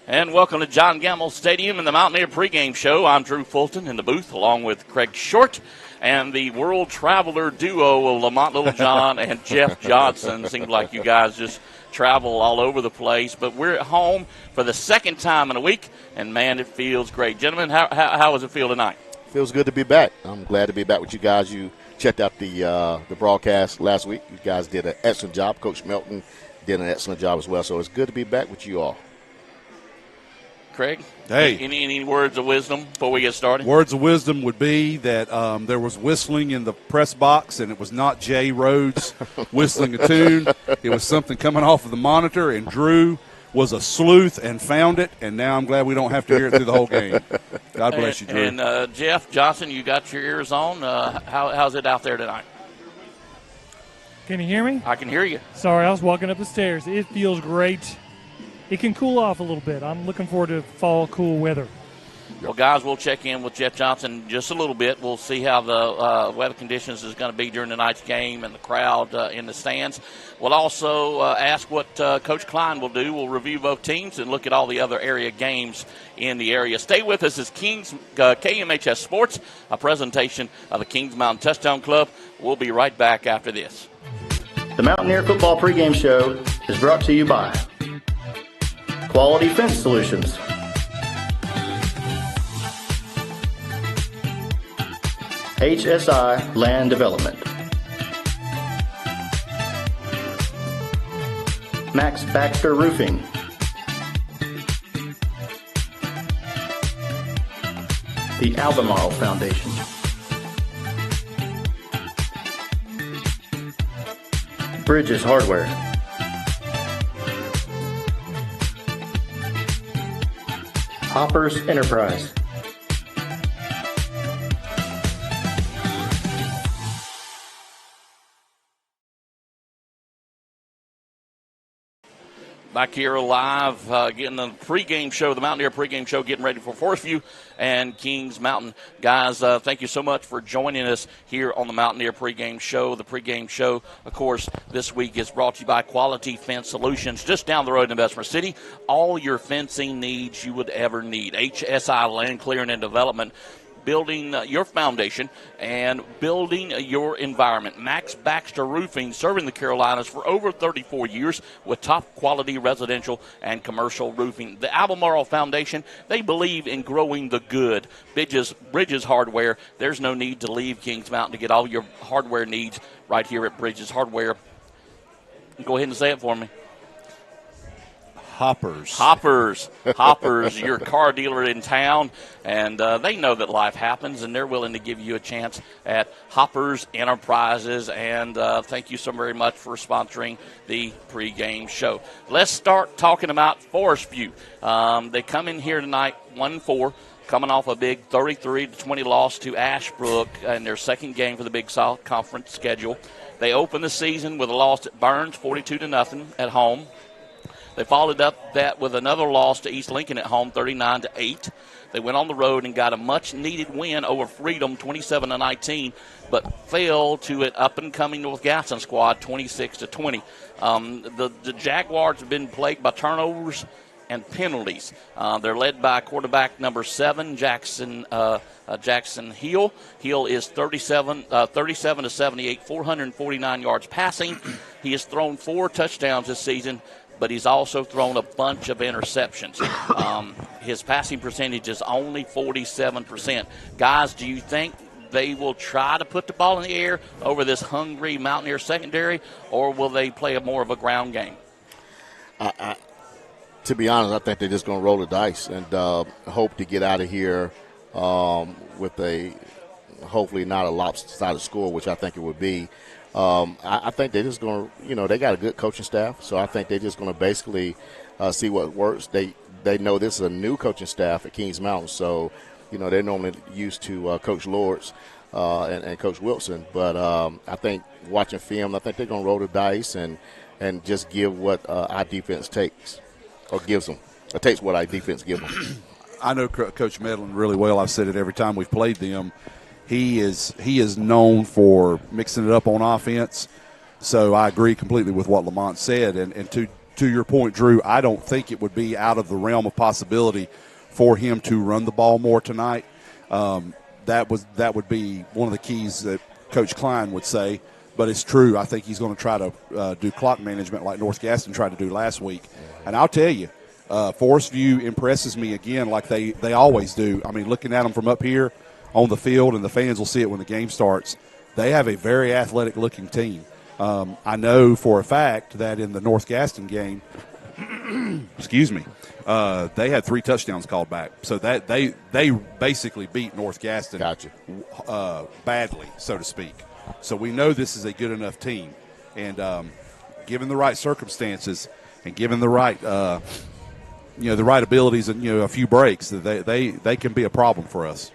And welcome to John Gamble Stadium and the Mountaineer Pregame Show. I'm Drew Fulton in the booth along with Craig Short and the world traveler duo of Lamont Littlejohn and Jeff Johnson. Seems like you guys just travel all over the place, but we're at home for the second time in a week, and, man, it feels great. Gentlemen, how does it feel tonight? Feels good to be back. I'm glad to be back with you guys. You checked out the broadcast last week. You guys did an excellent job. Coach Melton did an excellent job as well, so it's good to be back with you all. Craig, hey, any words of wisdom before we get started? Words of wisdom would be that there was whistling in the press box, and it was not Jay Rhodes whistling a tune. It was something coming off of the monitor, and Drew was a sleuth and found it, and now I'm glad we don't have to hear it through the whole game. God bless you, Drew. And Jeff Johnson, you got your ears on. How's it out there tonight? Can you hear me? I can hear you. Sorry, I was walking up the stairs. It feels great. It can cool off a little bit. I'm looking forward to fall, cool weather. Well, guys, we'll check in with Jeff Johnson just a little bit. We'll see how the weather conditions is going to be during tonight's game and the crowd in the stands. We'll also ask what Coach Klein will do. We'll review both teams and look at all the other area games in the area. Stay with us as KMHS Sports, a presentation of the Kings Mountain Touchdown Club. We'll be right back after this. The Mountaineer Football Pregame Show is brought to you by Quality Fence Solutions, HSI Land Development, Max Baxter Roofing, the Albemarle Foundation, Bridges Hardware, Hoppers Enterprise, back here live, getting the pregame show, the Mountaineer pregame show, getting ready for Forestview and Kings Mountain. Guys, thank you so much for joining us here on the Mountaineer pregame show. The pregame show, of course, this week is brought to you by Quality Fence Solutions, just down the road in Bessemer City. All your fencing needs you would ever need. HSI Land Clearing and Development, building your foundation and building your environment. Max Baxter Roofing, serving the Carolinas for over 34 years with top quality residential and commercial roofing. The Albemarle Foundation, they believe in growing the good. Bridges Hardware, there's no need to leave Kings Mountain to get all your hardware needs right here at Bridges Hardware. Go ahead and say it for me. Hoppers, your car dealer in town, and they know that life happens, and they're willing to give you a chance at Hoppers Enterprises, and thank you so very much for sponsoring the pregame show. Let's start talking about Forestview. They come in here tonight 1-4, coming off a big 33-20 loss to Ashbrook in their second game for the Big South Conference schedule. They opened the season with a loss at Burns, 42-0 at home. They followed up that with another loss to East Lincoln at home, 39-8. They went on the road and got a much-needed win over Freedom, 27-19, but fell to an up-and-coming North Gaston squad, 26-20. The Jaguars have been plagued by turnovers and penalties. They're led by quarterback number 7, Jackson Hill. Hill is 37-78, 449 yards passing. He has thrown 4 touchdowns this season, but he's also thrown a bunch of interceptions. His passing percentage is only 47%. Guys, do you think they will try to put the ball in the air over this hungry Mountaineer secondary, or will they play more of a ground game? To be honest, I think they're just going to roll the dice and hope to get out of here with a hopefully not a lopsided score, which I think it would be. I think they're just going to, they got a good coaching staff, so I think they're just going to basically see what works. They know this is a new coaching staff at Kings Mountain, so, they're normally used to Coach Lords and Coach Wilson. But I think watching film, I think they're going to roll the dice and just give what our defense takes or gives them. Or takes what our defense gives them. I know Coach Medlin really well. I've said it every time we've played them. He is known for mixing it up on offense. So I agree completely with what Lamont said. And to to your point, Drew, I don't think it would be out of the realm of possibility for him to run the ball more tonight. That would be one of the keys that Coach Klein would say. But it's true. I think he's going to try to do clock management like North Gaston tried to do last week. And I'll tell you, Forestview impresses me again like they always do. I mean, looking at them from up here on the field, and the fans will see it when the game starts, they have a very athletic-looking team. I know for a fact that in the North Gaston game, excuse me, they had 3 touchdowns called back. So that they basically beat North Gaston badly, so to speak. So we know this is a good enough team. And given the right circumstances and given the right the right abilities and a few breaks, they can be a problem for us.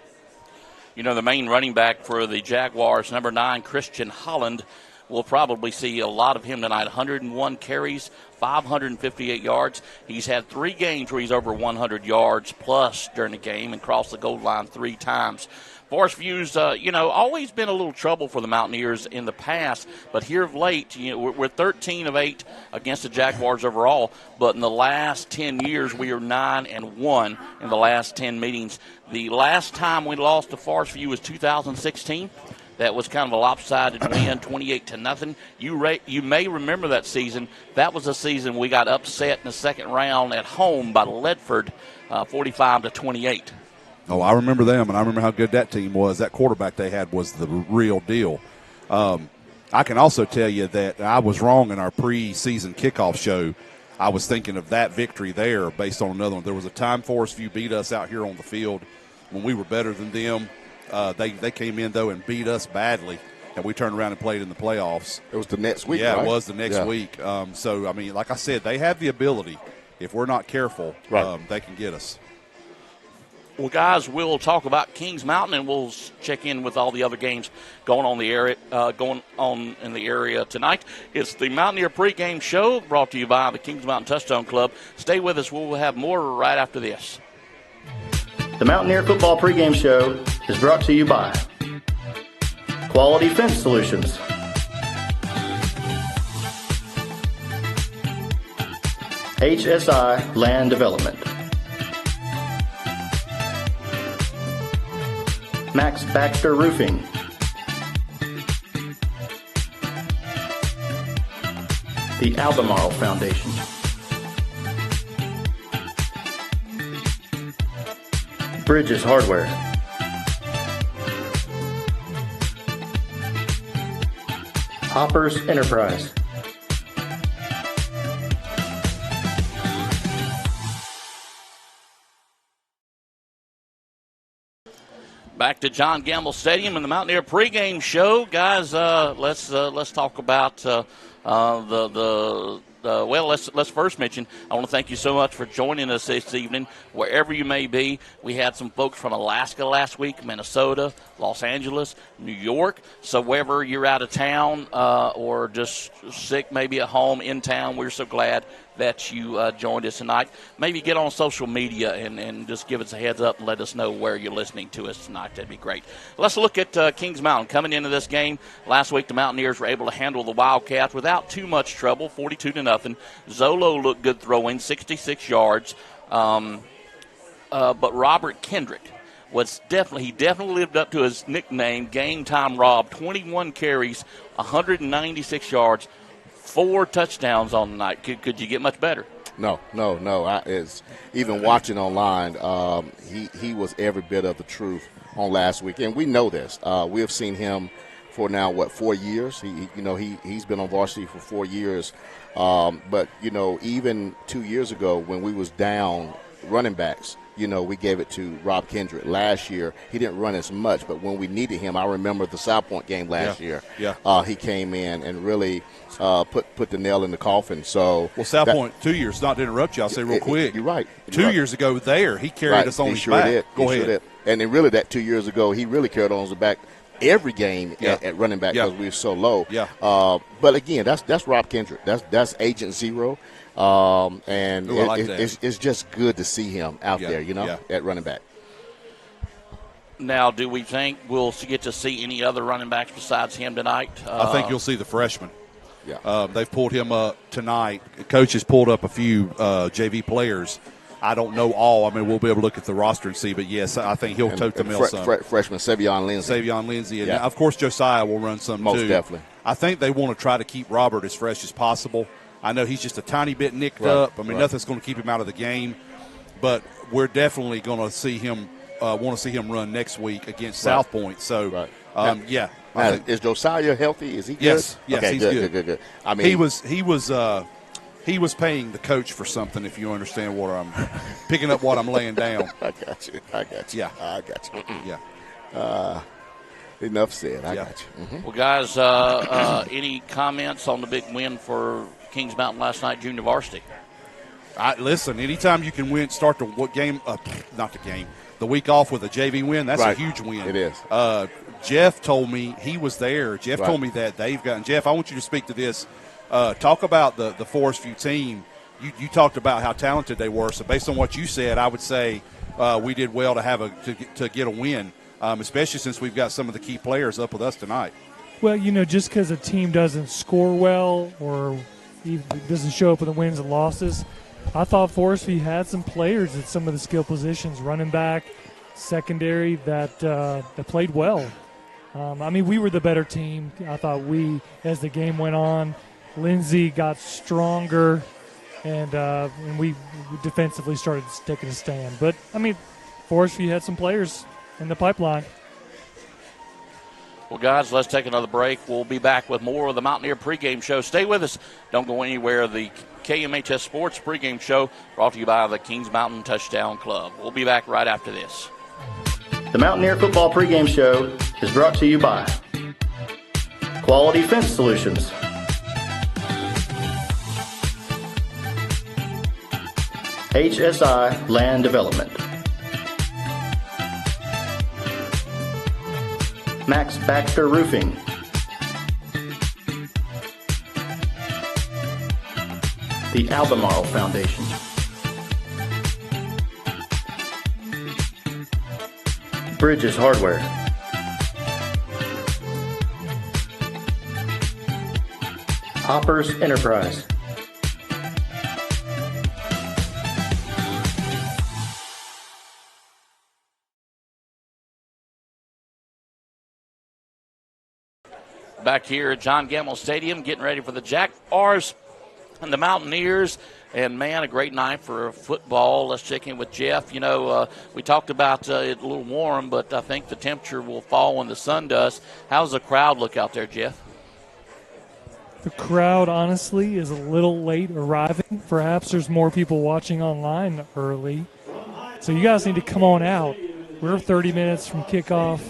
The main running back for the Jaguars, number 9, Christian Holland, we'll probably see a lot of him tonight. 101 carries, 558 yards. He's had 3 games where he's over 100 yards plus during the game and crossed the goal line 3 times. Forestview's, always been a little trouble for the Mountaineers in the past, but here of late, we're 13 of 8 against the Jaguars overall, but in the last 10 years, we are 9-1 in the last 10 meetings. The last time we lost to Forestview was 2016. That was kind of a lopsided win, 28-0. You may remember that season. That was a season we got upset in the second round at home by Ledford, 45-28. Oh, I remember them, and I remember how good that team was. That quarterback they had was the real deal. I can also tell you that I was wrong in our preseason kickoff show. I was thinking of that victory there based on another one. There was a time Forestview beat us out here on the field when we were better than them. They came in, though, and beat us badly, and we turned around and played in the playoffs. It was the next week, Yeah, right? It was the next week. So, I mean, like I said, they have the ability. If we're not careful, they can get us. Well, guys, we'll talk about Kings Mountain, and we'll check in with all the other games going on in the area tonight. It's the Mountaineer Pregame Show brought to you by the Kings Mountain Touchstone Club. Stay with us. We'll have more right after this. The Mountaineer Football Pregame Show is brought to you by Quality Fence Solutions, HSI Land Development, Max Baxter Roofing, the Albemarle Foundation, Bridges Hardware, Hoppers Enterprise, Back to John Gamble Stadium and the Mountaineer Pregame Show, guys. Let's talk about let's first mention, I want to thank you so much for joining us this evening, wherever you may be. We had some folks from Alaska last week, Minnesota, Los Angeles, New York. So wherever you're out of town or just sick, maybe at home, in town, we're so glad that you joined us tonight. Maybe get on social media and just give us a heads up and let us know where you're listening to us tonight. That'd be great. Let's look at Kings Mountain. Coming into this game, last week the Mountaineers were able to handle the Wildcats without too much trouble, 42-0. Zolo looked good throwing, 66 yards. But Robert Kendrick definitely lived up to his nickname, Game Time Rob. 21 carries, 196 yards, 4 touchdowns on the night. Could you get much better? No. It's even watching online, he was every bit of the truth on last week, and we know this. We have seen him for now 4 years. He's been on varsity for 4 years. But even 2 years ago when we was down running backs, we gave it to Rob Kendrick. Last year, he didn't run as much, but when we needed him, I remember the South Point game last year. Yeah. He came in and really put the nail in the coffin. So, South Point, 2 years, not to interrupt you, I'll say real quick. You're right. 2 years ago there, he carried us on his back. Did. Go ahead. Did. And then really that 2 years ago, he really carried on his back every game at running back because we were so low. Yeah. But again, that's Rob Kendrick. That's Agent Zero. And it's just good to see him out there, at running back. Now, do we think we'll get to see any other running backs besides him tonight? I think you'll see the freshman. Yeah. They've pulled him up tonight. Coach has pulled up a few JV players. I don't know all. I mean, we'll be able to look at the roster and see. But, yes, I think he'll tote the mill some. Freshman Savion Lindsay. And, of course, Josiah will run some, Most too. definitely. I think they want to try to keep Robert as fresh as possible. I know he's just a tiny bit nicked up. I mean, nothing's going to keep him out of the game. But we're definitely going to see him want to see him run next week against South Point. So, yeah. Now, is Josiah healthy? Is he good? Yes, okay, he's good. I mean, he was paying the coach for something. If you understand what I'm picking up, what I'm laying down. I got you. Yeah, I got you. Yeah. Enough said. I got you. Mm-hmm. Well, guys, any comments on the big win for Kings Mountain last night, junior varsity? Listen, anytime you can start the week off with a JV win, that's a huge win. It is. Jeff told me he was there. Jeff told me that they've gotten. Jeff, I want you to speak to this. Talk about the Forestview team. You talked about how talented they were. So based on what you said, I would say we did well to get a win, especially since we've got some of the key players up with us tonight. Well, just because a team doesn't score well or doesn't show up in the wins and losses, I thought Forestview had some players at some of the skill positions, running back, secondary, that played well. I mean, we were the better team. I thought as the game went on, Lindsay got stronger, and we defensively started taking a stand. But, I mean, Forestview had some players in the pipeline. Well, guys, let's take another break. We'll be back with more of the Mountaineer pregame show. Stay with us. Don't go anywhere. The KMHS Sports pregame show brought to you by the Kings Mountain Touchdown Club. We'll be back right after this. The Mountaineer Football Pregame Show is brought to you by Quality Fence Solutions, HSI Land Development, Max Baxter Roofing, the Albemarle Foundation, Bridges Hardware, Hoppers Enterprise, Back here at John Gamble Stadium, getting ready for the Jaguars and the Mountaineers. And, man, a great night for football. Let's check in with Jeff. We talked about it a little warm, but I think the temperature will fall when the sun does. How's the crowd look out there, Jeff? The crowd, honestly, is a little late arriving. Perhaps there's more people watching online early. So you guys need to come on out. We're 30 minutes from kickoff,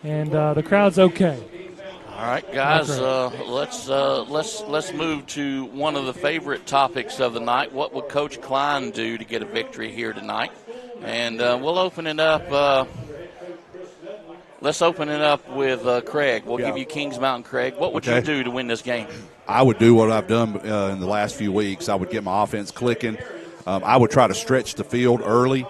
and the crowd's okay. All right, guys, let's move to one of the favorite topics of the night. What would Coach Klein do to get a victory here tonight? And we'll open it up. Let's open it up with Craig. We'll give you Kings Mountain, Craig. What would you do to win this game? I would do what I've done in the last few weeks. I would get my offense clicking. I would try to stretch the field early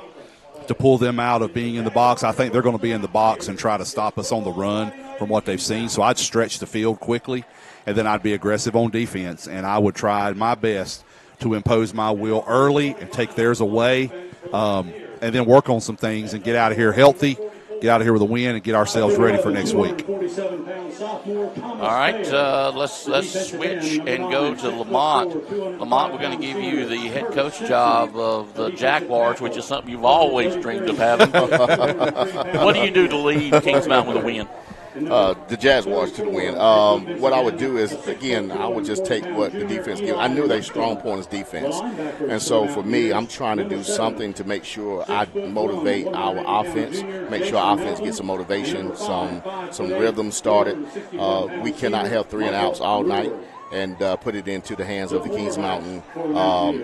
to pull them out of being in the box. I think they're going to be in the box and try to stop us on the run from what they've seen. So I'd stretch the field quickly, and then I'd be aggressive on defense, and I would try my best to impose my will early and take theirs away, and then work on some things and get out of here healthy, get out of here with a win, and get ourselves ready for next week. All right, let's switch and go to Lamont. Lamont, we're going to give you the head coach job of the Jaguars, which is something you've always dreamed of having. What do you do to lead Kings Mountain with a win? The Jaguars to the win. What I would do is, again, I would just take what the defense gives. I knew their strong point is defense. And so for me, I'm trying to do something to make sure I motivate our offense, make sure our offense gets some motivation, some rhythm started. We cannot have 3 and outs all night and put it into the hands of the Kings Mountain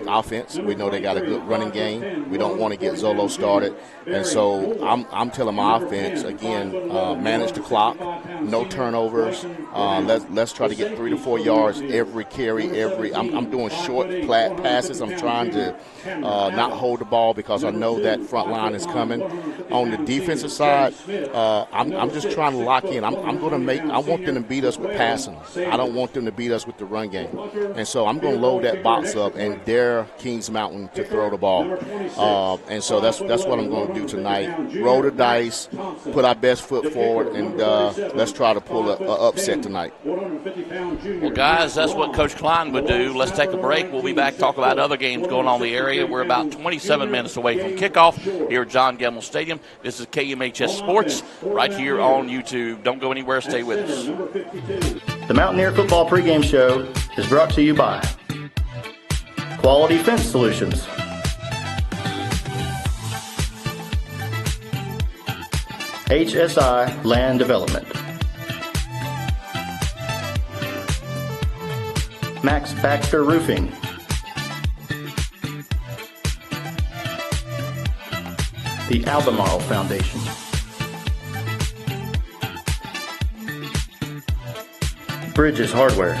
offense. We know they got a good running game. We don't want to get Zolo started. And so I'm telling my offense, again, manage the clock, no turnovers. Let's try to get 3 to 4 yards every carry, I'm doing short flat passes. I'm trying to not hold the ball because I know that front line is coming. On the defensive side, I'm just trying to lock in. I want them to beat us with passing. I don't want them to beat us with the run game. And so I'm going to load that box up and dare Kings Mountain to throw the ball. And so that's what I'm going to do tonight. Roll the dice, put our best foot forward, and let's try to pull an upset tonight. Well, guys, that's what Coach Klein would do. Let's take a break. We'll be back to talk about other games going on in the area. We're about 27 minutes away from kickoff here at John Gemmell Stadium. This is KMHS Sports right here on YouTube. Don't go anywhere. Stay with us. The Mountaineer Football Pregame Show is brought to you by Quality Fence Solutions, HSI Land Development, Max Baxter Roofing, the Albemarle Foundation, Bridges Hardware,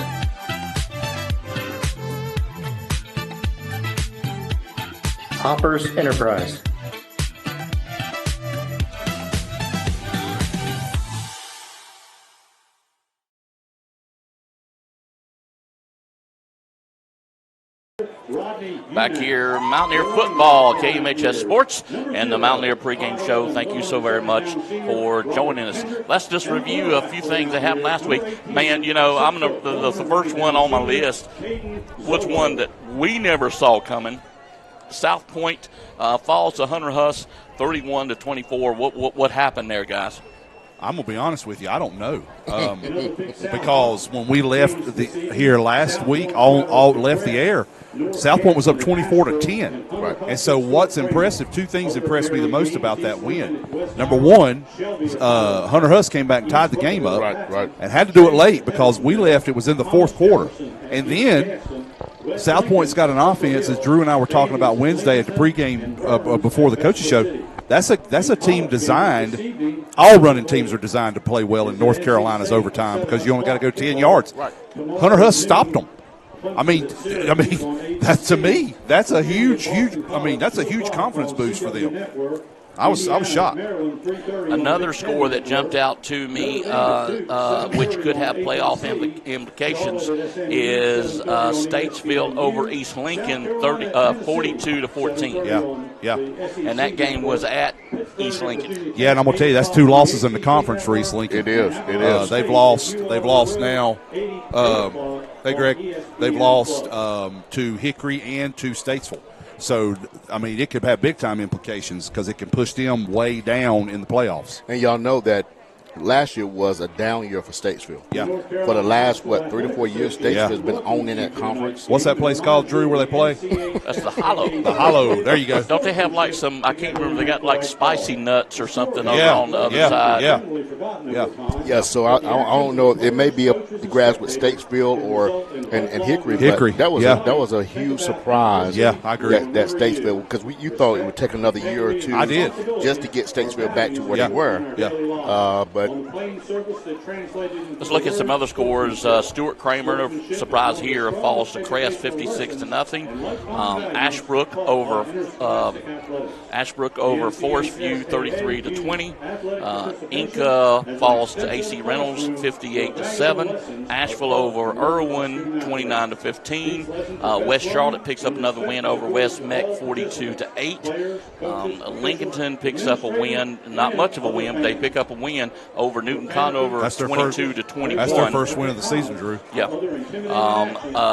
Hoppers Enterprise, Back here, Mountaineer Football, KMHS Sports, and the Mountaineer Pregame Show. Thank you so very much for joining us. Let's just review a few things that happened last week. Man, you know, the first one on my list was one that we never saw coming. South Point falls to Hunter Huss 31-24. What happened there, guys? I'm going to be honest with you. I don't know. Because when we left here last week, all left the air, South Point was up 24-10. Right. And so what's impressive, two things impressed me the most about that win. Number one, Hunter Huss came back and tied the game up. Right. And had to do it late because we left. It was in the fourth quarter. And then South Point's got an offense, as Drew and I were talking about Wednesday at the pregame before the coaches show. That's a team designed. All running teams are designed to play well in North Carolina's overtime because you only got to go 10 yards. Right. Hunter Huss stopped them. I mean, that to me, that's a huge. That's a huge confidence boost for them. I was shocked. Another score that jumped out to me, which could have playoff implications, is Statesville over East Lincoln, 42-14. Yeah. And that game was at East Lincoln. Yeah, and I'm gonna tell you that's two losses in the conference for East Lincoln. It is. They've lost now. Hey, Greg. They've lost to Hickory and to Statesville. So, I mean, it could have big-time implications because it can push them way down in the playoffs. And y'all know that last year was a down year for Statesville. Yeah. For the last, 3 to 4 years, Statesville has been owning that conference. What's that place called, Drew, where they play? That's the Hollow. The Hollow. There you go. Don't they have like some, I can't remember, they got like spicy nuts or something over on the other side? Yeah, so I don't know. It may be up the grass with Statesville and Hickory. Hickory. That was a huge surprise. Yeah, I agree. That Statesville, because you thought it would take another year or two. I did. Just to get Statesville back to where they were. Yeah. But let's look at some other scores. Stuart Kramer, surprise here, falls to Crest 56-0. Ashbrook over Forestview 33-20. Inca falls to AC Reynolds 58-7. Asheville over Irwin 29-15. West Charlotte picks up another win over West Meck 42-8. Lincolnton picks up a win, not much of a win, but they pick up a win over Newton Conover 22-21. That's their first win of the season, Drew. Yeah.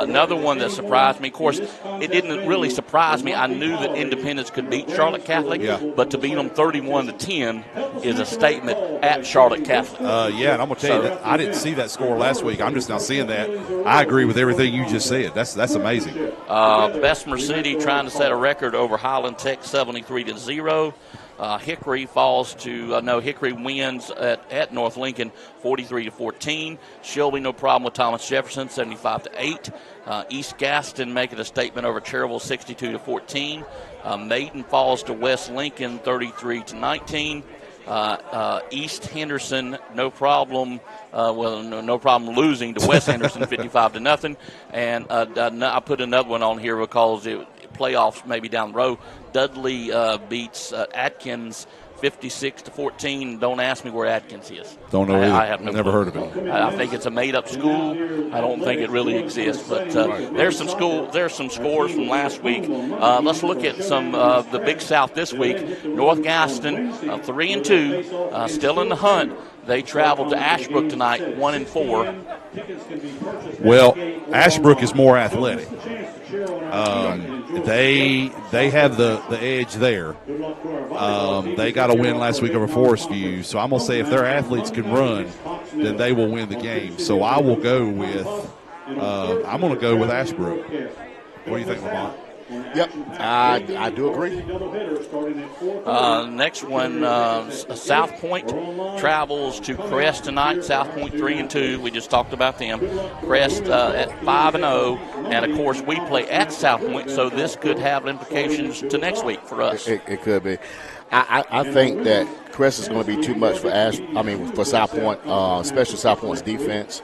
Another one that surprised me, of course, it didn't really surprise me. I knew that Independence could beat Charlotte Catholic, but to beat them 31-10 is a statement at Charlotte Catholic. And I'm going to tell you that I didn't see that score last week. I'm just now seeing that. I agree with everything you just said. That's amazing. Bessemer City trying to set a record over Highland Tech 73-0. Hickory Hickory wins at North Lincoln 43-14. Shelby, no problem with Thomas Jefferson, 75-8. East Gaston making a statement over Cherryville 62-14. Maiden falls to West Lincoln 33-19. East Henderson, no problem. No problem losing to West Henderson 55-0. And I put another one on here because playoffs maybe down the road. Dudley beats Atkins 56-14. Don't ask me where Atkins is. Don't know either. I have never heard of it. I think it's a made-up school. I don't think it really exists. But there's some scores from last week. Let's look at some the Big South this week. North Gaston 3-2, still in the hunt. They traveled to Ashbrook tonight, 1-4. Well, Ashbrook is more athletic. They have the edge there. They got a win last week over Forestview, so I'm gonna say if their athletes can run, then they will win the game. So I will go with I'm gonna go with Ashbrook. What do you think, Lamont? Yep, I do agree. Next one, South Point travels to Crest tonight. South Point 3-2. We just talked about them. Crest at 5-0, and of course we play at South Point, so this could have implications to next week for us. It could be. I think that Crest is going to be too much for for South Point, especially South Point's defense.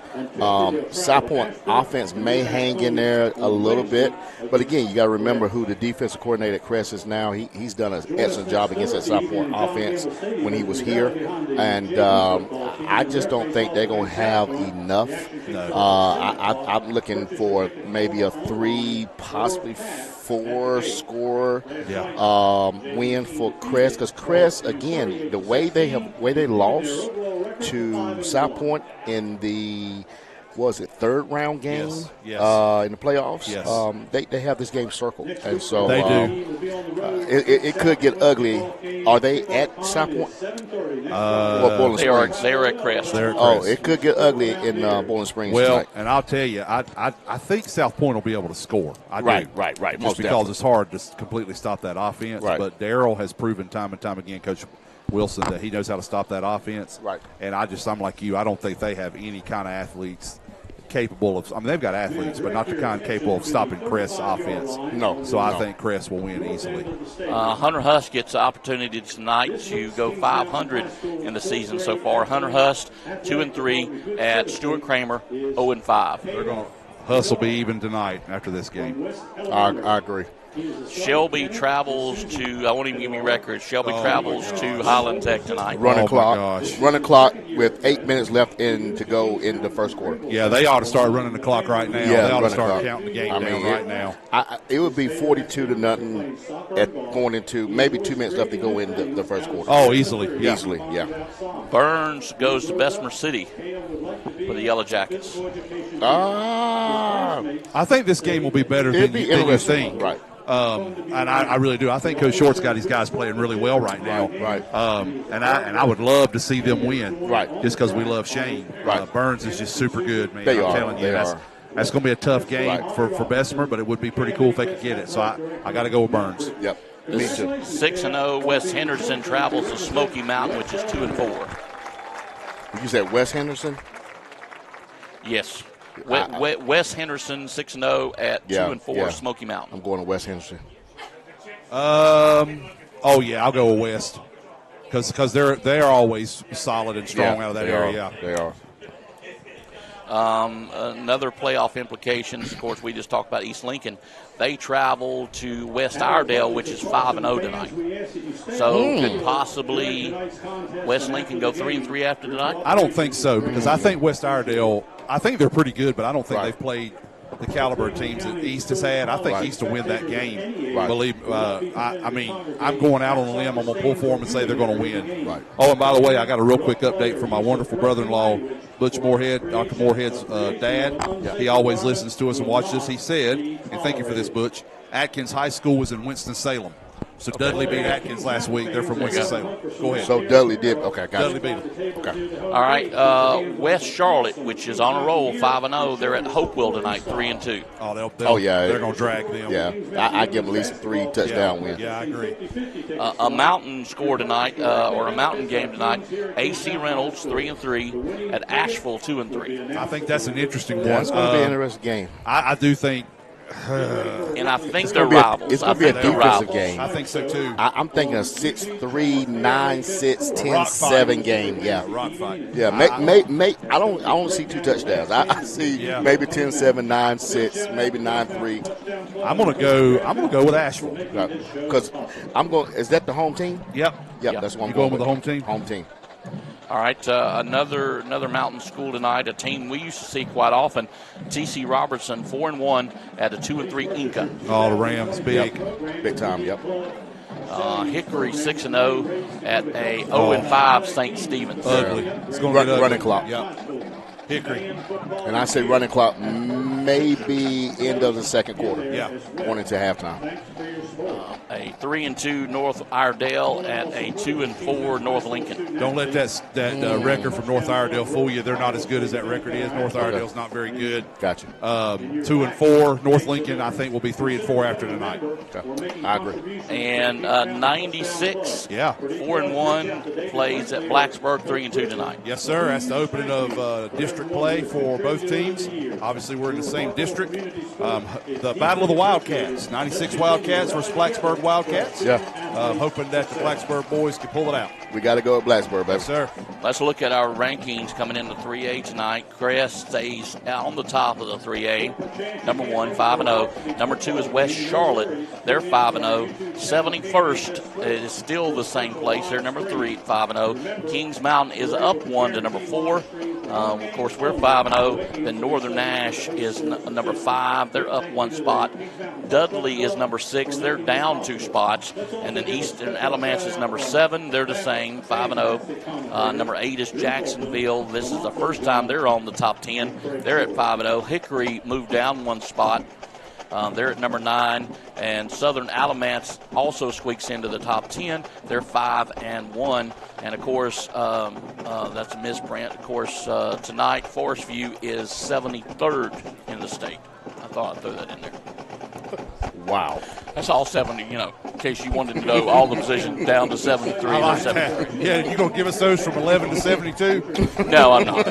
South Point offense may hang in there a little bit, but again, you got to remember who the defensive coordinator at Crest is now. He's done an excellent job against that South Point offense when he was here, and I just don't think they're going to have enough. I'm looking for maybe a 3, possibly 4-score win for Crest, because Crest, again, the way they lost to South Point in the third round game in the playoffs. They have this game circled, and so they do. It could get ugly. Are they at South Point? They are at Crest. It could get ugly in Bowling Springs tonight. And I'll tell you, I think South Point will be able to score. Right. Just because it's hard to completely stop that offense. Right. But Darryl has proven time and time again, Coach Wilson, that he knows how to stop that offense. Right. And I'm like you. I don't think they have any kind of athletes capable of. They've got athletes, but not the kind capable of stopping Crest's offense. No. So I think Crest will win easily. Hunter Huss gets the opportunity tonight to go 500 in the season so far. Hunter Huss 2-3 at Stuart Kramer 0-5. Huss will be even tonight after this game. I agree. Shelby travels to, I won't even give me records, Shelby travels to Highland Tech tonight. Running clock with 8 minutes left to go in the first quarter. Yeah, they ought to start running the clock right now. Yeah, they ought to start counting the game down right now. It would be 42-0 going into maybe 2 minutes left to go in the first quarter. Oh, easily. Yeah. Easily, yeah. Burns goes to Bessemer City for the Yellow Jackets. I think this game will be better than you think. Right. And I really do. I think Coach Short's got his guys playing really well right now. Right. And I would love to see them win. Right. Just because we love Shane. Right. Burns is just super good, man. I'm telling you, that's going to be a tough game for Bessemer, but it would be pretty cool if they could get it. So I got to go with Burns. Yep. Me too. 6-0 West Henderson travels to Smoky Mountain, which is 2-4. You said West Henderson? Yes. West Henderson 6-0 at 2-4 Smoky Mountain. I'm going to West Henderson. I'll go with West because they're always solid and strong out of that area. They are. Another playoff implications, of course, we just talked about East Lincoln. They travel to West Iredale, which is 5-0 tonight. So could possibly West Lincoln go 3-3 after tonight? I don't think so, because I think West Iredale, I think they're pretty good, but I don't think they've played the caliber of teams that East has had. I think East will win that game. Right. I'm going out on a limb. I'm going to pull for them and say they're going to win. Right. Oh, and by the way, I got a real quick update from my wonderful brother-in-law, Butch Moorhead, Dr. Moorhead's dad. Yeah. He always listens to us and watches us. He said, and thank you for this, Butch, Atkins High School was in Winston-Salem. So Dudley beat Atkins last week. They're from Winston-Salem. Go ahead. So Dudley did. Okay, got Dudley beat them. Okay. All right, West Charlotte, which is on a roll, 5-0. They're at Hopewell tonight, 3-2. They're going to drag them. Yeah, I give them at least 3 touchdown wins. Yeah, I agree. A mountain score tonight, or a mountain game tonight. AC Reynolds 3-3 at Asheville 2-3. I think that's an interesting one. Yeah, it's going to be an interesting game. I do think And I think they're rivals. It's going to be a defensive game. I think so, too. I'm thinking a 6-3, 9-6, Rock 10-7 fight. game. Yeah. Rock fight. Yeah, I don't see 2 touchdowns. I see maybe 10-7, 9-6, maybe 9-3. I'm gonna go with Asheville. Because is that the home team? Yep. That's what I'm You going with the home team? Home team. All right, another mountain school tonight, a team we used to see quite often. T.C. Robertson, 4-1 at a 2-3 Inca. Oh, the Rams, big. Yep. Big time, yep. Hickory 6-0 at a 0-5 St. Stephen's. Ugly. It's going to be running clock. Yep. Hickory. And I say running clock maybe end of the second quarter. Yeah. Going into halftime. A 3-2 North Iredell at a 2-4 North Lincoln. Don't let that record from North Iredell fool you. They're not as good as that record is. North Iredell's not very good. Gotcha. 2-4. North Lincoln, I think, will be 3-4 after tonight. Okay. I agree. And 96. 4-1 plays at Blacksburg, 3-2 tonight. Yes, sir. That's the opening of district play for both teams. Obviously, we're in the same district. The Battle of the Wildcats. 96 Wildcats versus Blacksburg Wildcats. Yeah. Hoping that the Blacksburg boys can pull it out. We got to go with Blacksburg, baby. Yes, sir. Let's look at our rankings coming into 3A tonight. Crest stays on the top of the 3A. Number 1, 5-0. Number 2 is West Charlotte. They're 5-0. 71st is still the same place. They're number 3, 5-0. Kings Mountain is up 1 to number 4. Of course, we're 5-0. Then Northern Nash is number 5. They're up 1 spot. Dudley is number 6. They're down 2 spots. And then Eastern Alamance is number 7. They're the same, 5-0. Number 8 is Jacksonville. This is the first time they're on the top 10. They're at 5-0. Hickory moved down 1 spot. They're at number 9, and Southern Alamance also squeaks into the top 10. They're 5-1, and of course, that's a misprint. Of course, tonight Forestview is 73rd in the state. I thought I'd throw that in there. Wow. That's all 70, in case you wanted to know all the positions down to 73 or 74. Yeah, you going to give us those from 11 to 72? No, I'm not.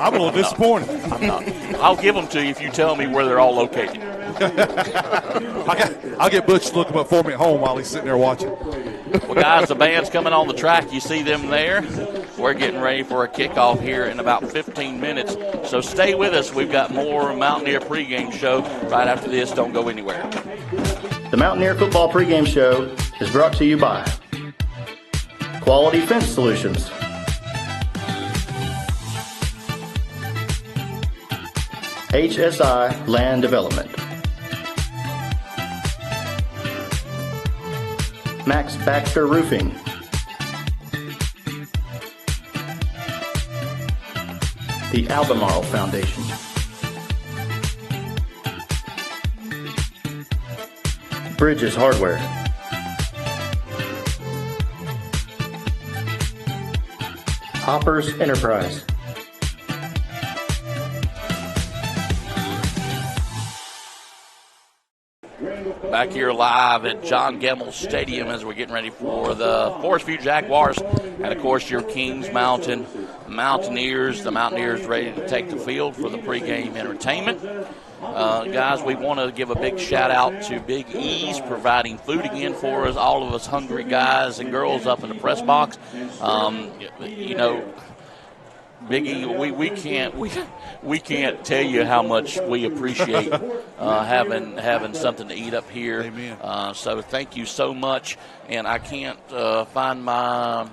I'm a little disappointed. I'm not. I'll give them to you if you tell me where they're all located. I'll get Butch to look them up for me at home while he's sitting there watching. Well, guys, the band's coming on the track. You see them there. We're getting ready for a kickoff here in about 15 minutes. So stay with us. We've got more Mountaineer pregame show right after this. Don't go anywhere. The Mountaineer Football Pregame Show is brought to you by Quality Fence Solutions, HSI Land Development, Max Baxter Roofing, the Albemarle Foundation, Bridges Hardware, Hoppers Enterprise, Back here live at John Gemmell Stadium as we're getting ready for the Forestview Jaguars. And, of course, your Kings Mountain Mountaineers. The Mountaineers ready to take the field for the pregame entertainment. Guys, we want to give a big shout-out to Big E's providing food again for us, all of us hungry guys and girls up in the press box. Big E, we can't tell you how much we appreciate having something to eat up here. Amen. So thank you so much. And I can't find my.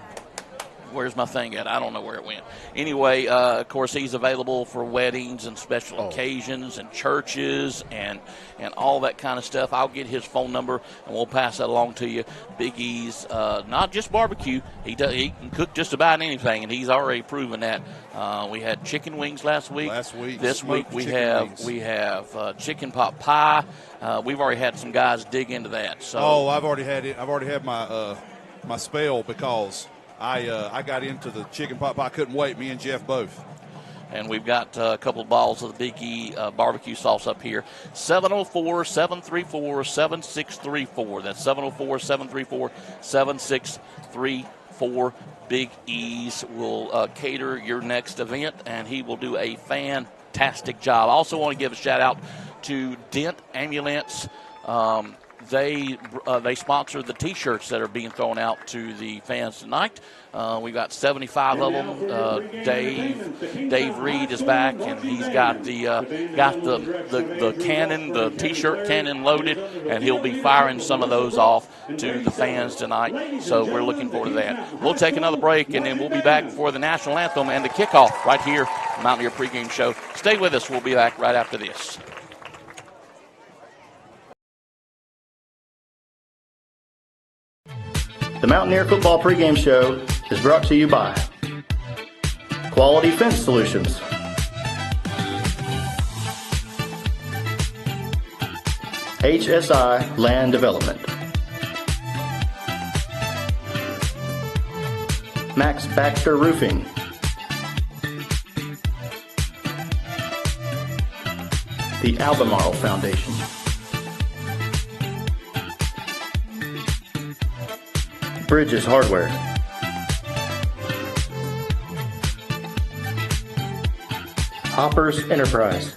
Where's my thing at? I don't know where it went. Anyway, of course, he's available for weddings and special occasions and churches and all that kind of stuff. I'll get his phone number, and we'll pass that along to you. Big E's, not just barbecue. He can cook just about anything, and he's already proven that. We had chicken wings last week. This week we have chicken pot pie. We've already had some guys dig into that. So I've already had it. I've already had my spell because I got into the chicken pot pie. I couldn't wait. Me and Jeff both. And we've got a couple of bottles of the Big E barbecue sauce up here. 704-734-7634. That's 704-734-7634. Big E's will cater your next event, and he will do a fantastic job. I also want to give a shout-out to Dent Ambulance. They sponsor the T-shirts that are being thrown out to the fans tonight. We've got 75 of them. Dave Reed is back, and he's got the cannon, the T-shirt cannon loaded, and he'll be firing some of those off to the fans tonight. So we're looking forward to that. We'll take another break, and then we'll be back for the national anthem and the kickoff right here, Mountaineer Pregame Show. Stay with us. We'll be back right after this. The Mountaineer Football Pregame Show is brought to you by Quality Fence Solutions, HSI Land Development, Max Baxter Roofing, the Albemarle Foundation, Bridges Hardware, Hoppers Enterprise,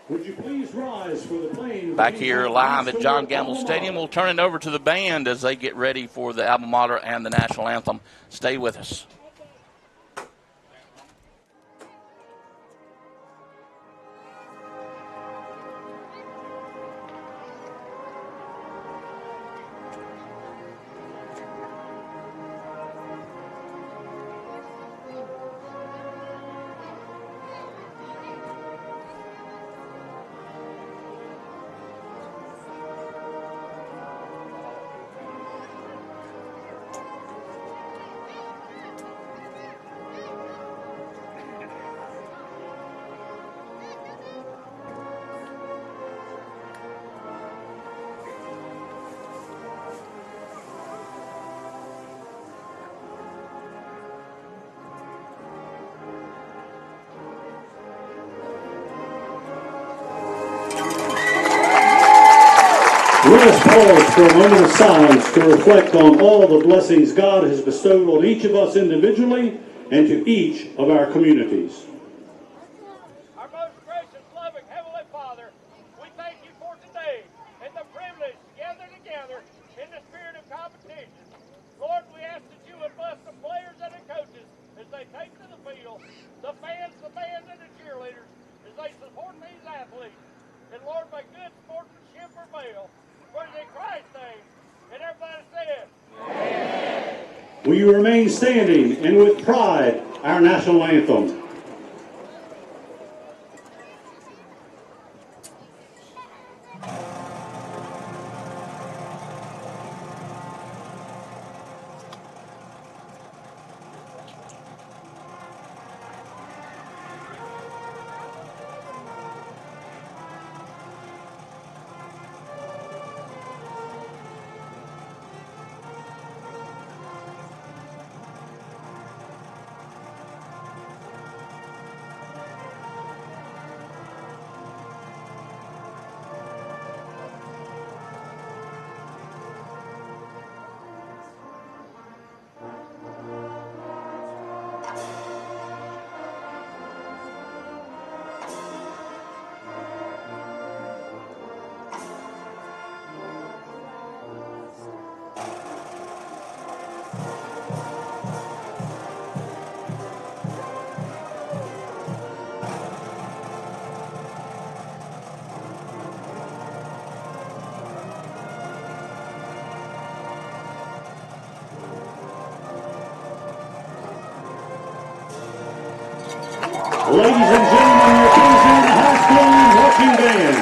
Would you please rise for the playing? Back here live at John Gamble Stadium. We'll turn it over to the band as they get ready for the alma mater and the national anthem. Stay with us. Let us pause for a moment of silence to reflect on all the blessings God has bestowed on each of us individually and to each of our communities. Our most gracious, loving Heavenly Father, we thank you for today and the privilege to gather together in the spirit of competition. Lord, we ask that you would bless the players and the coaches as they take to the field, the fans, the band, and the cheerleaders as they support these athletes. And Lord, may good sportsmanship prevail. For in Christ's name, and everybody said, amen. Will you remain standing and with pride our national anthem? Ladies and gentlemen, your Kingsland High School marching band.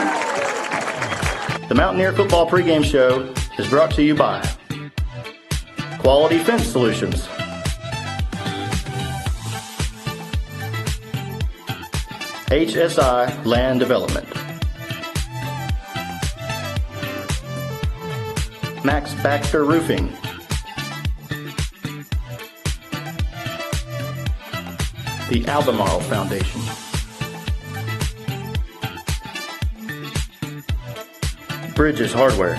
The Mountaineer Football Pregame Show is brought to you by Quality Fence Solutions, HSI Land Development, Max Baxter Roofing, the Albemarle Foundation, Bridges Hardware,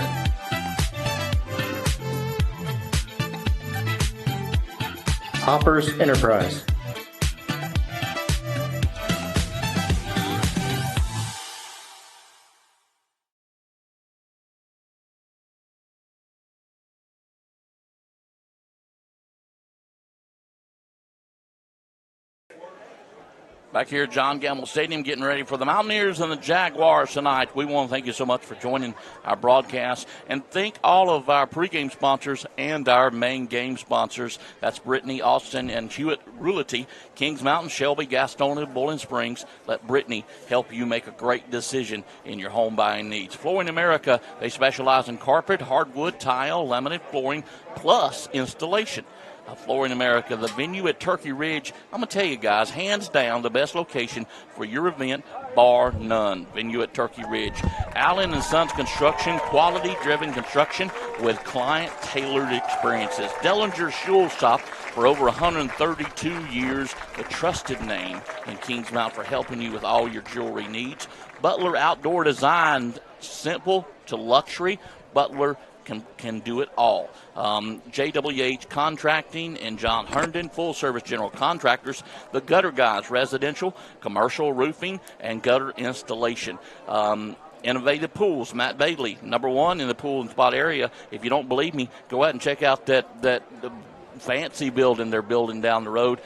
Hoppers Enterprise. Back here at John Gamble Stadium, getting ready for the Mountaineers and the Jaguars tonight. We want to thank you so much for joining our broadcast, and thank all of our pregame sponsors and our main game sponsors. That's Brittany, Austin, and Hewitt Realty, Kings Mountain, Shelby, Gastonia, Bowling Springs. Let Brittany help you make a great decision in your home buying needs. Flooring America, they specialize in carpet, hardwood, tile, laminate flooring, plus installation. Flooring America, the venue at Turkey Ridge. I'm going to tell you guys, hands down, the best location for your event, bar none. Venue at Turkey Ridge. Allen & Sons Construction, quality-driven construction with client-tailored experiences. Dellinger Schul Shop for over 132 years, the trusted name in Kings Mountain for helping you with all your jewelry needs. Butler Outdoor Design, simple to luxury. Butler can do it all. JWH Contracting and John Herndon, full-service general contractors. The Gutter Guys, residential, commercial roofing, and gutter installation. Innovative Pools, Matt Bailey, #1 in the pool and spot area. If you don't believe me, go out and check out the fancy building they're building down the road.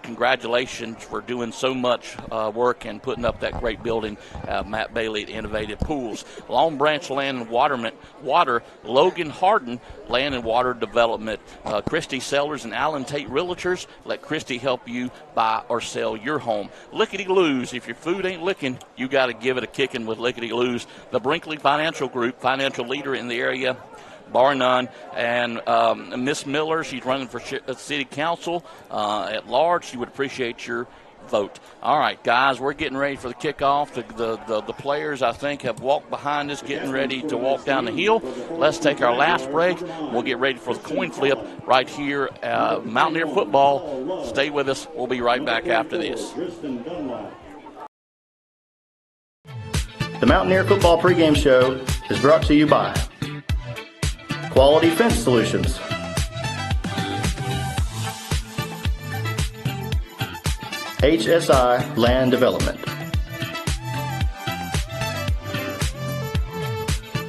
Congratulations for doing so much work and putting up that great building, Matt Bailey at Innovative Pools. Long Branch Land and Water, Logan Harden Land and Water Development. Christie Sellers and Allen Tate Realtors. Let Christie help you buy or sell your home. Lickety Loos, if your food ain't licking, you got to give it a kicking with Lickety Loos. The Brinkley Financial Group, financial leader in the area, bar none. And Miss Miller, she's running for city council at large. She would appreciate your vote. All right, guys, we're getting ready for the kickoff. The players, I think, have walked behind us, getting ready to walk down the hill. Let's take our last break. We'll get ready for the coin flip right here at Mountaineer Football. Stay with us. We'll be right back after this. The Mountaineer Football Pregame Show is brought to you by Quality Fence Solutions, HSI Land Development,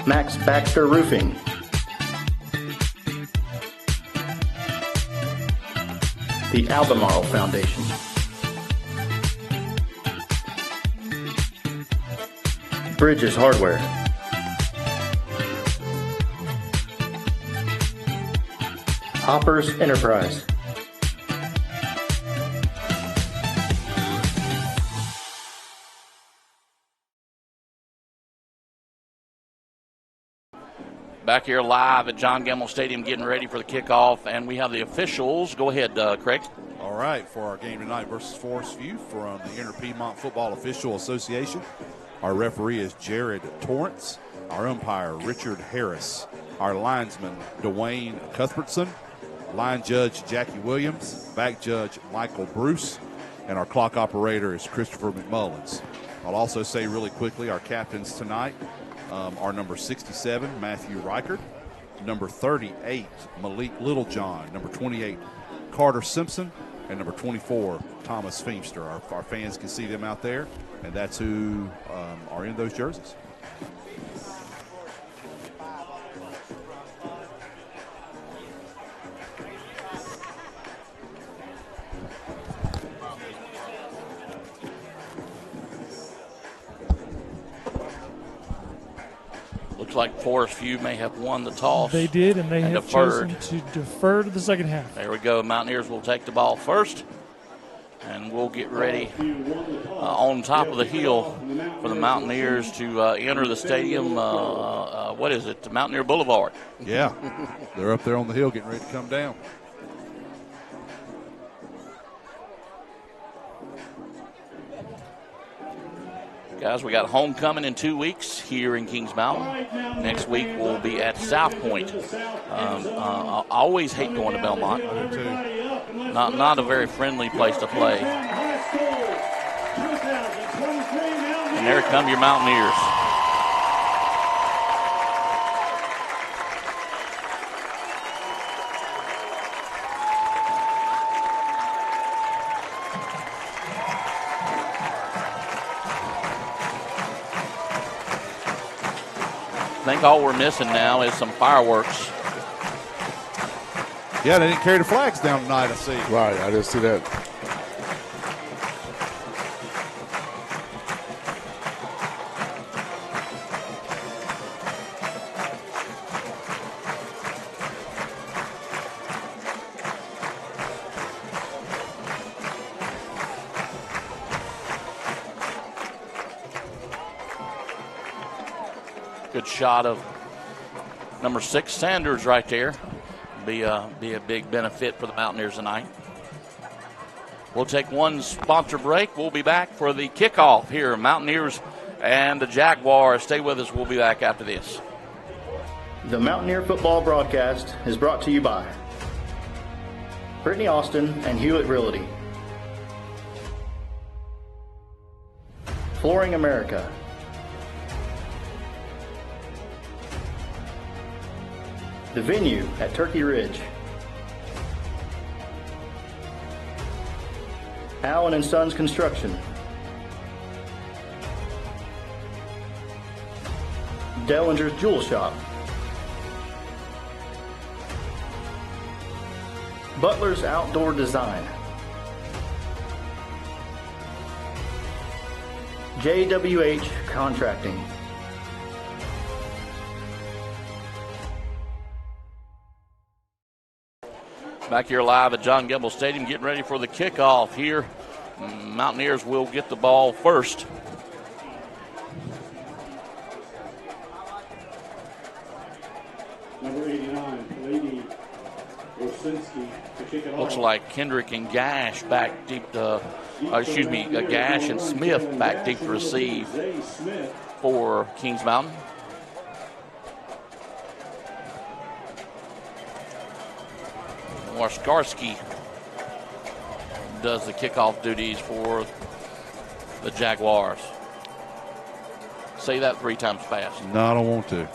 Max Baxter Roofing, the Albemarle Foundation, Bridges Hardware, Hoppers Enterprise, Back here live at John Gamble Stadium, getting ready for the kickoff, and we have the officials. Go ahead, Craig. All right, for our game tonight versus Forestview from the Inter Piedmont Football Official Association, our referee is Jared Torrance, our umpire Richard Harris, our linesman Dwayne Cuthbertson, line judge Jackie Williams, back judge Michael Bruce, and our clock operator is Christopher McMullins. I'll also say really quickly our captains tonight are number 67, Matthew Reichert, number 38, Malik Littlejohn, number 28, Carter Simpson, and number 24, Thomas Feemster. Our fans can see them out there, and that's who are in those jerseys. Looks like Forestview may have won the toss. They did, and they have deferred. chosen to defer to the second half. There we go. Mountaineers will take the ball first, and we'll get ready on top of the hill for the Mountaineers to enter the stadium. What is it? The Mountaineer Boulevard. Yeah, they're up there on the hill getting ready to come down. Guys, we got homecoming in 2 weeks here in Kings Mountain. Next week we'll be at South Point. I always hate going to Belmont. Not a very friendly place to play. And there come your Mountaineers. think all we're missing now is some fireworks. Yeah, they didn't carry the flags down tonight, I see. Right, I didn't see that. Good shot of number 6, Sanders, right there. Be a big benefit for the Mountaineers tonight. We'll take one sponsor break. We'll be back for the kickoff here. Mountaineers and the Jaguars. Stay with us. We'll be back after this. The Mountaineer football broadcast is brought to you by Brittany Austin and Hewlett Realty, Flooring America, the venue at Turkey Ridge, Allen & Sons Construction, Dellinger's Jewel Shop, Butler's Outdoor Design, JWH Contracting, Back here live at John Gebel Stadium, getting ready for the kickoff here. Mountaineers will get the ball first. Number 89, Lady Rosinski to kick it off. Looks like Kendrick and Gash back deep to, Gash and Smith back deep to receive for Kings Mountain. Warskarsky does the kickoff duties for the Jaguars. Say that 3 times fast. No, I don't want to.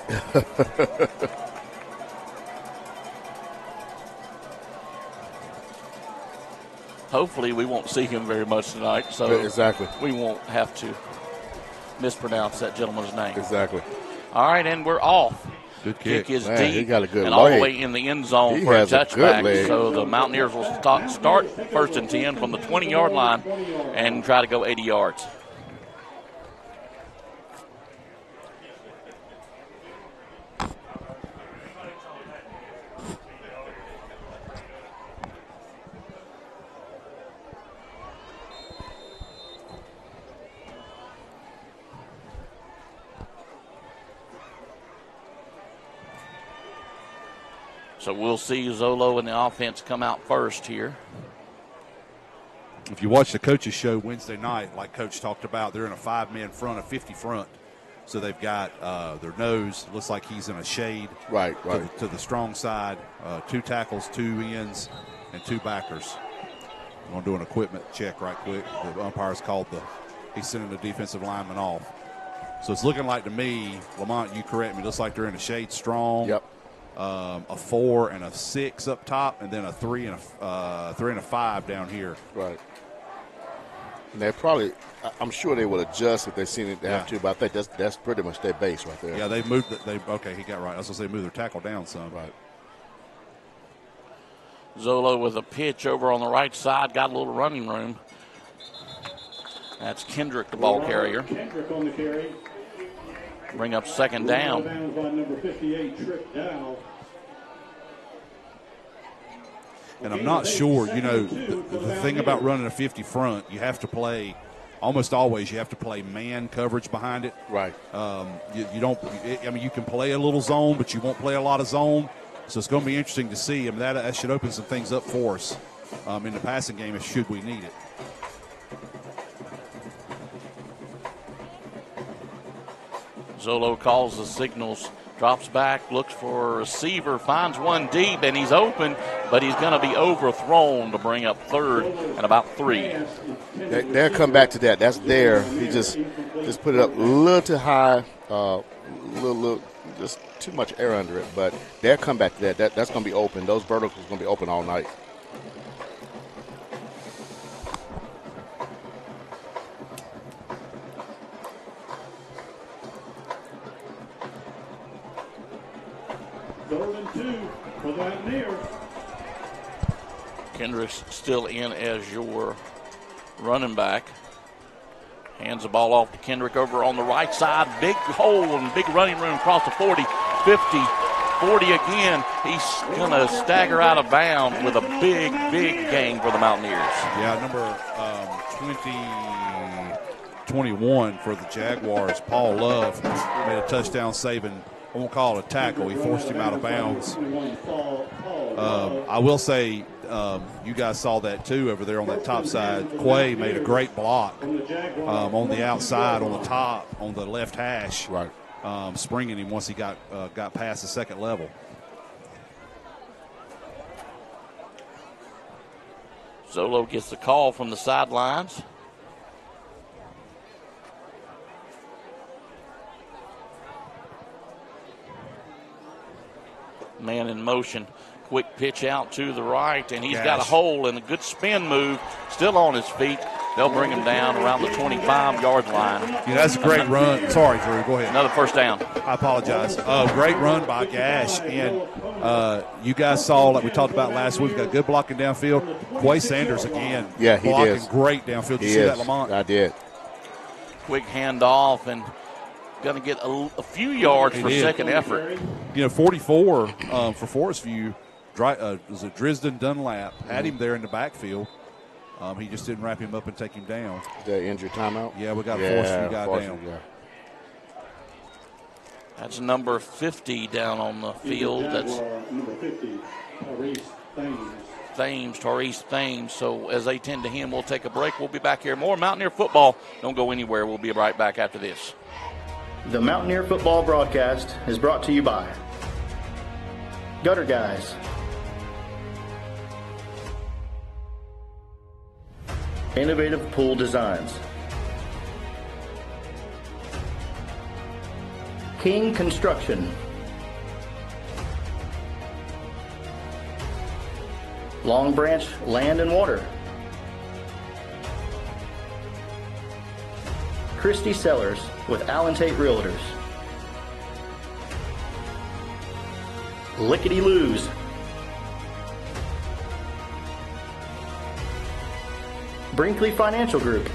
Hopefully we won't see him very much tonight, so Exactly. we won't have to mispronounce that gentleman's name. Exactly. All right, and we're off. Good kick. Kick is Man, deep he got a good and all the leg. way in the end zone He for a has a good touchback. leg. So the Mountaineers will start first and 10 from the 20-yard line and try to go 80 yards. So we'll see Zolo and the offense come out first here. If you watch the coaches show Wednesday night, like Coach talked about, they're in a 5-man front, a 50 front. So they've got their nose, looks like he's in a shade. Right. To the strong side, 2 tackles, 2 ends, and 2 backers. I'm going to do an equipment check right quick. The umpire's called he's sending the defensive lineman off. So it's looking like to me, Lamont, you correct me, looks like they're in a shade strong. Yep. A 4 and a 6 up top, and then a 3 and a 5 down here. Right. And they probably, I'm sure they will adjust if they seen it have to, but I think that's pretty much their base right there. Yeah, they moved it. Okay, he got right. I was going to say move their tackle down some. Right. Zolo with a pitch over on the right side, got a little running room. That's Kendrick, the ball carrier. Kendrick on the carry. Bring up second down. By number 58, Trick Dow. And I'm not sure, the thing about running a 50 front, you have to play, almost always, you have to play man coverage behind it. Right. You can play a little zone, but you won't play a lot of zone. So it's going to be interesting to see. That should open some things up for us in the passing game should we need it. Zolo calls the signals, drops back, looks for a receiver, finds one deep, and he's open, but he's going to be overthrown to bring up third and about 3. They'll come back to that. That's there. He just put it up a little too high, little just too much air under it. But they'll come back to that. That's going to be open. Those verticals are going to be open all night. 3rd and 2 for the Mountaineers. Kendrick's still in as your running back. Hands the ball off to Kendrick over on the right side. Big hole and big running room across the 40, 50, 40 again. He's going to stagger out of bounds with a big, big gain for the Mountaineers. Yeah, number 21 for the Jaguars, Paul Love, made a touchdown saving, I won't call it a tackle. He forced him out of bounds. I will say, you guys saw that too over there on that top side. Quay made a great block on the outside, on the top, on the left hash, Right. springing him once he got past the second level. Zolo gets the call from the sidelines. Man in motion. Quick pitch out to the right, and he's got a hole and a good spin move. Still on his feet. They'll bring him down around the 25-yard line. Yeah, that's a great run. Sorry, Drew. Go ahead. Another first down. I apologize. Great run by Gash. And you guys saw, like we talked about last week, got good blocking downfield. Quay Sanders again. Yeah, he blocking is. Great downfield. Did you He see is. that, Lamont? I did. Quick handoff and going to get a few yards for second effort. 44 for Forestview. Was it Drisden Dunlap? Had him there in the backfield. He just didn't wrap him up and take him down. The injury timeout? Yeah, we got a Forestview guy down. Yeah. That's number 50 down on the field. That's number 50, Thames. Thames. So as they tend to him, we'll take a break. We'll be back here. More Mountaineer football. Don't go anywhere. We'll be right back after this. The Mountaineer football broadcast is brought to you by Gutter Guys, Innovative Pool Designs, King Construction, Long Branch Land and Water, Christie Sellers with Allen Tate Realtors, Lickety Loos, Brinkley Financial Group,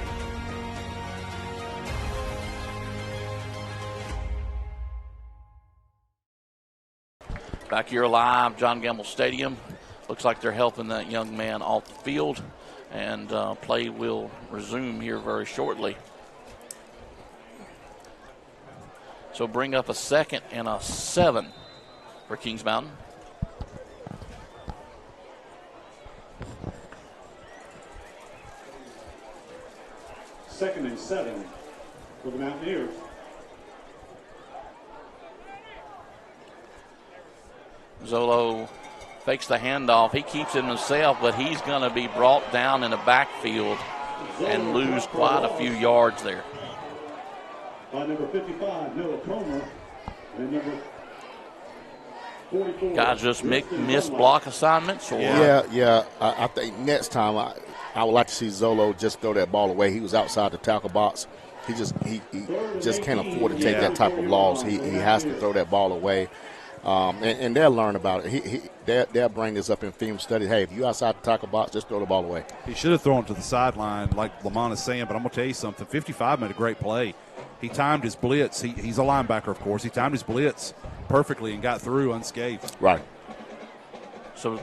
Back here live, John Gamble Stadium. Looks like they're helping that young man off the field, and play will resume here very shortly. So bring up a 2nd and a 7 for Kings Mountain. Second and 7 for the Mountaineers. Zolo fakes the handoff. He keeps it himself, but he's going to be brought down in the backfield and lose quite a few yards there. By number 55, Noah Comer, and number 44. Guys just miss block assignments? Or? Yeah. I think next time I would like to see Zolo just throw that ball away. He was outside the tackle box. He just can't afford to take that type of loss. He has to throw that ball away. And they'll learn about it. They'll bring this up in film study. Hey, if you outside the tackle box, just throw the ball away. He should have thrown it to the sideline like Lamont is saying, but I'm going to tell you something. 55 made a great play. He timed his blitz. He's a linebacker, of course. He timed his blitz perfectly and got through unscathed. Right. So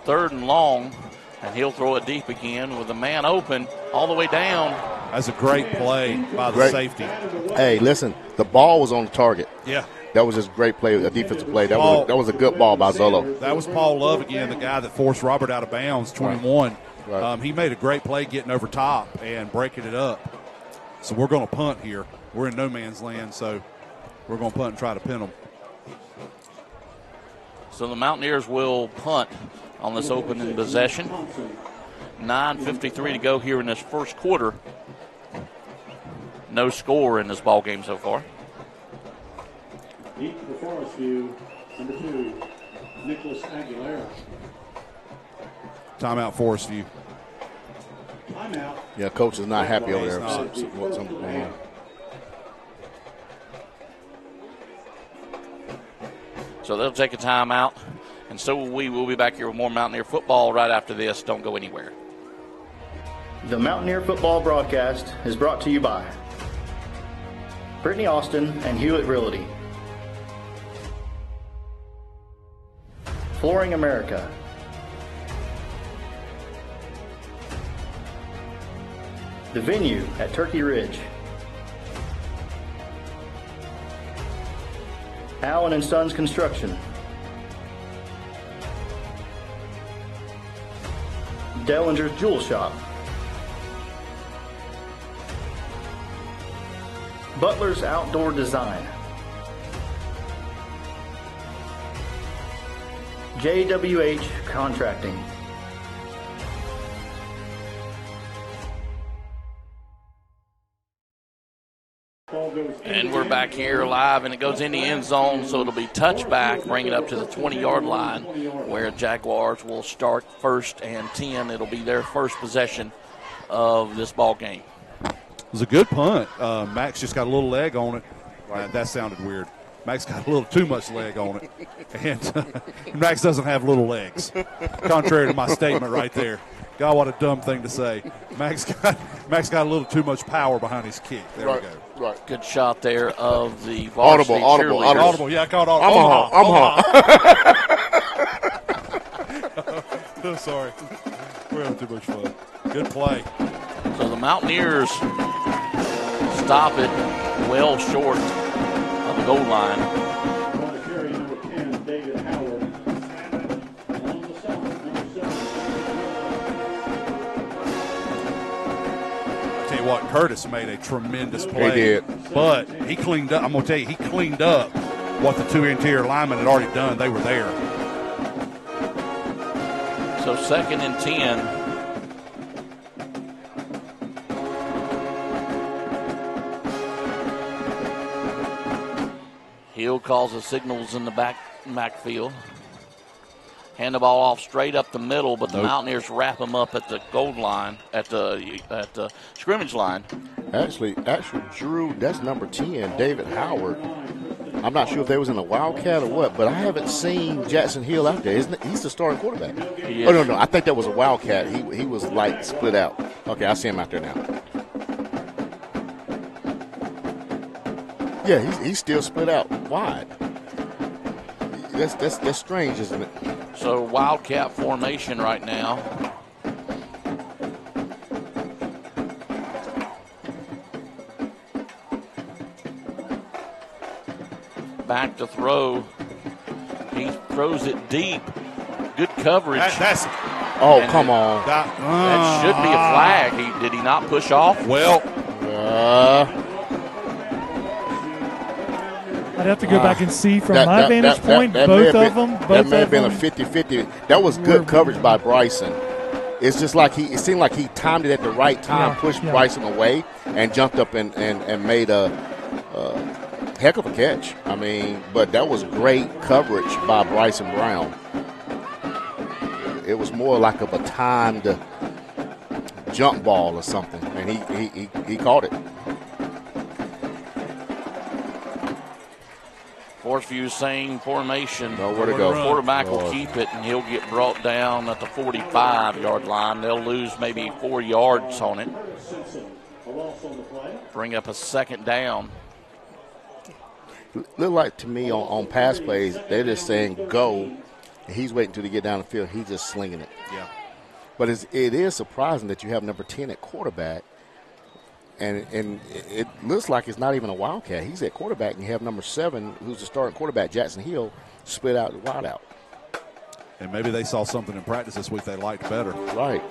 3rd and long, and he'll throw it deep again with the man open all the way down. That's a great play by the safety. Hey, listen, the ball was on the target. Yeah. That was just a great play, a defensive play. That was a good ball by Zolo. That was Paul Love again, the guy that forced Robert out of bounds, 21. Right. He made a great play getting over top and breaking it up. So we're going to punt here. We're in no man's land, so we're going to punt and try to pin them. So the Mountaineers will punt on this opening possession. 9:53 to go here in this first quarter. No score in this ball game so far. Deep for Forestview, number 2, Nicholas Aguilera. Timeout, Forestview. Timeout. Yeah, coach is not happy over He's there. not. Something going on. So they'll take a timeout, and so will we. We'll be back here with more Mountaineer football right after this. Don't go anywhere. The Mountaineer football broadcast is brought to you by Brittany Austin and Hewlett Realty, Flooring America, the venue at Turkey Ridge, Allen and Sons Construction, Dellinger's Jewel Shop, Butler's Outdoor Design, JWH Contracting. And we're back here live, and it goes in the end zone, so it'll be touchback, bring it up to the 20-yard line, where Jaguars will start 1st and 10. It'll be their first possession of this ball game. It was a good punt. Max just got a little leg on it. That sounded weird. Max got a little too much leg on it. And Max doesn't have little legs, contrary to my statement right there. God, what a dumb thing to say. Max got a little too much power behind his kick. There we go. Right. Good shot there of the varsity cheerleaders. Audible. Yeah, I called audible. I'm sorry. We're having too much fun. Good play. So the Mountaineers stop it well short of the goal line. Carry number 10, David Howard. On the side, number 7. I'll tell you what, Curtis made a tremendous play. He did. But he cleaned up. I'm going to tell you, he cleaned up what the 2 interior linemen had already done. They were there. So 2nd and 10. Hill calls the signals in the backfield. Hand the ball off straight up the middle, but the Mountaineers wrap them up at the goal line, at the scrimmage line. Actually, Drew, that's number 10, David Howard. I'm not sure if they was in a Wildcat or what, but I haven't seen Jackson Hill out there. He's the starting quarterback. Oh, no, I think that was a Wildcat. He was like split out. Okay, I see him out there now. Yeah, he's still split out wide. That's strange, isn't it? So Wildcat formation right now. Back to throw. He throws it deep. Good coverage. Come on. That should be a flag. Did he not push off? Well, I'd have to go back and see from my vantage point, both of them. That may have been a 50-50. That was good coverage by Bryson. It's just like it seemed like he timed it at the right time, pushed Bryson away, and jumped up and made a heck of a catch. I mean, but that was great coverage by Bryson Brown. It was more like of a timed jump ball or something, and he caught it. Forestview same formation. Nowhere to go. Quarterback will keep it, and he'll get brought down at the 45-yard line. They'll lose maybe 4 yards on it. Bring up a 2nd down. Look like to me on pass plays, they're just saying go, and he's waiting till they get down the field. He's just slinging it. Yeah. But it is surprising that you have number 10 at quarterback, and it looks like it's not even a Wildcat. He's at quarterback, and you have number 7, who's the starting quarterback, Jackson Hill, split out the wide out. And maybe they saw something in practice this week they liked better. Right.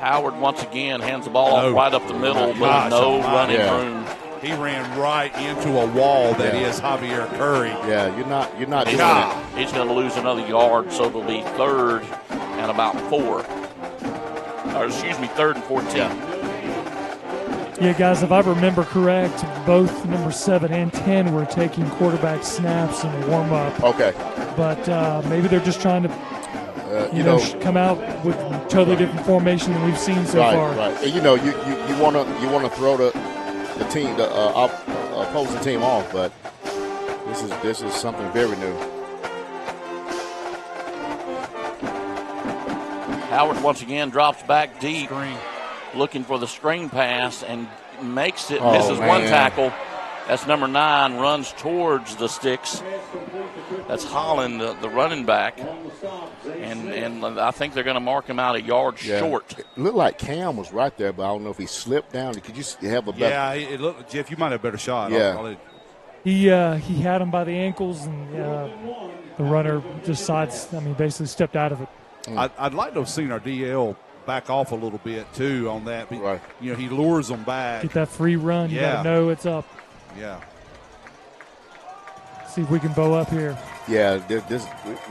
Howard once again hands the ball off right up the middle, but no running room. He ran right into a wall that is Javier Curry. Yeah, you're not doing it. He's going to lose another yard, so it'll be 3rd and about 4. Or excuse me, 3rd and 14. Yeah, guys, if I remember correct, both number 7 and 10 were taking quarterback snaps in the warm-up. Okay. But maybe they're just trying to, come out with a totally different formation than we've seen so far. Right. And, you want to throw the team, the opposing team off, but this is something very new. Howard once again drops back deep, looking for the screen pass and makes it, misses one tackle. That's number 9, runs towards the sticks. That's Holland, the running back. And I think they're going to mark him out a yard short. It looked like Cam was right there, but I don't know if he slipped down. Could you have a better? Yeah, it looked, Jeff, you might have a better shot. Yeah. He had him by the ankles, and the runner just basically stepped out of it. I'd like to have seen our DL back off a little bit, too, on that. Right. You know, he lures them back. Get that free run. You got to know it's up. Yeah. See if we can bow up here. Yeah,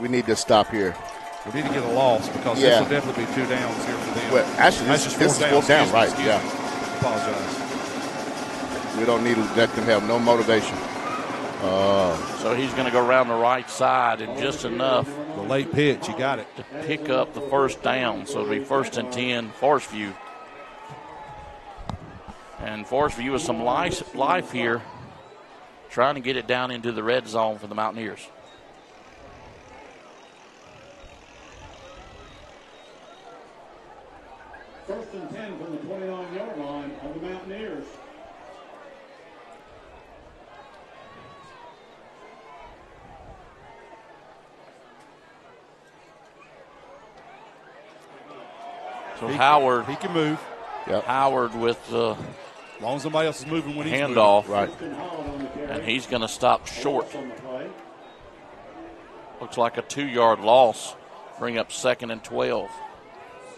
we need to stop here. We need to get a loss because this will definitely be 2 downs here for them. Well, actually, this is 4 down, right? Yeah. Apologize. We don't need to let them have no motivation. So he's going to go around the right side and just enough. The late pitch, you got it. To pick up the first down. So it'll be 1st and 10, Forestview. And Forestview with some life here, trying to get it down into the red zone for the Mountaineers. First and 10 from the 29-yard line of the Mountaineers. So Howard, he can move. Yep. Howard with the As long as somebody else is moving when he's handoff, right, and he's going to stop short. Looks like a 2-yard loss. Bring up 2nd and 12.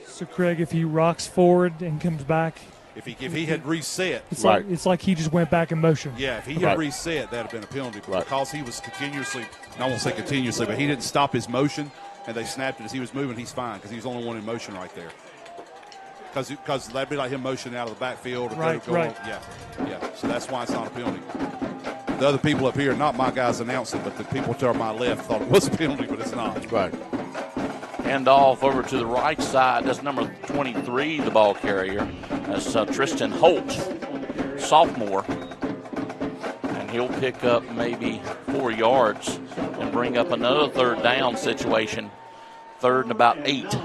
So Craig, if he rocks forward and comes back, if he had reset, it's like he just went back in motion. Yeah, if he had reset, that'd have been a penalty because he was continuously. I won't say continuously, but he didn't stop his motion, and they snapped it as he was moving. He's fine because he's the only one in motion right there. Because that'd be like him motioning out of the backfield. Right. Yeah. So that's why it's not a penalty. The other people up here, not my guys announcing, but the people to my left thought it was a penalty, but it's not. Right. Hand off over to the right side. That's number 23, the ball carrier. That's Tristan Holt, sophomore. And he'll pick up maybe 4 yards and bring up another 3rd down situation. 3rd and about 8.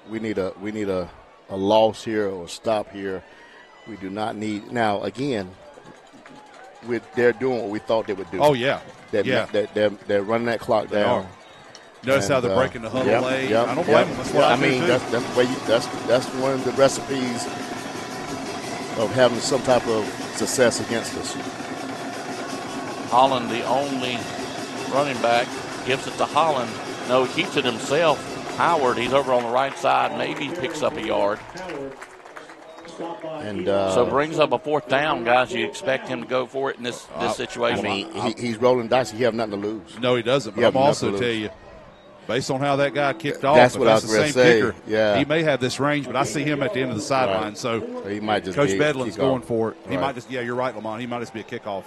We need a loss here or a stop here. We do not need now. Again, they're doing what we thought they would do. Oh yeah, they're running that clock down. Notice how they're breaking the huddle late. I don't blame them. That's what I mean. That's one of the recipes of having some type of success against us. Holland, the only running back, gives it to Holland. No, he keeps it himself. Howard, he's over on the right side, maybe picks up a yard. And so brings up a 4th down, guys. You expect him to go for it in this situation? I mean, he's rolling dice. He have nothing to lose. No, he doesn't. But I'm also tell you, based on how that guy kicked off, that's what I was the same say. Kicker, he may have this range, but I see him at the end of the sideline. Right. So he might just Coach Bedlin's going for it. He right. might just, you're right, Lamont. He might just be a kickoff.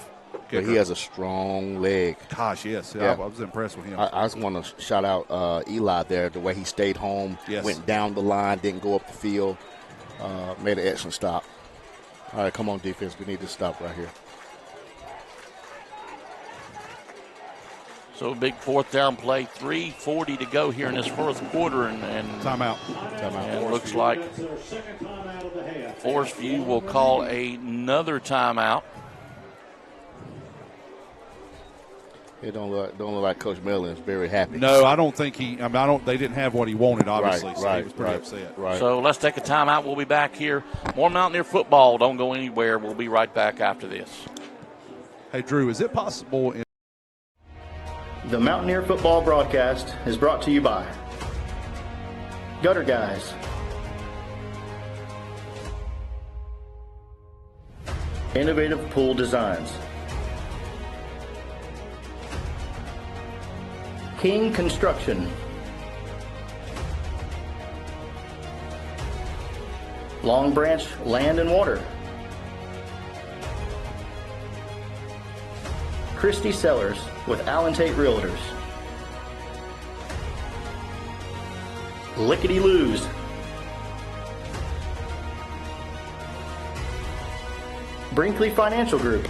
But he has a strong leg. Gosh, yes. I was impressed with him. I just want to shout out Eli there, the way he stayed home, went down the line, didn't go up the field, made an excellent stop. All right, come on, defense. We need to stop right here. So a big 4th down play, 3:40 to go here in this 4th quarter. And timeout. And it looks like Forestview will call another timeout. It don't look like Coach Mellon is very happy. No, I don't think he. They didn't have what he wanted, obviously. So he was pretty upset. Right. So let's take a timeout. We'll be back here. More Mountaineer football. Don't go anywhere. We'll be right back after this. Hey, Drew, is it possible? The Mountaineer football broadcast is brought to you by Gutter Guys, Innovative Pool Designs, King Construction, Long Branch Land and Water, Christie Sellers with Allen Tate Realtors, Lickety Loos, Brinkley Financial Group,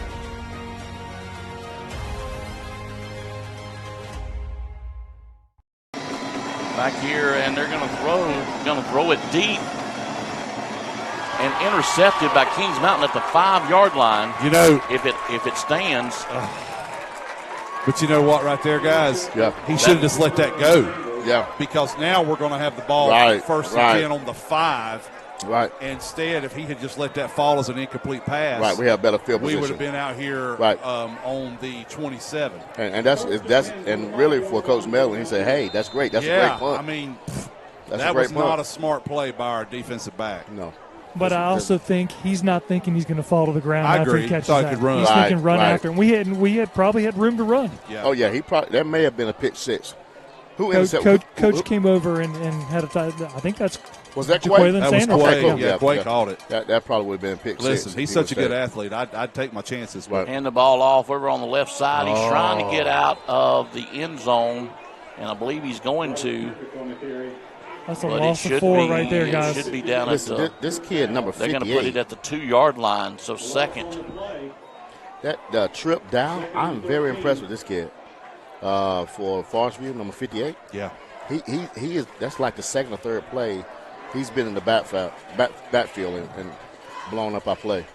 Back here, and they're going to throw it deep. And intercepted by Kings Mountain at the 5-yard line. You know, if it stands. But you know what, right there, guys? Yeah. He should have just let that go. Yeah. Because now we're going to have the ball first and 10 on the 5. Right. Instead, if he had just let that fall as an incomplete pass, right, we have better field position. We would have been out here on the 27. And that's and really for Coach Melvin, he said, "Hey, that's great. That's a great punt." I mean, that's that was not a smart play by our defensive back. No. But I also think he's not thinking he's going to fall to the ground after he catches that. Could run. He's thinking run after, and we had probably had room to run. Yeah. Oh yeah, that may have been a pick 6. Coach came over and had a I think that's. Was that Quay? That was Quay. Yeah, Quay called it. That probably would have been a pick 6. Listen, he's such a good athlete. I'd take my chances. Right. Hand the ball off over on the left side. He's trying to get out of the end zone, and I believe he's going to. That's a loss of 4 right there, guys. It should be down at the. This kid, number 58. They're going to put it at the 2-yard line, so second. That trip down, I'm very impressed with this kid. For Forestview, number 58. Yeah. He is. That's like the second or third play. He's been in the backfield and blown up our play.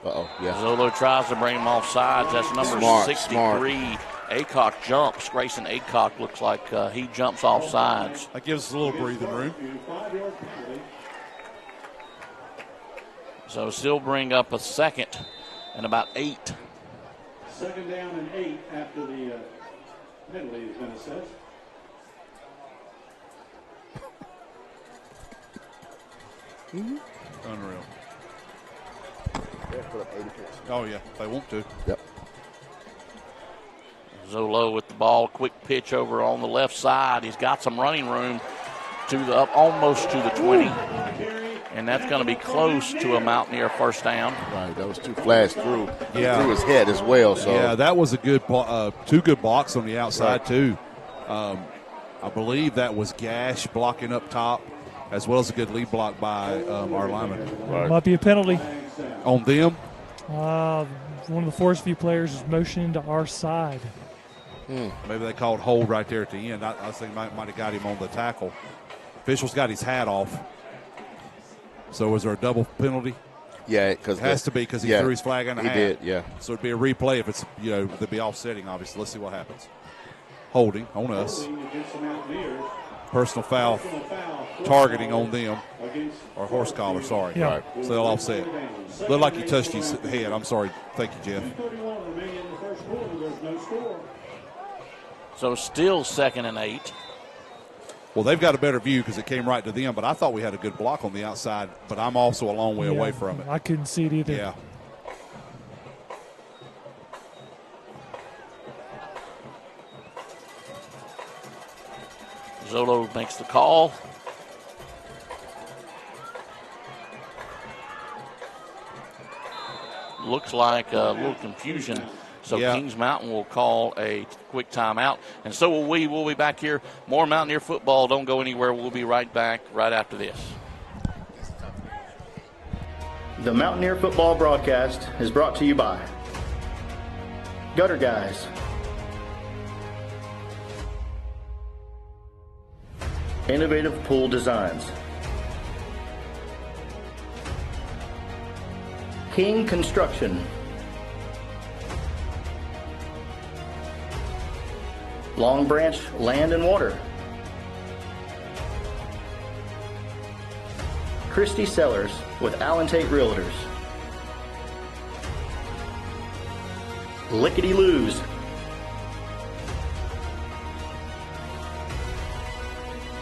Yeah. Zolo tries to bring him off sides. That's number 63. Acock jumps. Grayson Acock looks like he jumps off sides. That gives us a little breathing room. So still bring up a second and about 8. Second down and 8 after the penalty has been assessed. Unreal. They'll put up 80 points. Oh, yeah. They want to. Yep. Zolo with the ball. Quick pitch over on the left side. He's got some running room almost to the 20. And that's going to be close to a Mountaineer first down. Right. That was 2 flags through his head as well. So yeah, that was a good 2 good blocks on the outside, too. I believe that was Gash blocking up top, as well as a good lead block by our lineman. Right. Might be a penalty. On them? One of the Forestview players is motioning to our side. Maybe they called hold right there at the end. I was thinking might have got him on the tackle. Official's got his hat off. So was there a double penalty? Yeah, because it has to be because he threw his flag on the hat. He did, yeah. So it'd be a replay if it's they'd be offsetting. Obviously, let's see what happens. Holding on us. Personal foul, targeting on them, or horse collar. Sorry, yeah. So they'll offset. Looked like he touched his head. I'm sorry. Thank you, Jeff. So still second and 8. Well, they've got a better view because it came right to them, but I thought we had a good block on the outside, but I'm also a long way away from it. I couldn't see it either. Yeah. Zolo makes the call. Looks like a little confusion. So Kings Mountain will call a quick timeout. And so will we. We'll be back here. More Mountaineer football. Don't go anywhere. We'll be right back right after this. The Mountaineer football broadcast is brought to you by Gutter Guys, Innovative Pool Designs, King Construction, Long Branch Land and Water, Christie Sellers with Allen Tate Realtors, Lickety Loos,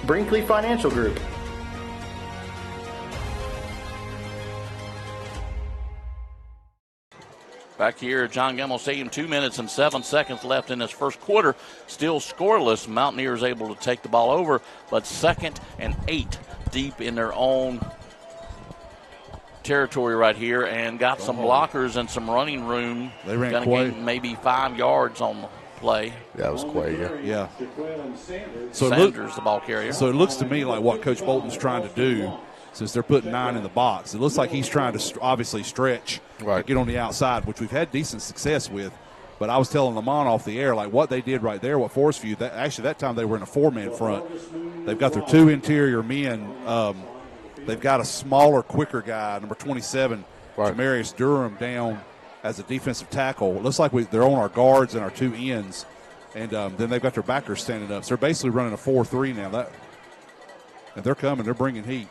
Brinkley Financial Group, Back here at John Gamble Stadium, 2 minutes and 7 seconds left in this first quarter. Still scoreless. Mountaineers able to take the ball over, but 2nd and 8 deep in their own territory right here, and got some blockers and some running room. They ran Gonna gain maybe 5 yards on the play. That was Quay, yeah. So Sanders, the ball carrier. So it looks to me like what Coach Bolton's trying to do, since they're putting 9 in the box, it looks like he's trying to obviously stretch, get on the outside, which we've had decent success with. But I was telling Lamont off the air, like what they did right there, what Forestview, that time they were in a 4-man front. They've got their 2 interior men. They've got a smaller, quicker guy, number 27, Jamarius Durham, down as a defensive tackle. It looks like they're on our guards and our 2 ends. And then they've got their backers standing up. So they're basically running a 4-3 now. And they're coming. They're bringing heat.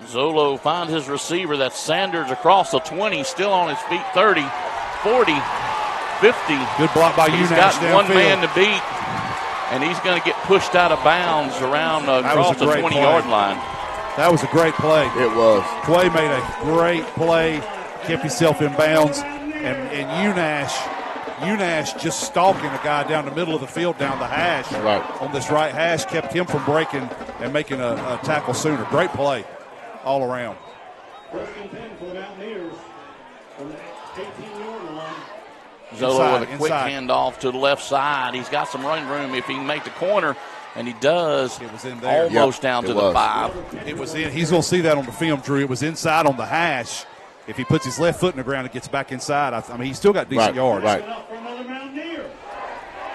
Zolo finds his receiver. That's Sanders across the 20, still on his feet, 30, 40, 50. Good block by He's UNASH got one downfield. man to beat, and he's going to get pushed out of bounds around across the 20-yard line. That was a great play. It was. Quay made a great play, kept himself in bounds, and UNASH just stalking a guy down the middle of the field, down the hash. Right. On this right hash, kept him from breaking and making a tackle sooner. Great play all around. First and 10 for the Mountaineers from the 18-yard line. Zolo with a quick handoff to the left side. He's got some running room if he can make the corner, and he does. It was in there. Almost down to the 5. It was in. He's going to see that on the film, Drew. It was inside on the hash. If he puts his left foot in the ground and gets back inside, I mean, he's still got decent yards. Right.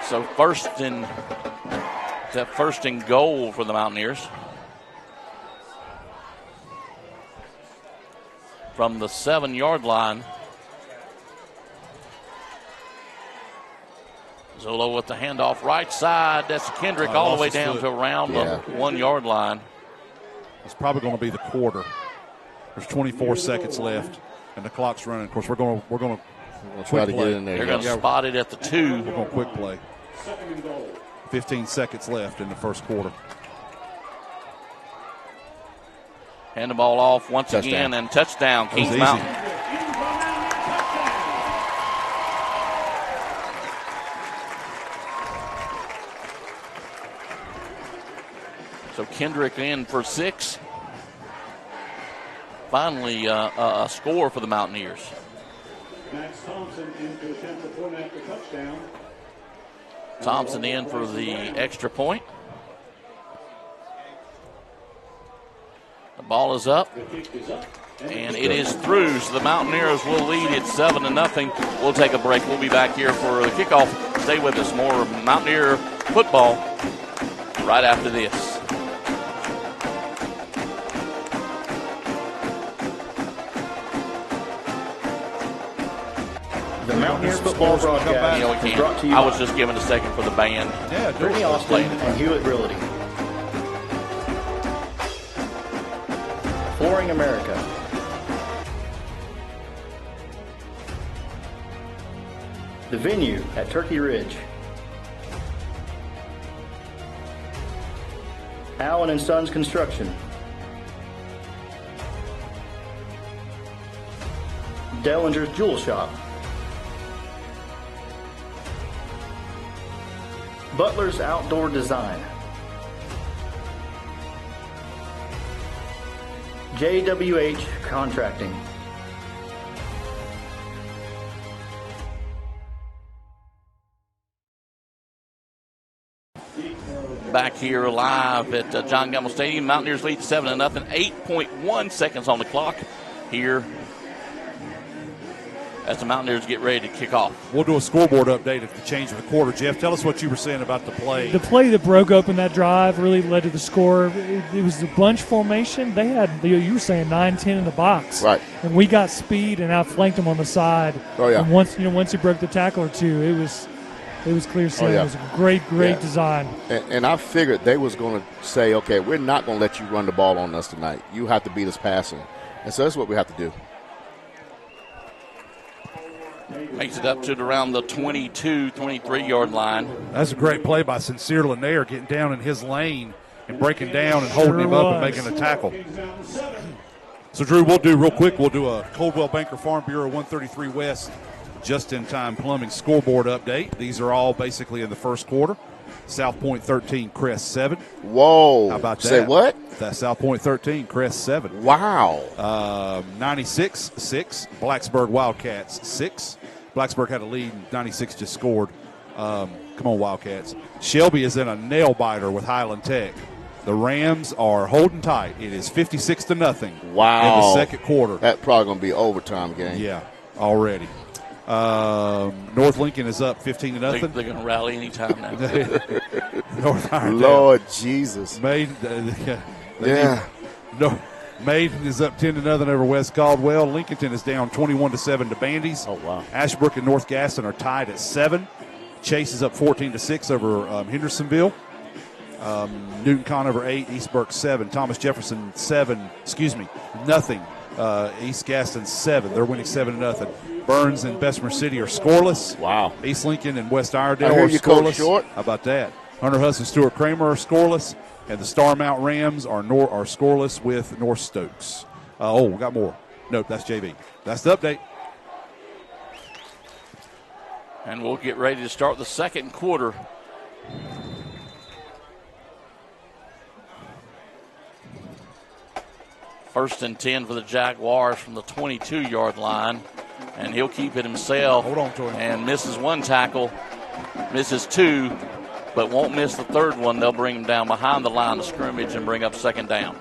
So first and goal for the Mountaineers. From the 7-yard line. Zolo with the handoff right side. That's Kendrick all the way down to around the 1-yard line. It's probably going to be the quarter. There's 24 seconds left, and the clock's running. Of course, we're going to try to get in there. They're going to spot it at the 2. We're going to quick play. 15 seconds left in the first quarter. Hand the ball off once again, and touchdown, Kings Mountain. So Kendrick in for 6. Finally, a score for the Mountaineers. Max Thompson in to attempt the point after touchdown. Thompson in for the extra point. The ball is up, and it is through. So the Mountaineers will lead it 7-0. We'll take a break. We'll be back here for the kickoff. Stay with us. More Mountaineer football right after this. The Mountaineers football broadcast is brought to you I was just giving a second for the band. Yeah, Brittany Austin and Hewitt Realty. Flooring America. The venue at Turkey Ridge. Allen and Sons Construction. Dellinger's Jewel Shop. Butler's Outdoor Design. JWH Contracting. Back here live at John Gamble Stadium. Mountaineers lead 7-0. 8.1 seconds on the clock here as the Mountaineers get ready to kick off. We'll do a scoreboard update at the change of the quarter. Jeff, tell us what you were saying about the play. The play that broke open that drive really led to the score. It was the bunch formation. They had, you were saying, 9-10 in the box. Right. And we got speed and outflanked them on the side. Oh, yeah. And once he broke the tackle or two, it was clear seeing. It was a great design. And I figured they was going to say, okay, we're not going to let you run the ball on us tonight. You have to beat us passing. And so that's what we have to do. Makes it up to around the 22, 23-yard line. That's a great play by Sincere Lanier, getting down in his lane and breaking down and holding him up and making a tackle. So, Drew, we'll do a Coldwell Banker Farm Bureau 133 West just-in-time plumbing scoreboard update. These are all basically in the first quarter. South Point 13, Crest 7. Whoa. How about that? Say what? That's South Point 13, Crest 7. Wow. 96-6, Blacksburg Wildcats 6. Blacksburg had a lead, 96 just scored. Come on, Wildcats. Shelby is in a nail-biter with Highland Tech. The Rams are holding tight. It is 56-0. Wow. In the second quarter. That's probably going to be an overtime game. Yeah, already. North Lincoln is up 15-0. They're going to rally anytime now. North Irondale. Lord Jesus. Maiden is up 10-0 over West Caldwell. Lincolnton is down 21-7 to Bandy's. Oh, wow. Ashbrook and North Gaston are tied at 7. Chase is up 14-6 over Hendersonville. Newton Conover 8, East Burke 7, Thomas Jefferson 0. East Gaston 7. They're winning 7-0. Burns and Bessemer City are scoreless. Wow. East Lincoln and West Iredale I hear are you, Coach scoreless. Short. How about that? Hunter Huss and Stuart Kramer are scoreless, and the Starmount Rams are scoreless with North Stokes. We got more. Nope, that's JV. That's the update. And we'll get ready to start the second quarter. First and 10 for the Jaguars from the 22-yard line. And he'll keep it himself. Hold on to him. And misses one tackle, misses two, but won't miss the third one. They'll bring him down behind the line of scrimmage and bring up second down.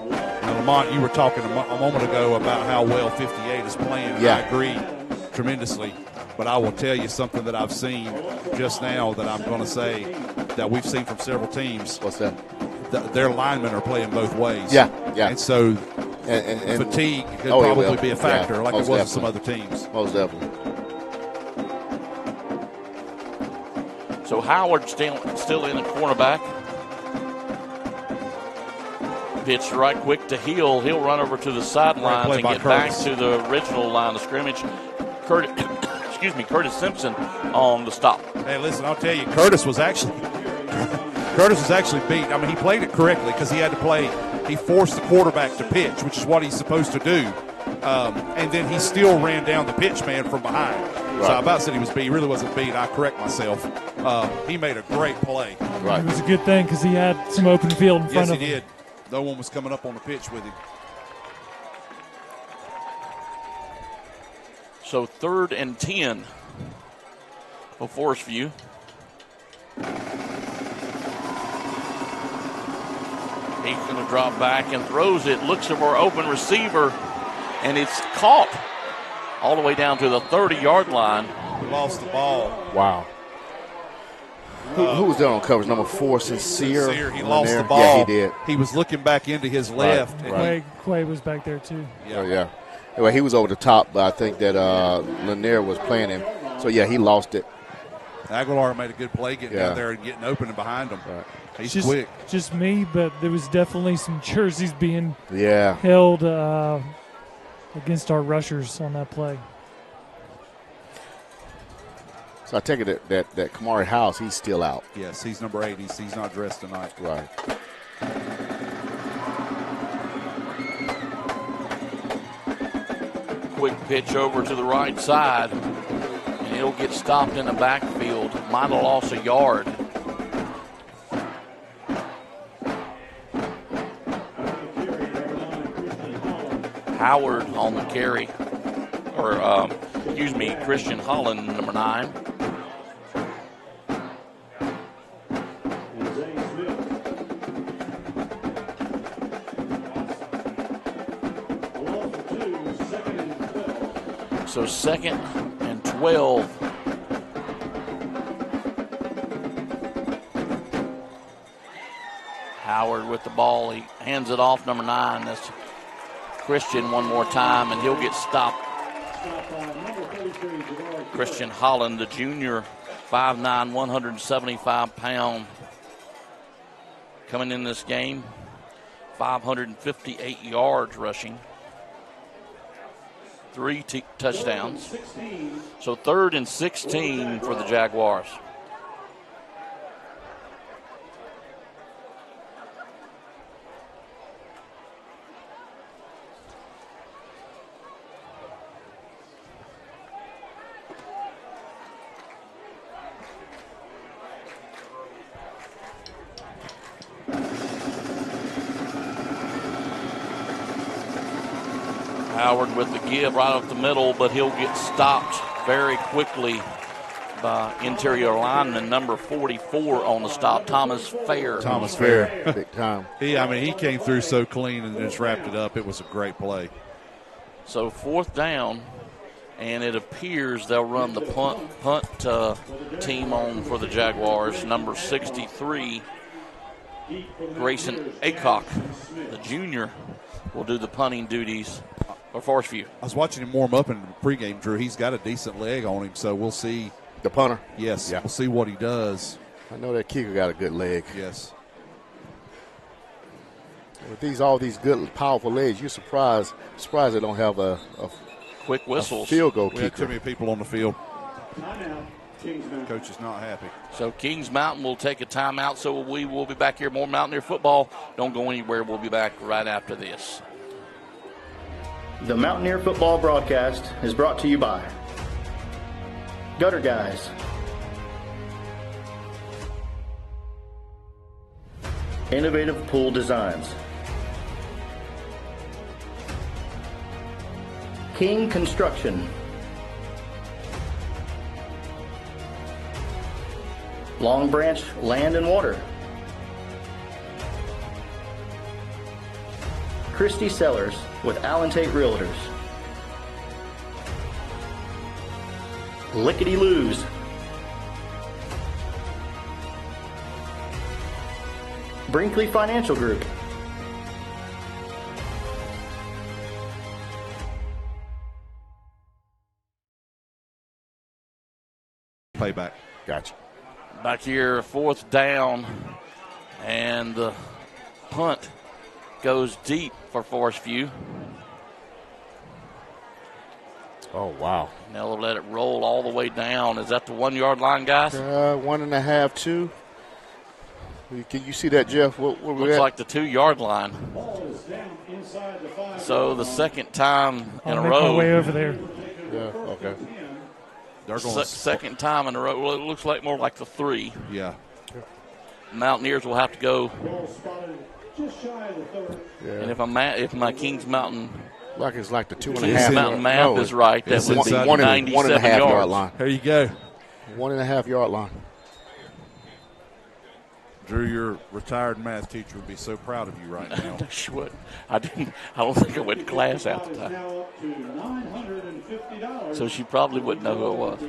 Now, Lamont, you were talking a moment ago about how well 58 is playing. And yeah. I agree tremendously. But I will tell you something that I've seen just now that I'm going to say that we've seen from several teams. What's that? Their linemen are playing both ways. Yeah. And so and fatigue could probably be a factor like it was with some other teams. Most definitely. So Howard still in the cornerback. Pitch right quick to Hill. He'll run over to the sidelines and get back to the original line of scrimmage. Curtis Simpson on the stop. Hey, listen, I'll tell you, Curtis was actually beat. I mean, he played it correctly because he had to play. He forced the quarterback to pitch, which is what he's supposed to do. And then he still ran down the pitch man from behind. Right. So I about said he was beat. He really wasn't beat. I correct myself. He made a great play. Right. It was a good thing because he had some open field in front of him. Yes, he did. No one was coming up on the pitch with him. So 3rd and 10 for Forestview. He's going to drop back and throws it. Looks for an open receiver, and it's caught all the way down to the 30-yard line. He lost the ball. Wow. Who was there on coverage? Number 4, Sincere. He lost the ball. Yeah, he did. He was looking back into his left. Right. Quay was back there, too. Yeah. Oh, yeah. Well, he was over the top, but I think that Lanier was playing him. So, yeah, he lost it. Aguilar made a good play getting down there and getting open and behind him. Right. He's quick. Just me, but there was definitely some jerseys being held against our rushers on that play. So I take it that Kamari House, he's still out. Yes, he's number 8. He's not dressed tonight. Right. Quick pitch over to the right side, and he'll get stopped in the backfield. Might have lost a yard. Howard on the carry, Christian Holland, number 9. So 2nd and 12. Howard with the ball. He hands it off, number 9. That's Christian one more time, and he'll get stopped. Christian Holland, the junior, 5'9", 175-pound, coming in this game, 558 yards rushing. 3 touchdowns. So 3rd and 16 for the Jaguars. Howard with the give right up the middle, but he'll get stopped very quickly by interior lineman number 44 on the stop, Thomas Fair. Big time. He came through so clean and just wrapped it up. It was a great play. So 4th down, and it appears they'll run the punt team on for the Jaguars. Number 63, Grayson Aycock, the junior, will do the punting duties for Forestview. I was watching him warm up in the pregame, Drew. He's got a decent leg on him, so we'll see. The punter? Yes, yeah. We'll see what he does. I know that kicker got a good leg. Yes. With all these good, powerful legs, you're surprised they don't have a quick whistles. Field goal We kicker. had too many people on the field. Coach is not happy. So Kings Mountain will take a timeout. So we will be back here. More Mountaineer football. Don't go anywhere. We'll be back right after this. The Mountaineer football broadcast is brought to you by Gutter Guys, Innovative Pool Designs, King Construction, Long Branch Land and Water, Christie Sellers with Allen Tate Realtors, Lickety Loos, Brinkley Financial Group, Playback. Gotcha. Back here, 4th down, and the punt goes deep for Forestview. Oh, wow. Now they'll let it roll all the way down. Is that the 1 yard line, guys? 1.5, 2. Can you see that, Jeff? What we Looks at? like the 2 yard line. So the second time in I'll a make row. my way over there. Yeah, okay. They're going Second time in a row. Well, it looks like more like the 3. Yeah. Mountaineers will have to go. Yeah. And if my Kings Mountain Like it's like the 2.5. Kings Mountain map is right, that it's would be inside 97 1.5 yards. yard line. There you go. 1.5 yard line. Drew, your retired math teacher would be so proud of you right now. She would. I don't think I went to class at the time. So she probably wouldn't know who it was.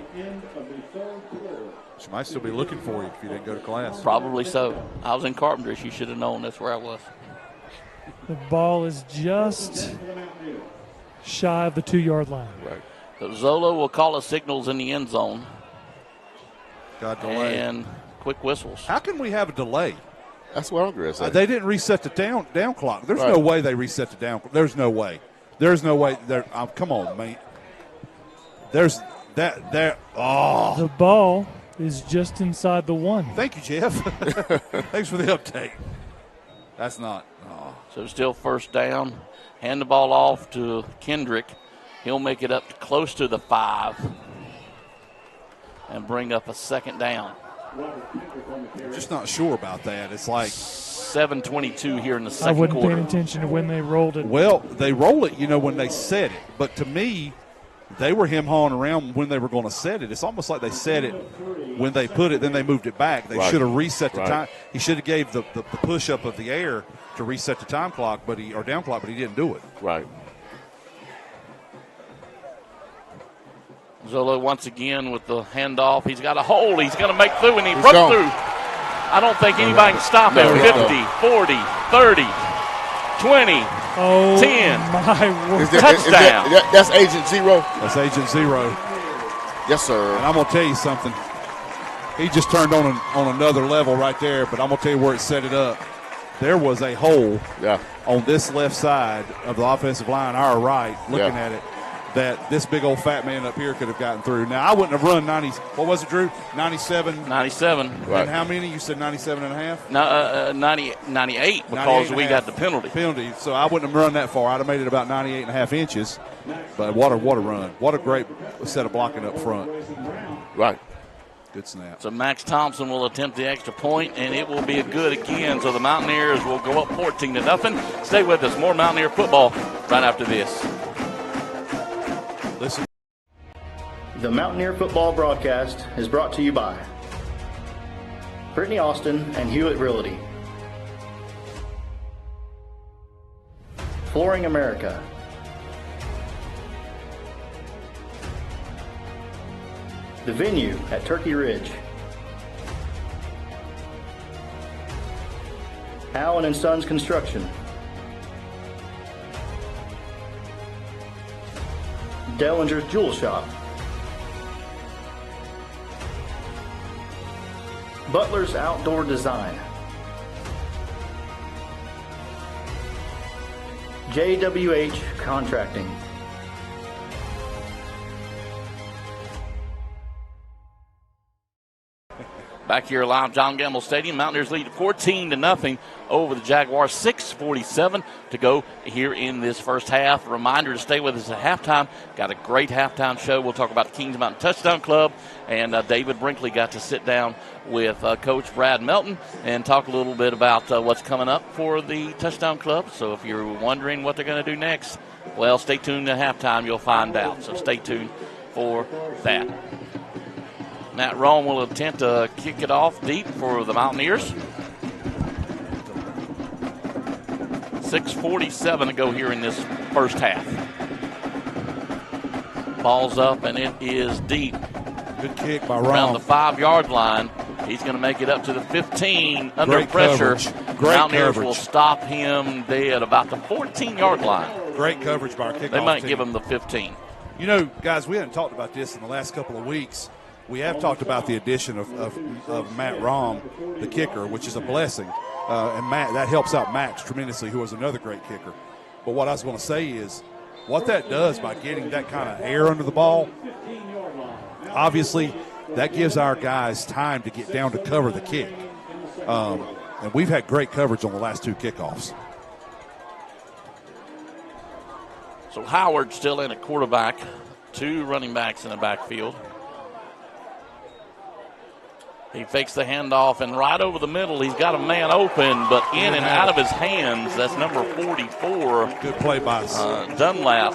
She might still be looking for you if you didn't go to class. Probably so. I was in carpentry. She should have known that's where I was. The ball is just shy of the 2 yard line. Right. So Zolo will call us signals in the end zone. Got delay. And quick whistles. How can we have a delay? That's what I'm going to say. They didn't reset the down clock. There's Right. no way they reset the down. There's no way. There's no way. Come on, mate. There's that there. Oh, The ball is just inside the 1. thank you, Jeff. Thanks for the update. That's not. Oh. So still 1st down. Hand the ball off to Kendrick. He'll make it up close to the 5 and bring up a 2nd down. Just not sure about that. It's like 7:22 here in the I second wasn't quarter. paying attention to when they rolled it. well, they roll it, when they set it. But to me, they were him-hawing around when they were going to set it. It's almost like they set it when they put it, then they moved it back. They Right. should have reset the Right. time. He should have gave the push-up of the air to reset the time clock, or down clock, but he didn't do it. Right. Zolo once again with the handoff. He's got a hold. He's going to make through, and he broke gone. through. I don't think anybody can stop him. No, 50, 40, 30, 20, Oh, 10. my word. Touchdown. That's Agent Zero. That's Agent Zero. Yes, sir. And I'm going to tell you something. He just turned on another level right there, but I'm going to tell you where it set it up. There was a hole Yeah. on this left side of the offensive line, our right, looking at it, that this big old fat man up here could have gotten through. Now, I wouldn't have run 90. What was it, Drew? 97. 97. Right. And how many? You said 97 and a half? No, 98 because 98 and we a got half. the penalty. Penalty. So I wouldn't have run that far. I'd have made it about 98 and a half inches. But what a run. What a great set of blocking up front. Right. Good snap. So Max Thompson will attempt the extra point, and it will be a good again. So the Mountaineers will go up 14-0. Stay with us. More Mountaineer football right after this. Listen. The Mountaineer football broadcast is brought to you by Brittany Austin and Hewitt Realty, Flooring America, The venue at Turkey Ridge. Allen & Sons Construction. Dellinger's Jewel Shop. Butler's Outdoor Design. JWH Contracting. Back here live, John Gamble Stadium. Mountaineers lead 14-0 over the Jaguars. 6:47 to go here in this first half. A reminder to stay with us at halftime. Got a great halftime show. We'll talk about the Kings Mountain Touchdown Club. And David Brinkley got to sit down with Coach Brad Melton and talk a little bit about what's coming up for the Touchdown Club. So if you're wondering what they're going to do next, well, stay tuned at halftime. You'll find out. So stay tuned for that. Matt Rome will attempt to kick it off deep for the Mountaineers. 6:47 to go here in this first half. Ball's up, and it is deep. Good kick by Rome. Around the 5-yard line. He's going to make it up to the 15 under Great pressure. Great Mountaineers coverage. will stop him dead about the 14-yard line. Great coverage by our kickoff They might team. give him the 15. You know, guys, we haven't talked about this in the last couple of weeks. We have talked about the addition of Matt Rom, the kicker, which is a blessing. And Matt, that helps out Max tremendously, who was another great kicker. But what I was going to say is what that does by getting that kind of air under the ball, obviously that gives our guys time to get down to cover the kick. And we've had great coverage on the last two kickoffs. So Howard still in at quarterback, 2 running backs in the backfield. He fakes the handoff, and right over the middle, he's got a man open, but in and out of his hands. That's number 44. Good play by Dunlap.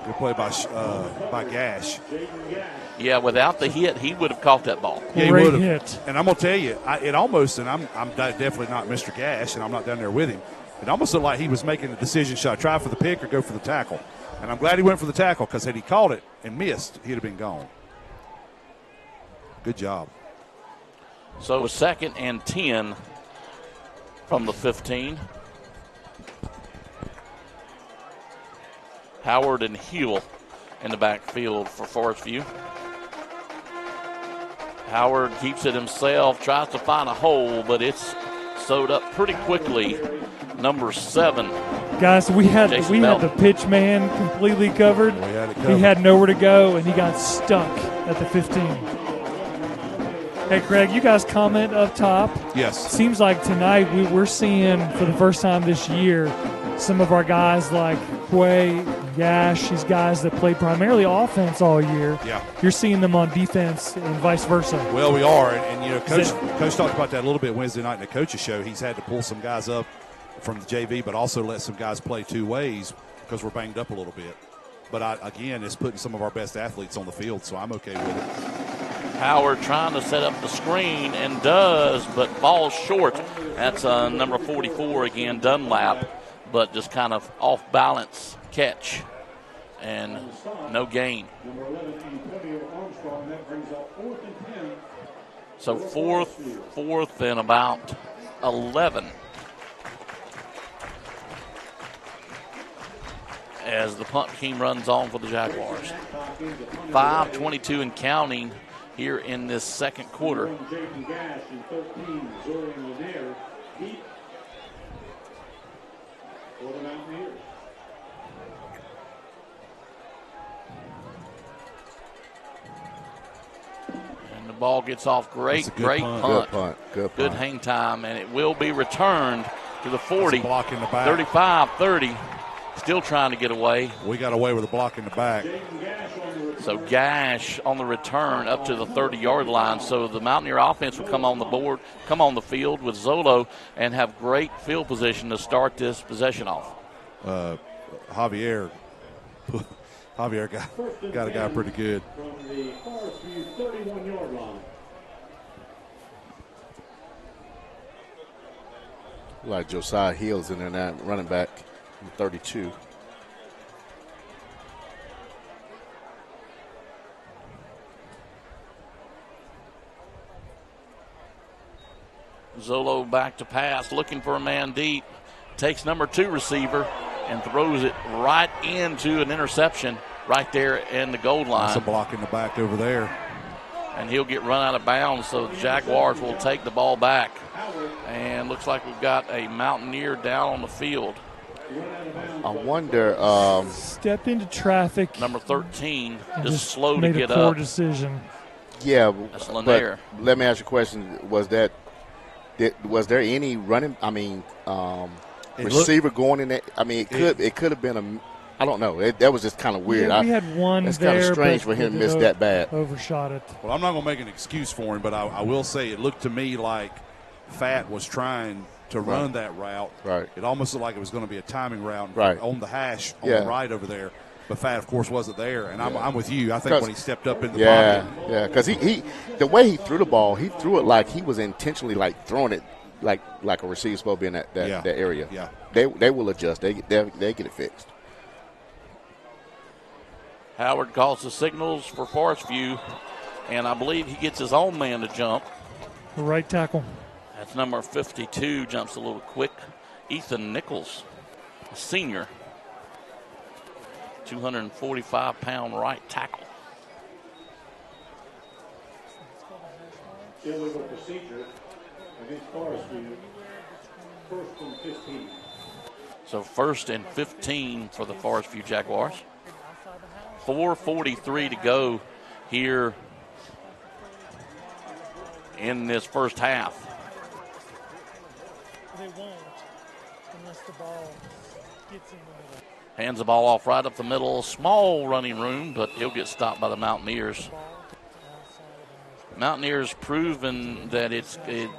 Good play by Gash. Yeah, without the hit, he would have caught that ball. Yeah, he Great would've. hit. And I'm going to tell you, it almost, and I'm definitely not Mr. Gash, and I'm not down there with him. It almost looked like he was making a decision, should I try for the pick or go for the tackle? And I'm glad he went for the tackle, because had he caught it and missed, he'd have been gone. Good job. So 2nd and 10 from the 15. Howard and Huell in the backfield for Forestview. Howard keeps it himself, tries to find a hole, but it's sewed up pretty quickly. Number 7. Guys, we had Melton. the pitch man completely covered. We had it covered. He had nowhere to go, and he got stuck at the 15. Hey, Craig, you guys comment up top. Yes. Seems like tonight we're seeing, for the first time this year, some of our guys like Quay, Gash, these guys that played primarily offense all year. Yeah. You're seeing them on defense and vice versa. Well, we are. And you know, Coach talked about that a little bit Wednesday night in the coach's show. He's had to pull some guys up from the JV, but also let some guys play 2 ways because we're banged up a little bit. But, again, it's putting some of our best athletes on the field, so I'm okay with it. Howard trying to set up the screen and does, but falls short. That's number 44 again, Dunlap, but just kind of off balance catch and no gain. So fourth and about 11 as the punt team runs on for the Jaguars. 5:22 and counting here in this second quarter. And the ball gets off. Great punt. Good hang time, and it will be returned to the 40. Block in the back. 35-30. Still trying to get away. We got away with a block in the back. So Gash on the return up to the 30-yard line. So the Mountaineer offense will come on the board, come on the field with Zolo, and have great field position to start this possession off. Javier got a guy pretty good. From the Forestview 31-yard line. Like Josiah Hill's in there now, running back, 32. Zolo back to pass, looking for a man deep. Takes number 2 receiver and throws it right into an interception right there in the goal line. That's a block in the back over there. And he'll get run out of bounds, so the Jaguars will take the ball back. And looks like we've got a Mountaineer down on the field. I wonder. Step into traffic. Number 13, just slow to made get a poor up. decision. Yeah, That's but Lanier. let me ask you a question. Was there any running? I mean, receiver going in there? I mean, it could have been a. I don't know. That was just kind of weird. Yeah, we had one It's there. kind of strange but for him to it miss that bad. Overshot it. Well, I'm not going to make an excuse for him, but I will say it looked to me like Fat was trying to run that route. Right. It almost looked like it was going to be a timing route on the hash on the right over there. But Fat, of course, wasn't there. And I'm with you. I think when he stepped up in the pocket. Yeah, because he the way he threw the ball, he threw it like he was intentionally like throwing it like a receiver's supposed to be in that area. Yeah. They will adjust. They get it fixed. Howard calls the signals for Forestview, and I believe he gets his own man to jump. The right tackle. That's number 52, jumps a little quick. Ethan Nichols, a senior. 245-pound right tackle. Illegal procedure against Forestview. First and 15. So 1st and 15 for the Forestview Jaguars. 4:43 to go here in this first half. They won't unless the ball gets in the middle. Hands the ball off right up the middle. Small running room, but he'll get stopped by the Mountaineers. Mountaineers proven that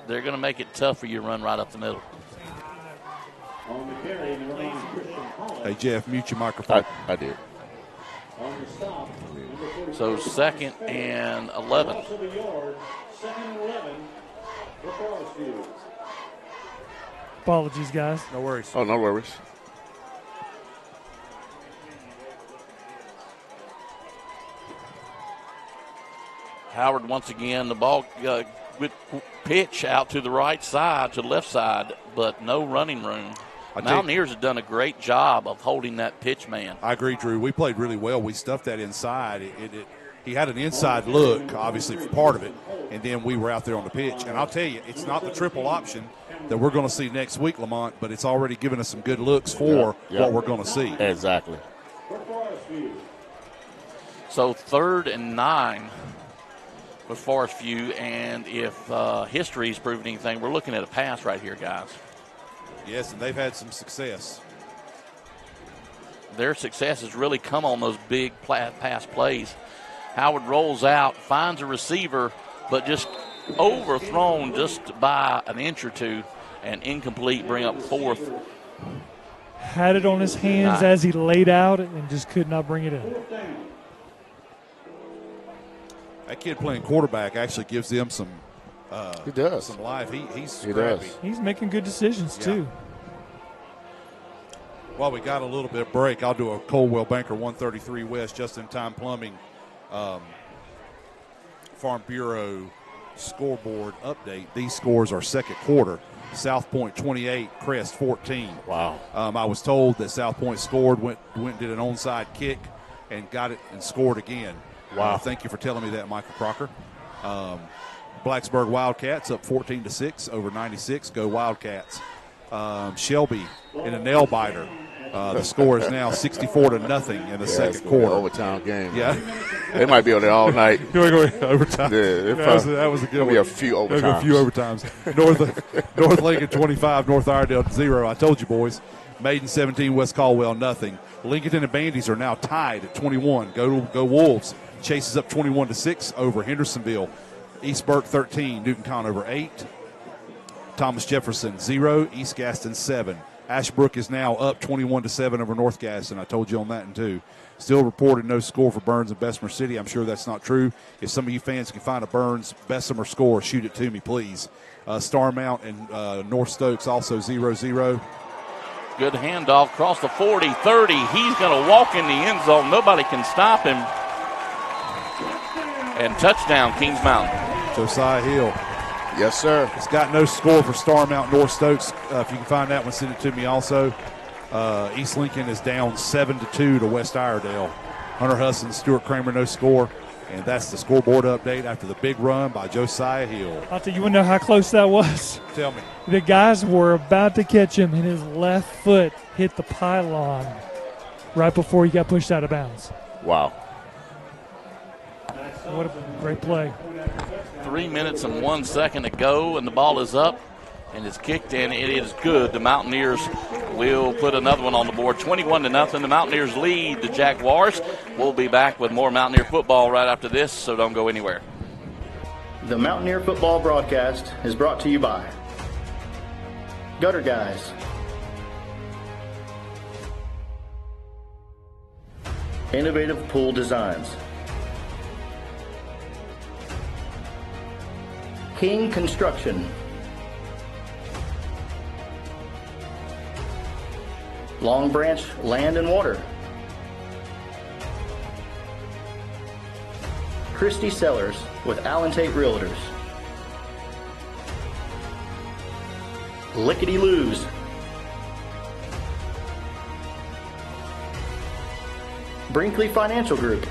they're going to make it tough for you to run right up the middle. On the carry, number 9, Christian Holland. Hey, Jeff, mute your microphone. I did. On the stop, number 44. So 2nd and 11. Loss of a yard, 2nd and 11 for Forestview. Apologies, guys. No worries. Oh, no worries. Howard once again, the ball with pitch out to the right side, to the left side, but no running room. Mountaineers have done a great job of holding that pitch man. I agree, Drew. We played really well. We stuffed that inside. He had an inside look, obviously, for part of it, and then we were out there on the pitch. And I'll tell you, it's not the triple option that we're going to see next week, Lamont, but it's already given us some good looks for what we're going to see. Exactly. So 3rd and 9 with Forestview, and if history's proven anything, we're looking at a pass right here, guys. Yes, and they've had some success. Their success has really come on those big pass plays. Howard rolls out, finds a receiver, but just overthrown just by an inch or two, and incomplete, bring up 4th. Had it on his hands as he laid out and just could not bring it in. That kid playing quarterback actually gives them some he does. some life. He's scrappy. He does. He's making good decisions, too. While we got a little bit of break, I'll do a Coldwell Banker 133 West just-in-time plumbing Farm Bureau scoreboard update. These scores are second quarter. South Point 28, Crest 14. Wow. I was told that South Point scored, went and did an onside kick, and got it and scored again. Wow. Thank you for telling me that, Michael Crocker. Blacksburg Wildcats up 14-6 over 96. Go Wildcats. Shelby in a nail biter. The score is now 64-0 in the second quarter. Overtime game. Yeah, They might be on there all night. Here we go overtime. Yeah, that was a good one. Be a few overtimes. A few overtimes. North Lincoln 25, North Iredale 0. I told you, boys. Maiden 17, West Caldwell nothing. Lincoln and Bandies are now tied at 21. Go Wolves. Chases up 21-6 over Hendersonville. East Burke 13, Newton Conover 8. Thomas Jefferson 0, East Gaston 7. Ashbrook is now up 21-7 over North Gaston. I told you on that one too. Still reported no score for Burns and Bessemer City. I'm sure that's not true. If some of you fans can find a Burns Bessemer score, shoot it to me, please. Starmount and North Stokes also 0-0. Good handoff across the 40, 30. He's going to walk in the end zone. Nobody can stop him. And touchdown, Kings Mountain. Josiah Hill. Yes, sir. It's got no score for Starmount North Stokes. If you can find that one, send it to me also. East Lincoln is down 7-2 to West Iredale. Hunter Husson, Stuart Kramer, no score. And that's the scoreboard update after the big run by Josiah Hill. I'll tell you, want to know how close that was? Tell me. The guys were about to catch him, and his left foot hit the pylon right before he got pushed out of bounds. Wow. What a great play. 3 minutes and 1 second to go, and the ball is up, and it's kicked in. It is good. The Mountaineers will put another one on the board. 21-0. The Mountaineers lead the Jaguars. We'll be back with more Mountaineer football right after this, so don't go anywhere. The Mountaineer football broadcast is brought to you by Gutter Guys, Innovative Pool Designs, King Construction, Long Branch Land and Water, Christie Sellers with Allen Tate Realtors, Lickety Loos, Brinkley Financial Group,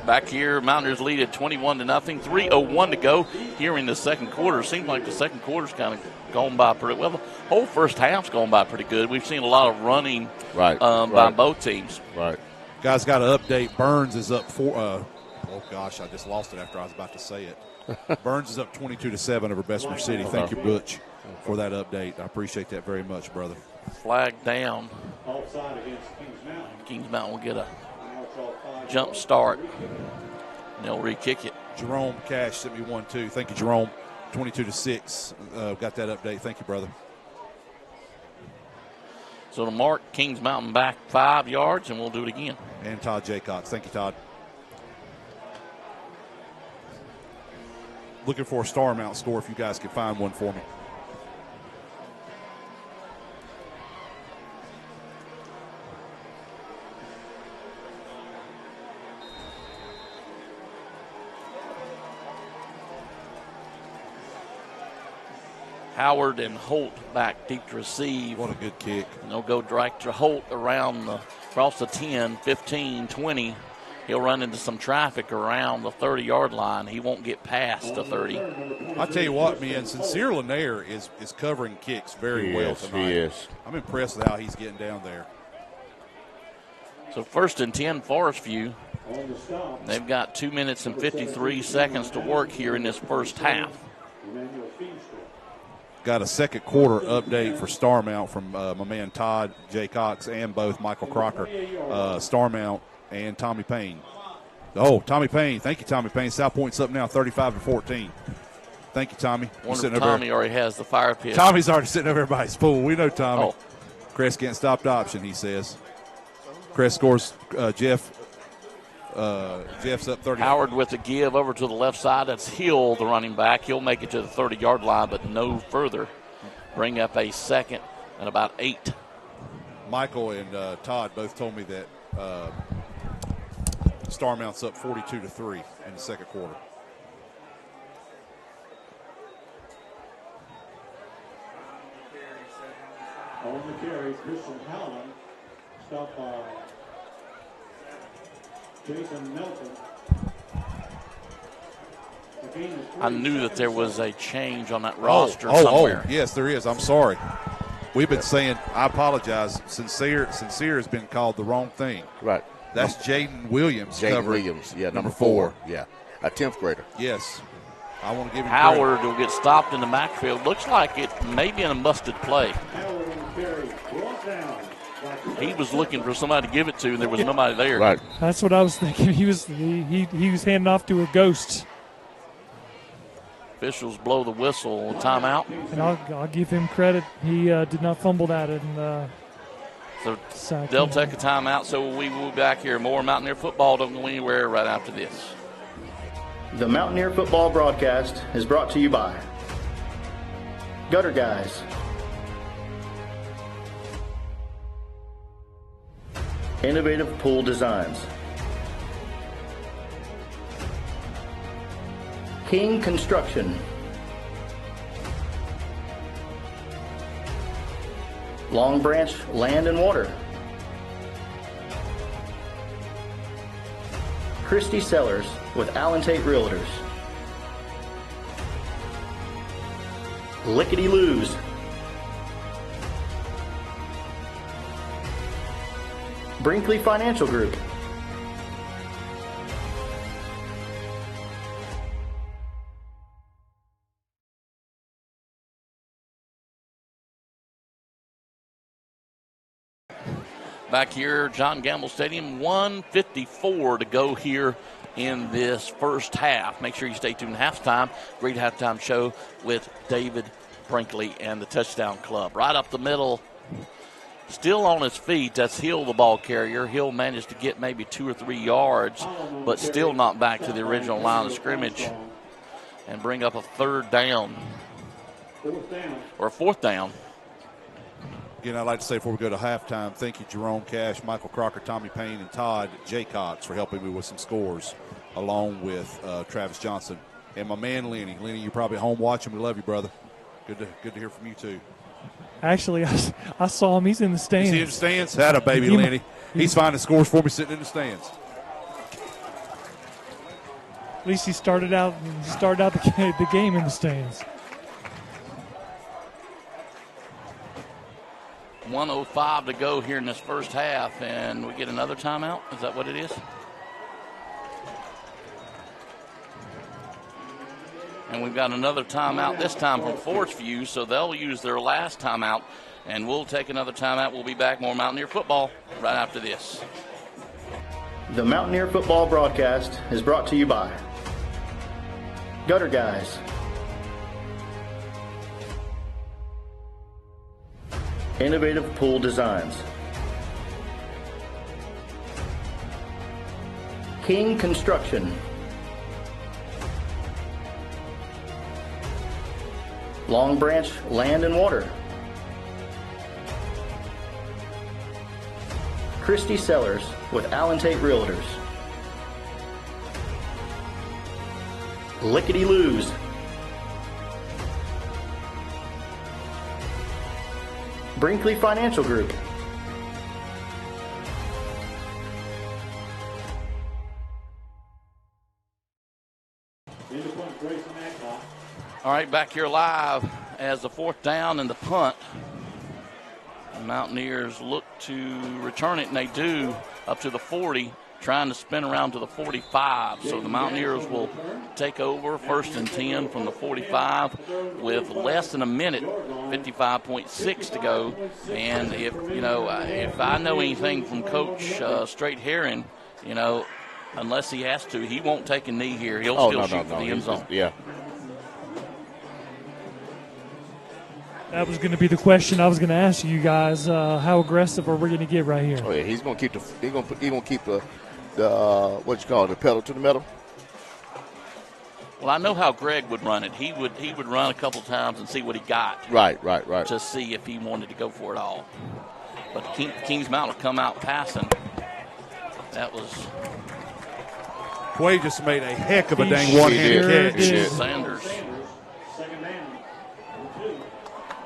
Back here, Mountaineers lead at 21-0. 3:01 to go here in the second quarter. Seems like the second quarter's kind of gone by pretty well. The whole first half's gone by pretty good. We've seen a lot of running by both teams. Right. Guys, got to update. Burns is up oh gosh, I just lost it after I was about to say it. Burns is up 22-7 over Bessemer City. Thank you, Butch, for that update. I appreciate that very much, brother. Flag down. Offside against Kings Mountain. Kings Mountain will get a jump start. And they'll re-kick it. Jerome Cash sent me 1-2. Thank you, Jerome. 22-6. Got that update. Thank you, brother. So to mark, Kings Mountain back 5 yards, and we'll do it again. And Todd Jaycox. Thank you, Todd. Looking for a Starmount score if you guys can find one for me. Howard and Holt back deep to receive. What a good kick. And they'll go direct to Holt across the 10, 15, 20. He'll run into some traffic around the 30-yard line. He won't get past the 30. I tell you what, man, Sincere Lanier is covering kicks very well tonight. He is. I'm impressed with how he's getting down there. So 1st and 10, Forestview. They've got 2 minutes and 53 seconds to work here in this first half. Got a second quarter update for Starmount from my man Todd Jaycox and both Michael Crocker, Starmount, and Tommy Payne. Oh, Tommy Payne. Thank you, Tommy Payne. South Point's up now 35-14. Thank you, Tommy. Wonder if Tommy already has the fire pit. Tommy's already sitting over everybody's pool. We know Tommy. Oh. Crest can't stop the option, he says. Crest scores Jeff's up 30. Howard with a give over to the left side. That's Hill, the running back. He'll make it to the 30-yard line, but no further. Bring up a second and about 8. Michael and Todd both told me that Starmount's up 42-3 in the second quarter. On the carry, Christian Howland. Stop by Jason Melton. I knew that there was a change on that roster somewhere. Oh, yes, there is. I'm sorry. We've been saying, I apologize. Sincere has been called the wrong thing. Right. That's Jaden Williams. Jaden Williams, number 4. Yeah, a 10th grader. Yes. I want to give him Howard credit. will get stopped in the backfield. Looks like it may be an busted play. He was looking for somebody to give it to, and there was nobody there. Right. That's what I was thinking. He was handing off to a ghost. Officials blow the whistle. Timeout. And I'll give him credit. He did not fumble that. So they'll take a timeout. So we will be back here. More Mountaineer football. Don't go anywhere right after this. The Mountaineer football broadcast is brought to you by Gutter Guys, Innovative pool designs. King Construction. Long Branch Land and Water. Christie Sellers with Allen Tate Realtors. Lickety Loos. Brinkley Financial Group. Back here, John Gamble Stadium, 1:54 to go here in this first half. Make sure you stay tuned. Halftime, great halftime show with David Brinkley and the Touchdown Club. Right up the middle, still on his feet, that's Hill, the ball carrier. Hill managed to get maybe 2 or 3 yards, but still not back to the original line of scrimmage and bring up a third down. Or a fourth down. Again, I'd like to say before we go to halftime, thank you, Jerome Cash, Michael Crocker, Tommy Payne, and Todd Jaycox for helping me with some scores, along with Travis Johnson. And my man, Lenny. Lenny, you're probably home watching. We love you, brother. Good to hear from you, too. Actually, I saw him. He's in the stands. Is he in the stands? That a baby, Lenny. He's finding scores for me sitting in the stands. At least he started out the game in the stands. 1:05 to go here in this first half, and we get another timeout. Is that what it is? And we've got another timeout, this time from Forestview, so they'll use their last timeout, and we'll take another timeout. We'll be back, more Mountaineer football right after this. The Mountaineer football broadcast is brought to you by Gutter Guys, Innovative Pool Designs, King Construction, Long Branch Land and Water, Christie Sellers with Allen Tate Realtors, Lickety Loos, Brinkley Financial Group, All right, back here live as the fourth down and the punt. The Mountaineers look to return it, and they do, up to the 40, trying to spin around to the 45. So the Mountaineers will take over first and 10 from the 45 with less than a minute, 55.6 to go. And if I know anything from Coach Straight Herring, unless he has to, he won't take a knee here. He'll shoot for the end zone. Yeah. That was going to be the question I was going to ask you guys. How aggressive are we going to get right here? Oh yeah, he's going to keep the the pedal to the metal. Well, I know how Greg would run it. He would run a couple times and see what he got. Right. To see if he wanted to go for it all. But Kings Mountain will come out passing. That was. Quay just made a heck of a dang one-handed catch. Sanders.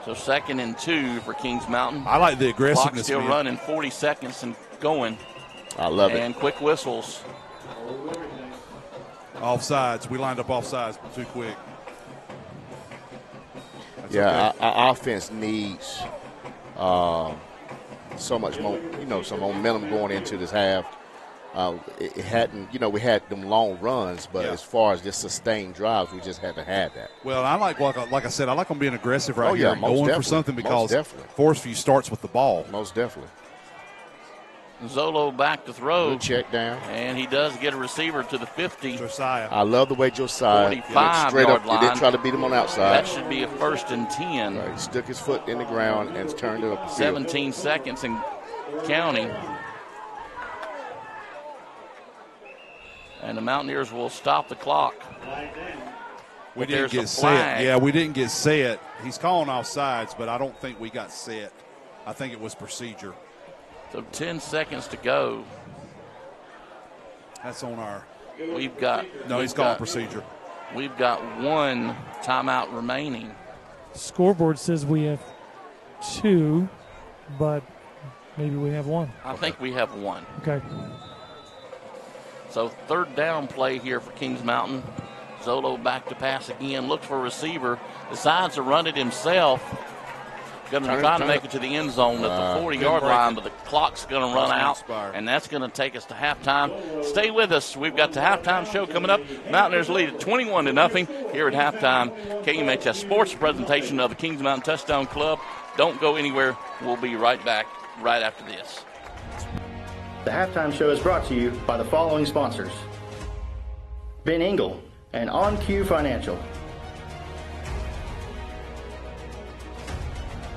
So 2nd and 2 for Kings Mountain. I like the aggressiveness. Clock still running, 40 seconds and going. I love it. And quick whistles. Offsides. We lined up offsides too quick. That's yeah, okay. our offense needs so much more, some momentum going into this half. It hadn't, we had them long runs, but as far as just sustained drives, we just had to have that. Well, I like I said, I like them being aggressive right here, and going for something because Forestview starts with the ball. Most definitely. Zolo back to throw. Good check down. And he does get a receiver to the 50. Josiah. I love the way Josiah 45 straight yard up. line. He didn't try to beat him on outside. That should be a 1st and 10. Right. He stuck his foot in the ground and turned it up the field. 17 seconds and counting. And the Mountaineers will stop the clock. We didn't get set. Yeah, we didn't get set. He's calling offsides, but I don't think we got set. I think it was procedure. So 10 seconds to go. That's on our. We've got. He's calling procedure. We've got one timeout remaining. Scoreboard says we have 2, but maybe we have 1. I think we have 1. Okay. So third down play here for Kings Mountain. Zolo back to pass again. Looks for a receiver. Decides to run it himself. Going to try to make it to the end zone at the 40-yard line, but the clock's going to run out, and that's going to take us to halftime. Stay with us. We've got the halftime show coming up. Mountaineers lead at 21-0 here at halftime. KMHS Sports presentation of the Kings Mountain Touchdown Club. Don't go anywhere. We'll be right back right after this. The halftime show is brought to you by the following sponsors: Ben Engel and On Cue Financial,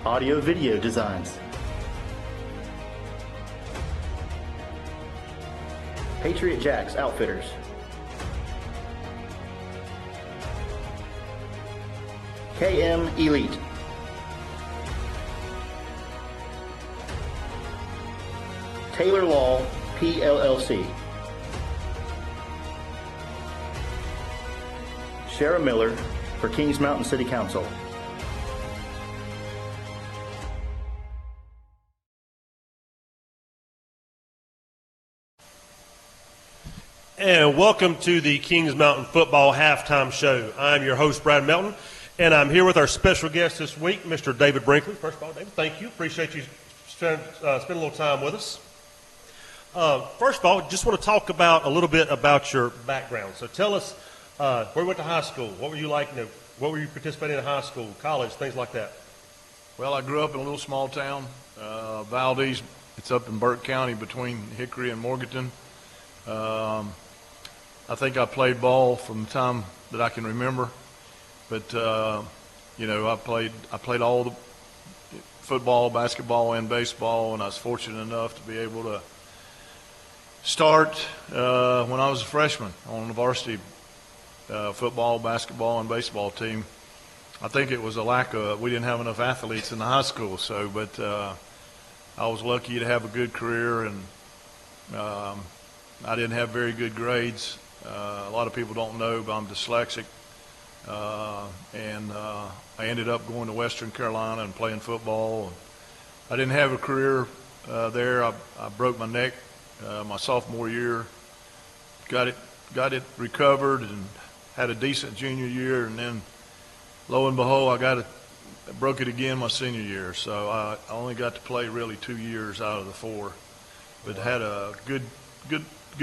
Audio Video Designs, Patriot Jacks Outfitters, KM Elite, Taylor Law, PLLC, Shara Miller for Kings Mountain City Council. And welcome to the Kings Mountain Football Halftime Show. I'm your host, Brad Melton, and I'm here with our special guest this week, Mr. David Brinkley. First of all, David, thank you. Appreciate you spending a little time with us. First of all, just want to talk a little bit about your background. So tell us where you went to high school. What were you like? What were you participating in high school, college, things like that? Well, I grew up in a little small town, Valdez. It's up in Burke County between Hickory and Morganton. I think I played ball from the time that I can remember, but I played all the football, basketball, and baseball, and I was fortunate enough to be able to start when I was a freshman on the varsity football, basketball, and baseball team. I think it was a lack of, we didn't have enough athletes in the high school, but I was lucky to have a good career, and I didn't have very good grades. A lot of people don't know, but I'm dyslexic, and I ended up going to Western Carolina and playing football. I didn't have a career there. I broke my neck my sophomore year, got it recovered, and had a decent junior year, and then lo and behold, I broke it again my senior year. So I only got to play really 2 years out of the 4, but had a good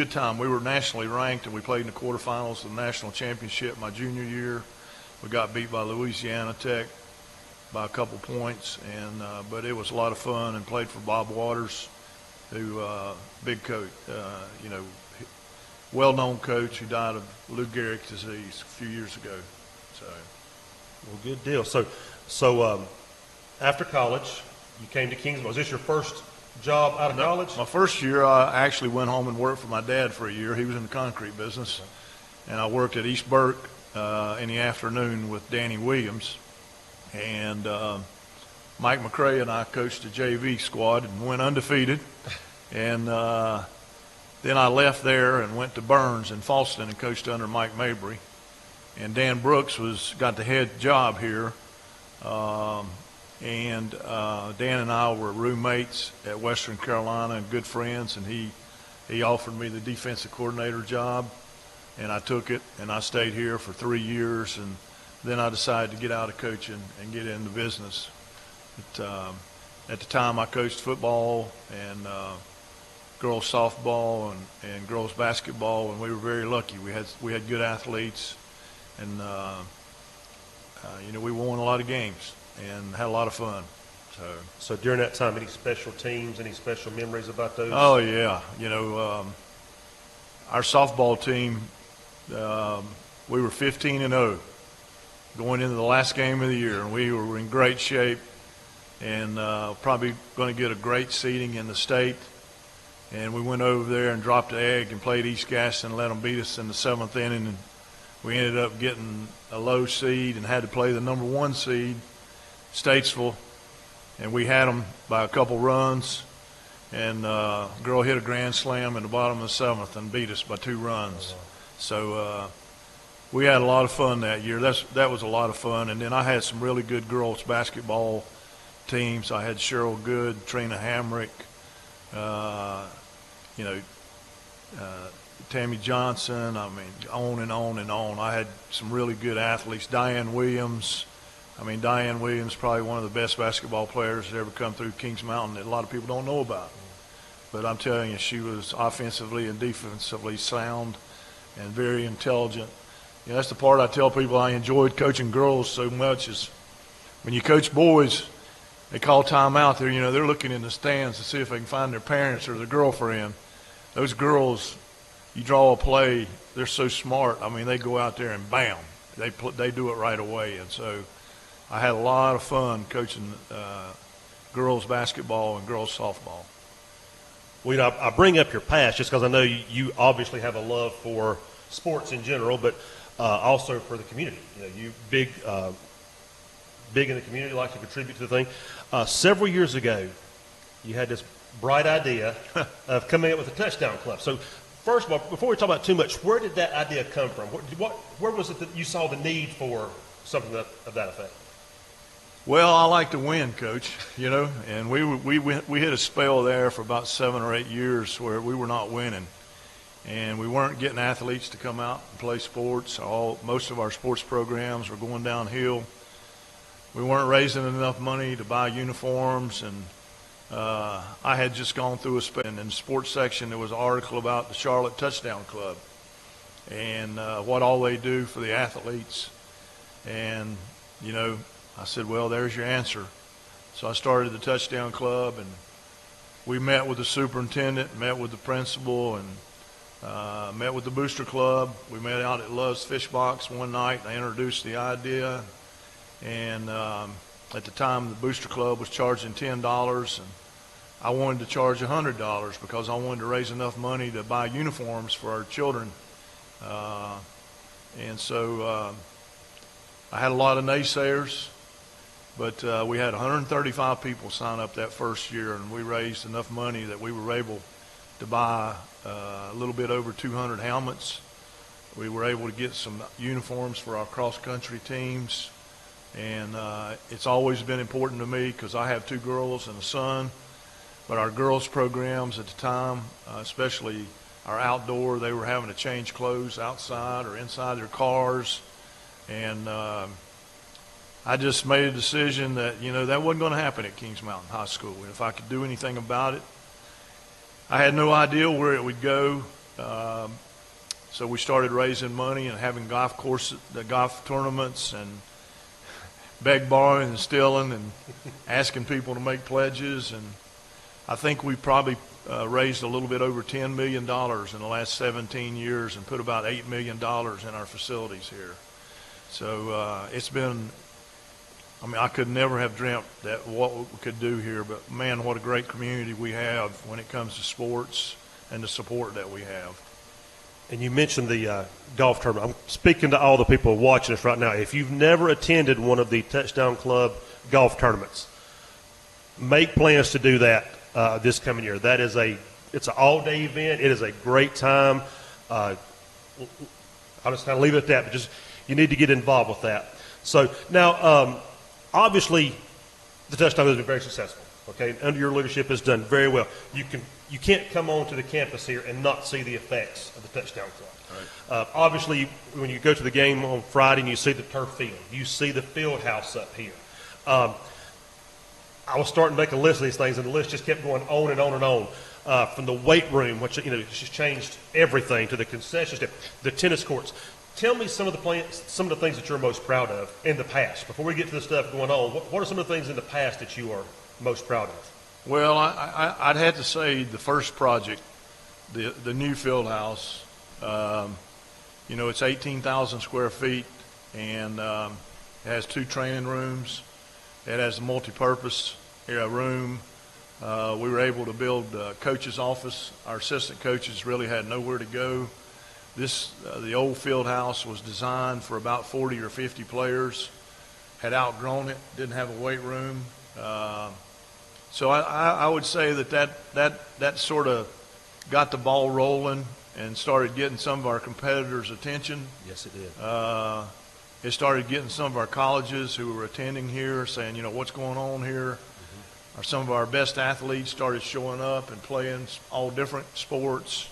time. We were nationally ranked, and we played in the quarterfinals of the national championship my junior year. We got beat by Louisiana Tech by a couple points, but it was a lot of fun, and played for Bob Waters, who big coach, well-known coach who died of Lou Gehrig's disease a few years ago. So, well, good deal. So after college, you came to Kings. Was this your first job out of college? My first year, I actually went home and worked for my dad for a year. He was in the concrete business, and I worked at East Burke in the afternoon with Danny Williams, and Mike McCray and I coached the JV squad and went undefeated, and then I left there and went to Burns in Falston and coached under Mike Mabry, and Dan Brooks got the head job here. And Dan and I were roommates at Western Carolina and good friends, and he offered me the defensive coordinator job, and I took it, and I stayed here for 3 years, and then I decided to get out of coaching and get into business. But, at the time, I coached football and girls softball and girls basketball, and we were very lucky. We had good athletes, and we won a lot of games and had a lot of fun. So during that time, any special teams, any special memories about those? Oh, yeah. Our softball team, we were 15-0 going into the last game of the year, and we were in great shape and probably going to get a great seeding in the state. And we went over there and dropped the egg and played East Gaston and let them beat us in the 7th inning. And we ended up getting a low seed and had to play the number 1 seed, Statesville, and we had them by a couple runs. and girl hit a grand slam in the bottom of the 7th and beat us by 2 runs. So we had a lot of fun that year. That was a lot of fun. And then I had some really good girls basketball teams. I had Cheryl Good, Trina Hamrick, Tammy Johnson. I mean, on and on and on. I had some really good athletes. Diane Williams. Diane Williams, probably one of the best basketball players that ever come through Kings Mountain that a lot of people don't know about. But I'm telling you, she was offensively and defensively sound and very intelligent. That's the part I tell people I enjoyed coaching girls so much is when you coach boys, they call timeout there. They're looking in the stands to see if they can find their parents or their girlfriend. Those girls, you draw a play, they're so smart. They go out there and bam, they do it right away. And so I had a lot of fun coaching girls basketball and girls softball. Well, I bring up your past just because I know you obviously have a love for sports in general, but also for the community. You big in the community, like to contribute to the thing. Several years ago, you had this bright idea of coming up with a touchdown club. So first of all, before we talk about too much, where did that idea come from? Where was it that you saw the need for something of that effect? Well, I like to win, Coach, and we hit a spell there for about 7 or 8 years where we were not winning, and we weren't getting athletes to come out and play sports. Most of our sports programs were going downhill. We weren't raising enough money to buy uniforms, and I had just gone through a spell. And in the sports section, there was an article about the Charlotte Touchdown Club and what all they do for the athletes, and I said, well, there's your answer. So I started the Touchdown Club, and we met with the superintendent, met with the principal, and met with the Booster Club. We met out at Love's Fish Box one night, and I introduced the idea. And at the time, the Booster Club was charging $10, and I wanted to charge $100 because I wanted to raise enough money to buy uniforms for our children. And so I had a lot of naysayers. But we had 135 people sign up that first year, and we raised enough money that we were able to buy a little bit over 200 helmets. We were able to get some uniforms for our cross-country teams. And it's always been important to me because I have 2 girls and a son. But our girls' programs at the time, especially our outdoor, they were having to change clothes outside or inside their cars. And I just made a decision that, that wasn't going to happen at Kings Mountain High School. And if I could do anything about it, I had no idea where it would go. So we started raising money and having golf tournaments and borrowing and stealing and asking people to make pledges. And I think we probably raised a little bit over $10 million in the last 17 years and put about $8 million in our facilities here. So it's been, I could never have dreamt that what we could do here, but man, what a great community we have when it comes to sports and the support that we have. And you mentioned the golf tournament. I'm speaking to all the people watching us right now. If you've never attended one of the Touchdown Club golf tournaments, make plans to do that this coming year. It's an all-day event. It is a great time. I'll just kind of leave it at that, but just you need to get involved with that. So now, obviously, the Touchdown has been very successful. Okay, under your leadership, has done very well. You can't come onto the campus here and not see the effects of the Touchdown Club. Right. Obviously, when you go to the game on Friday and you see the turf field, you see the field house up here. I was starting to make a list of these things, and the list just kept going on and on and on. From the weight room, which it's just changed everything, to the concession stand, the tennis courts. Tell me some of the things that you're most proud of in the past. Before we get to the stuff going on, what are some of the things in the past that you are most proud of? Well, I'd have to say the first project, the new field house. It's 18,000 square feet, and it has 2 training rooms. It has a multi-purpose room. We were able to build a coach's office. Our assistant coaches really had nowhere to go. The old field house was designed for about 40 or 50 players, had outgrown it, didn't have a weight room. So I would say that sort of got the ball rolling and started getting some of our competitors' attention. Yes, it did. It started getting some of our colleges who were attending here saying, what's going on here? Or some of our best athletes started showing up and playing all different sports.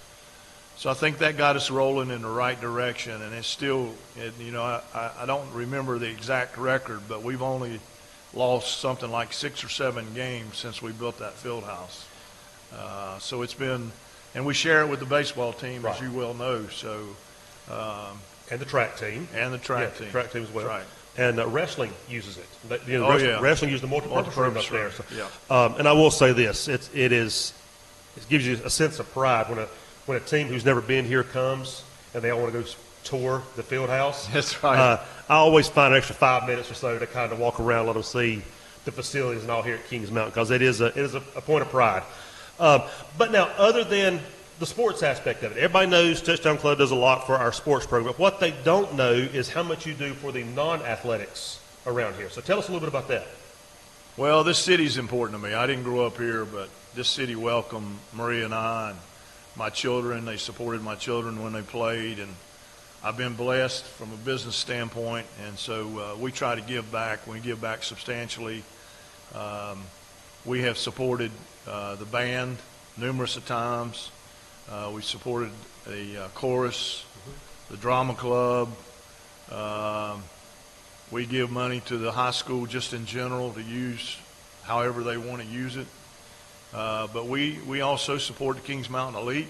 So I think that got us rolling in the right direction. And it's still, I don't remember the exact record, but we've only lost something like 6 or 7 games since we built that field house. So it's been, and we share it with the baseball team, right, as you well know. So, and the track team. And the track team. The track team as well. Right. And wrestling uses it. Wrestling uses the multi-purpose room up there. So, yeah. And I will say this: it gives you a sense of pride when a team who's never been here comes and they all want to go tour the field house. That's right. I always find an extra 5 minutes or so to kind of walk around, let them see the facilities and all here at Kings Mountain, because it is a point of pride. But now, other than the sports aspect of it, everybody knows Touchdown Club does a lot for our sports program. But what they don't know is how much you do for the non-athletics around here. So tell us a little bit about that. Well, this city's important to me. I didn't grow up here, but this city welcomed Maria and I and my children. They supported my children when they played, and I've been blessed from a business standpoint, and so we try to give back. We give back substantially. We have supported the band numerous of times. We supported the chorus, the drama club. We give money to the high school just in general to use however they want to use it. But we also support the Kings Mountain Elite.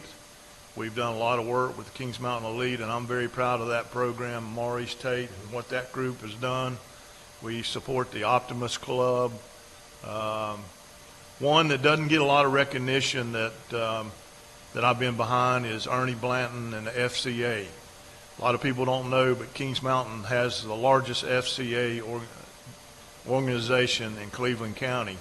We've done a lot of work with the Kings Mountain Elite, and I'm very proud of that program, Maurice Tate, and what that group has done. We support the Optimus Club. One that doesn't get a lot of recognition that I've been behind is Ernie Blanton and the FCA. A lot of people don't know, but Kings Mountain has the largest FCA organization in Cleveland County.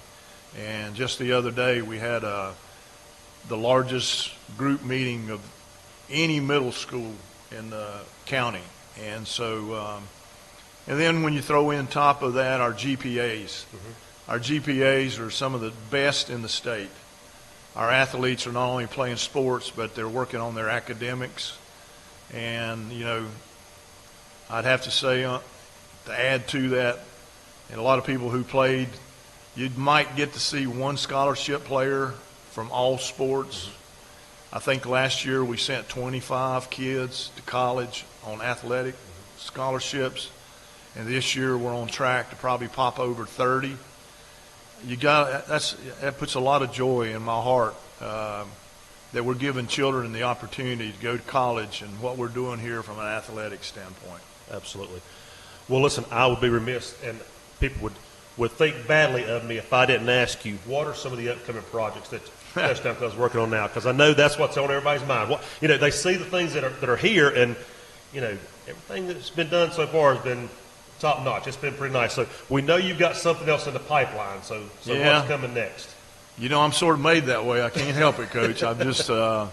And just the other day, we had the largest group meeting of any middle school in the county. And so, and then when you throw in top of that our GPAs, our GPAs are some of the best in the state. Our athletes are not only playing sports, but they're working on their academics. And, I'd have to say, to add to that, and a lot of people who played, you might get to see one scholarship player from all sports. I think last year we sent 25 kids to college on athletic scholarships, and this year we're on track to probably pop over 30. That puts a lot of joy in my heart that we're giving children the opportunity to go to college and what we're doing here from an athletic standpoint. Absolutely. Well, listen, I would be remiss, and people would think badly of me if I didn't ask you, what are some of the upcoming projects that Touchdown Club is working on now? Because I know that's what's on everybody's mind. They see the things that are here, and, everything that's been done so far has been top notch. It's been pretty nice. So we know you've got something else in the pipeline. So yeah. What's coming next? I'm sort of made that way. I can't help it, Coach. I'm just I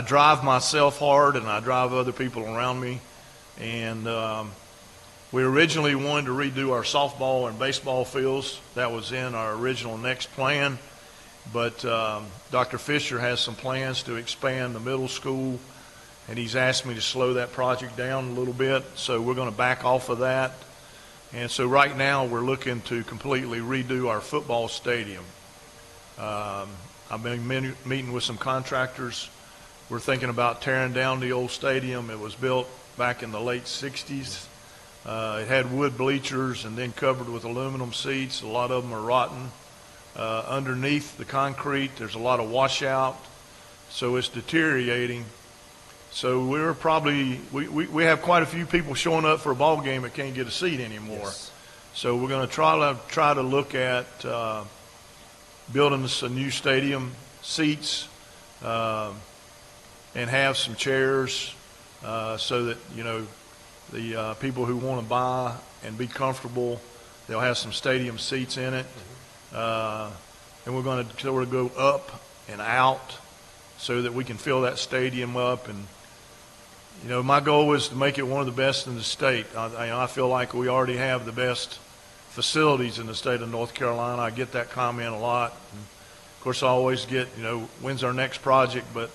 drive myself hard, and I drive other people around me. And we originally wanted to redo our softball and baseball fields. That was in our original next plan. But Dr. Fisher has some plans to expand the middle school, and he's asked me to slow that project down a little bit. So we're going to back off of that. And so right now we're looking to completely redo our football stadium. I've been meeting with some contractors. We're thinking about tearing down the old stadium. It was built back in the late 60s. It had wood bleachers and then covered with aluminum seats. A lot of them are rotten. Underneath the concrete, there's a lot of washout, so it's deteriorating. So we have quite a few people showing up for a ball game that can't get a seat anymore. Yes. So we're going to try to look at building us a new stadium, seats, and have some chairs so that the people who want to buy and be comfortable, they'll have some stadium seats in it. And we're going to sort of go up and out so that we can fill that stadium up. And my goal is to make it one of the best in the state. I feel like we already have the best facilities in the state of North Carolina. I get that comment a lot. And of course, I always get, when's our next project? But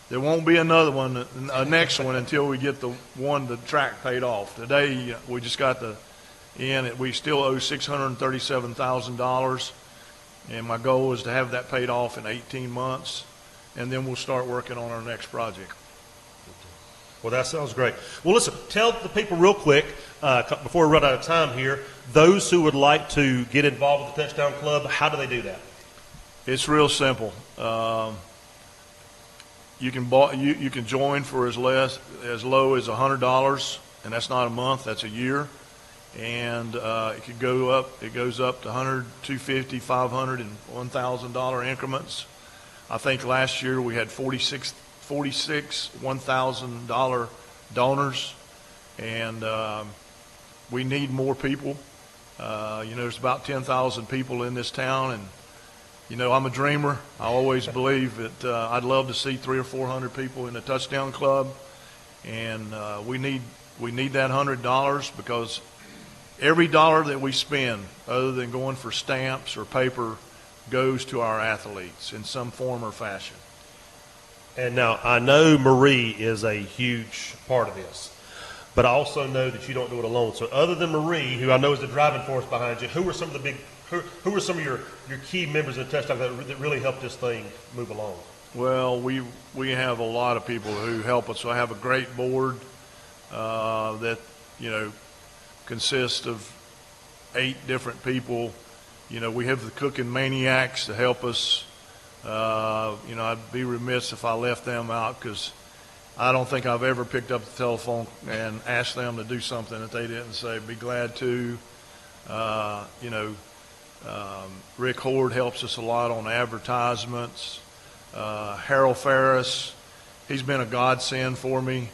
there won't be another one, a next one, until we get the track paid off. Today, we just got we still owe $637,000, and my goal is to have that paid off in 18 months, and then we'll start working on our next project. Well, that sounds great. Well, listen, tell the people real quick, before we run out of time here, those who would like to get involved with the Touchdown Club, how do they do that? It's real simple. You can join for as low as $100, and that's not a month, that's a year. And it could go up. It goes up to $100, $250, $500, and $1,000 increments. I think last year we had 46 $1,000 donors, and we need more people. There's about 10,000 people in this town, and I'm a dreamer. I always believe that I'd love to see 300 or 400 people in the Touchdown Club, and we need that $100, because every dollar that we spend, other than going for stamps or paper, goes to our athletes in some form or fashion. And now I know Marie is a huge part of this, but I also know that you don't do it alone. So other than Marie, who I know is the driving force behind you, who are some of your key members of the Touchdown that really help this thing move along? Well, we have a lot of people who help us. So I have a great board that consists of 8 different people. We have the cooking maniacs to help us. I'd be remiss if I left them out, because I don't think I've ever picked up the telephone and asked them to do something that they didn't say, be glad to. Rick Horde helps us a lot on advertisements. Harold Ferris, he's been a godsend for me.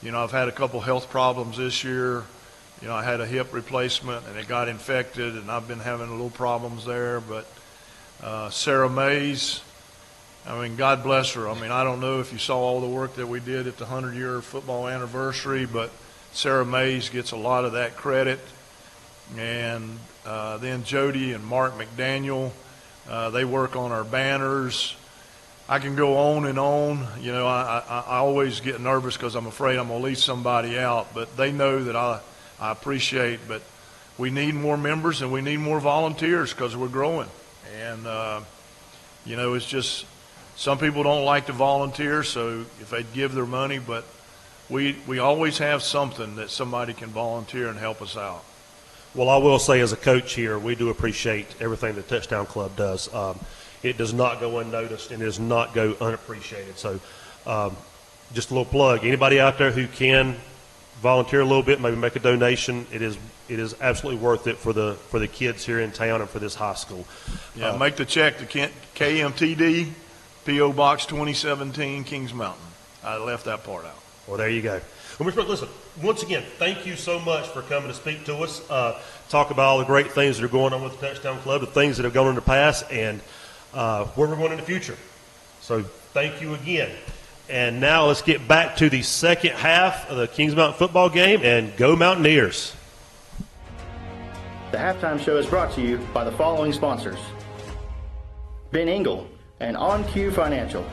I've had a couple health problems this year. I had a hip replacement and it got infected, and I've been having a little problems there. But Sarah Mays, God bless her. I don't know if you saw all the work that we did at the 100-year football anniversary, but Sarah Mays gets a lot of that credit. And then Jody and Mark McDaniel, they work on our banners. I can go on and on. I always get nervous because I'm afraid I'm going to leave somebody out, but they know that I appreciate. But we need more members and we need more volunteers because we're growing. And, it's just some people don't like to volunteer, so if they'd give their money, but we always have something that somebody can volunteer and help us out. Well, I will say as a coach here, we do appreciate everything the Touchdown Club does. It does not go unnoticed and does not go unappreciated. So just a little plug. Anybody out there who can volunteer a little bit, maybe make a donation, it is absolutely worth it for the kids here in town and for this high school. Yeah, make the check to KMTD, P.O. Box 2017, Kings Mountain. I left that part out. Well, there you go. Well, Mr. Brooks, listen, once again, thank you so much for coming to speak to us, talk about all the great things that are going on with the Touchdown Club, the things that have gone in the past, and where we're going in the future. So thank you again. And now let's get back to the second half of the Kings Mountain football game, and go Mountaineers. The halftime show is brought to you by the following sponsors: Ben Engel and On Cue Financial,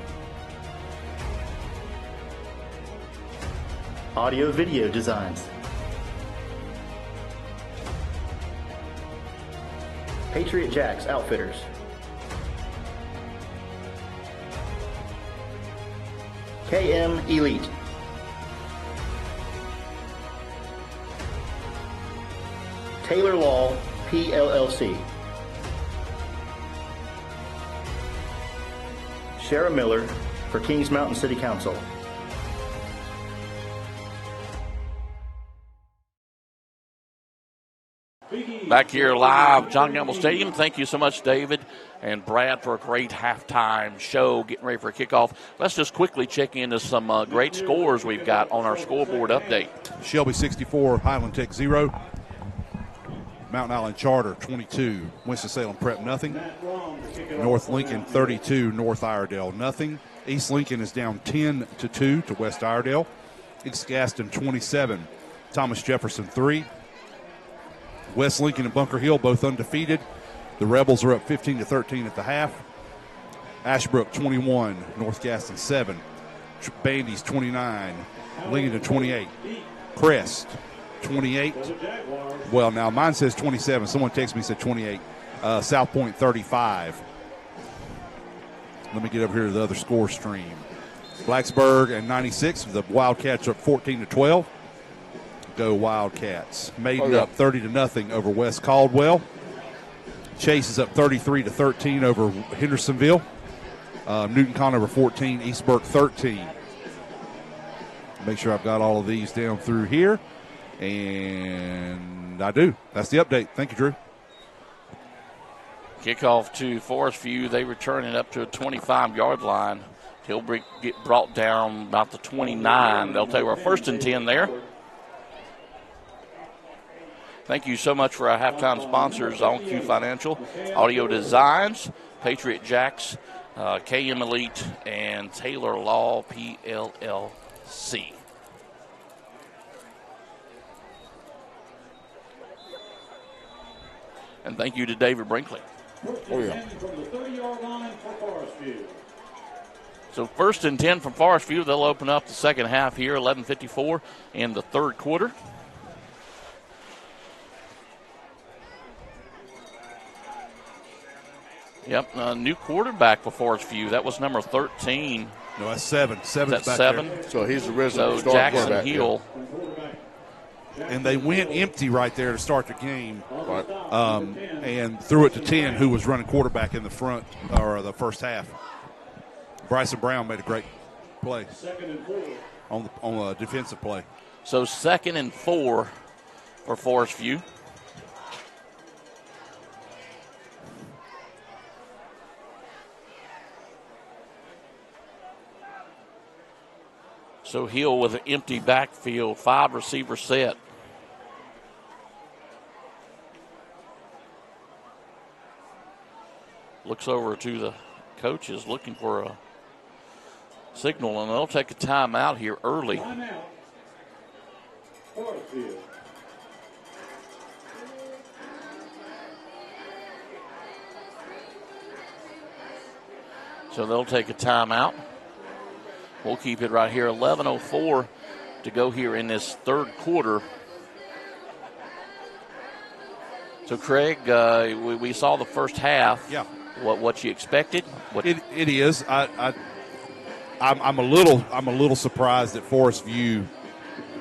Audio Video Designs, Patriot Jacks Outfitters, KM Elite, Taylor Law, PLLC, Shara Miller for Kings Mountain City Council. Back here live, John Gamble Stadium. Thank you so much, David and Brad, for a great halftime show, getting ready for kickoff. Let's just quickly check into some great scores we've got on our scoreboard update. Shelby 64, Highland Tech 0. Mountain Island Charter 22, Winston-Salem Prep nothing. North Lincoln 32, North Iredale nothing. East Lincoln is down 10-2 to West Iredale. East Gaston 27, Thomas Jefferson 3. West Lincoln and Bunker Hill both undefeated. The Rebels are up 15-13 at the half. Ashbrook 21, North Gaston 7, Bandy's 29, Lincoln 28, Crest 28. Well, now mine says 27. Someone texted me said 28. South Point 35. Let me get over here to the other score stream. Blacksburg and 96. The Wildcats are up 14-12. Go Wildcats. Maiden up 30-0 over West Caldwell. Chase is up 33-13 over Hendersonville. Newton Conover 14, East Burke 13. Make sure I've got all of these down through here. And I do. That's the update. Thank you, Drew. Kickoff to Forestview. They return it up to a 25-yard line. He'll get brought down about the 29. They'll take our 1st and 10 there. Thank you so much for our halftime sponsors, On Q Financial, Audio Designs, Patriot Jacks, KM Elite, and Taylor Law PLLC. And thank you to David Brinkley. Oh, yeah. From the 30-yard line for Forestview. So 1st and 10 from Forestview. They'll open up the second half here, 11:54 in the third quarter. Yep, new quarterback for Forestview. That was number 13. No, that's 7. That's 7. There. So he's the original So Jackson Hill. And they went empty right there to start the game. Right. And threw it to 10, who was running quarterback in the front or the first half. Bryson Brown made a great play on a defensive play. So 2nd and 4 for Forestview. So Hill with an empty backfield, 5-receiver set. Looks over to the coaches looking for a signal, and they'll take a timeout here early. Timeout. Forestview. So they'll take a timeout. We'll keep it right here. 11:04 to go here in this third quarter. So, Craig, we saw the first half. Yeah. What you expected? It is. I'm a little surprised that Forestview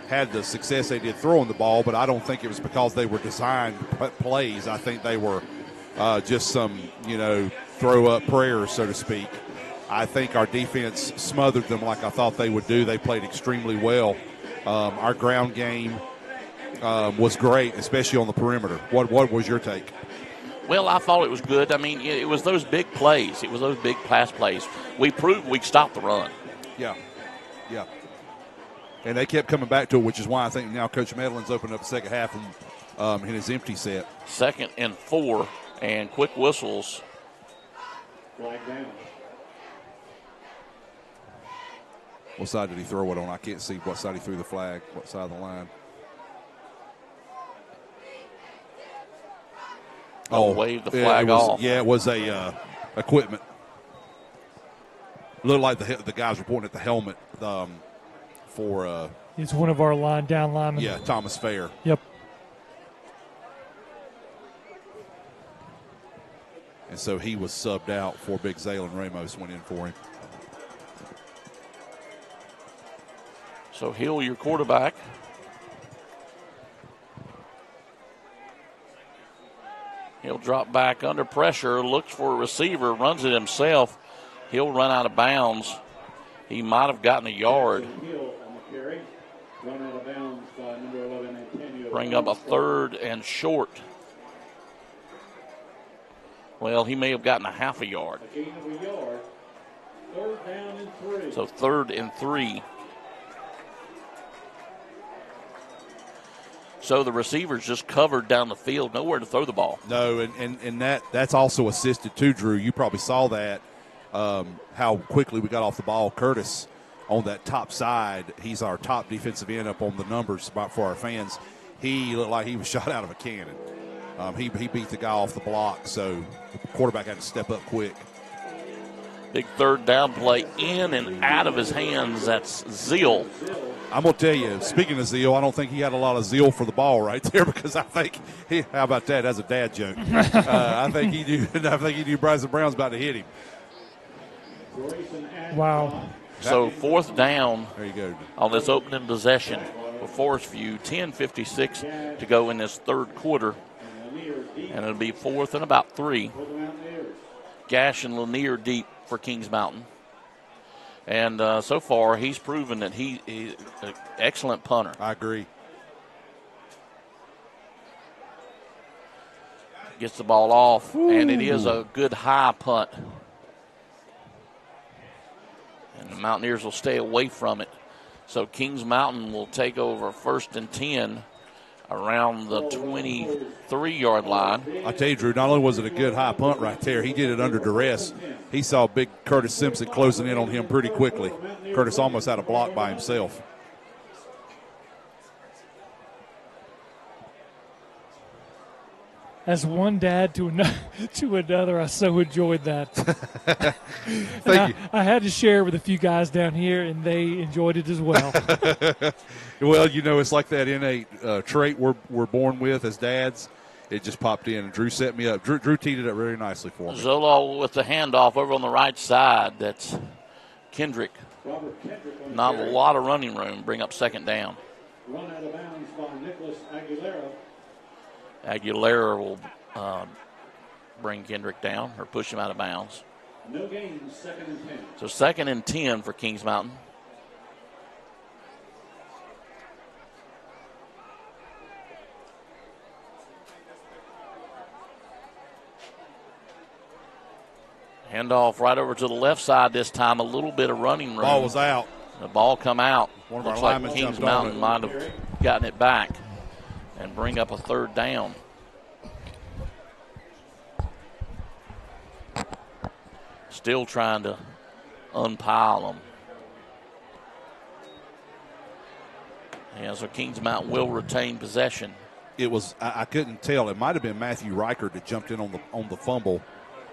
had the success they did throwing the ball, but I don't think it was because they were designed plays. I think they were just some throw up prayers, so to speak. I think our defense smothered them like I thought they would do. They played extremely well. Our ground game was great, especially on the perimeter. What was your take? Well, I thought it was good. I mean, it was those big plays. It was those big pass plays. We proved we could stop the run. Yeah. And they kept coming back to it, which is why I think now Coach Medlin's opened up the second half in his empty set. 2nd and 4, and quick whistles. Flag down. What side did he throw it on? I can't see what side he threw the flag, what side of the line. Wave the flag off. Yeah, it was a equipment. Looked like the guys were pointing at the helmet for. It's one of our down linemen. Yeah, Thomas Fair. Yep. And so he was subbed out for Big Zaylen Ramos went in for him. So Hill, your quarterback. He'll drop back under pressure, looks for a receiver, runs it himself. He'll run out of bounds. He might have gotten a yard. Bring up a 3rd and short. Well, he may have gotten a half a yard. So 3rd and 3. So the receivers just covered down the field, nowhere to throw the ball. No, and that's also assisted too, Drew. You probably saw that, how quickly we got off the ball. Curtis on that top side, he's our top defensive end up on the numbers for our fans. he looked like he was shot out of a cannon. He beat the guy off the block, so the quarterback had to step up quick. Big third down play in and out of his hands. That's Zeal. I'm going to tell you, speaking of zeal, I don't think he had a lot of zeal for the ball right there because I think how about that? That's a dad joke. I think he knew Bryson Brown's about to hit him. Wow. So fourth down There you go. on this opening possession for Forestview. 10:56 to go in this third quarter. And it'll be fourth and about 3. Gash and Lanier deep for Kings Mountain. And so far, he's proven that he's an excellent punter. I agree. Gets the ball off, and it is a good high punt. And the Mountaineers will stay away from it. So Kings Mountain will take over 1st and 10 around the 23-yard line. I tell you, Drew, not only was it a good high punt right there, he did it under duress. He saw big Curtis Simpson closing in on him pretty quickly. Curtis almost had a block by himself. As one dad to another, I so enjoyed that. Thank you. I had to share with a few guys down here, and they enjoyed it as well. Well, you know, it's like that innate trait we're born with as dads. It just popped in, and Drew set me up. Drew teed it up very nicely for me. Zolo with the handoff over on the right side. That's Kendrick. Not a lot of running room. Bring up 2nd down. Run out of bounds by Nicholas Aguilera. Aguilera will bring Kendrick down or push him out of bounds. No gains, 2nd and 10. So 2nd and 10 for Kings Mountain. Handoff right over to the left side this time. A little bit of running room. Ball was out. The ball come out. One of our Looks like linemen Kings jumped on Mountain it. might have gotten it back and bring up a 3rd down. Still trying to unpile them. Yeah, so Kings Mountain will retain possession. It was I couldn't tell. It might have been Matthew Reichert that jumped in on the fumble.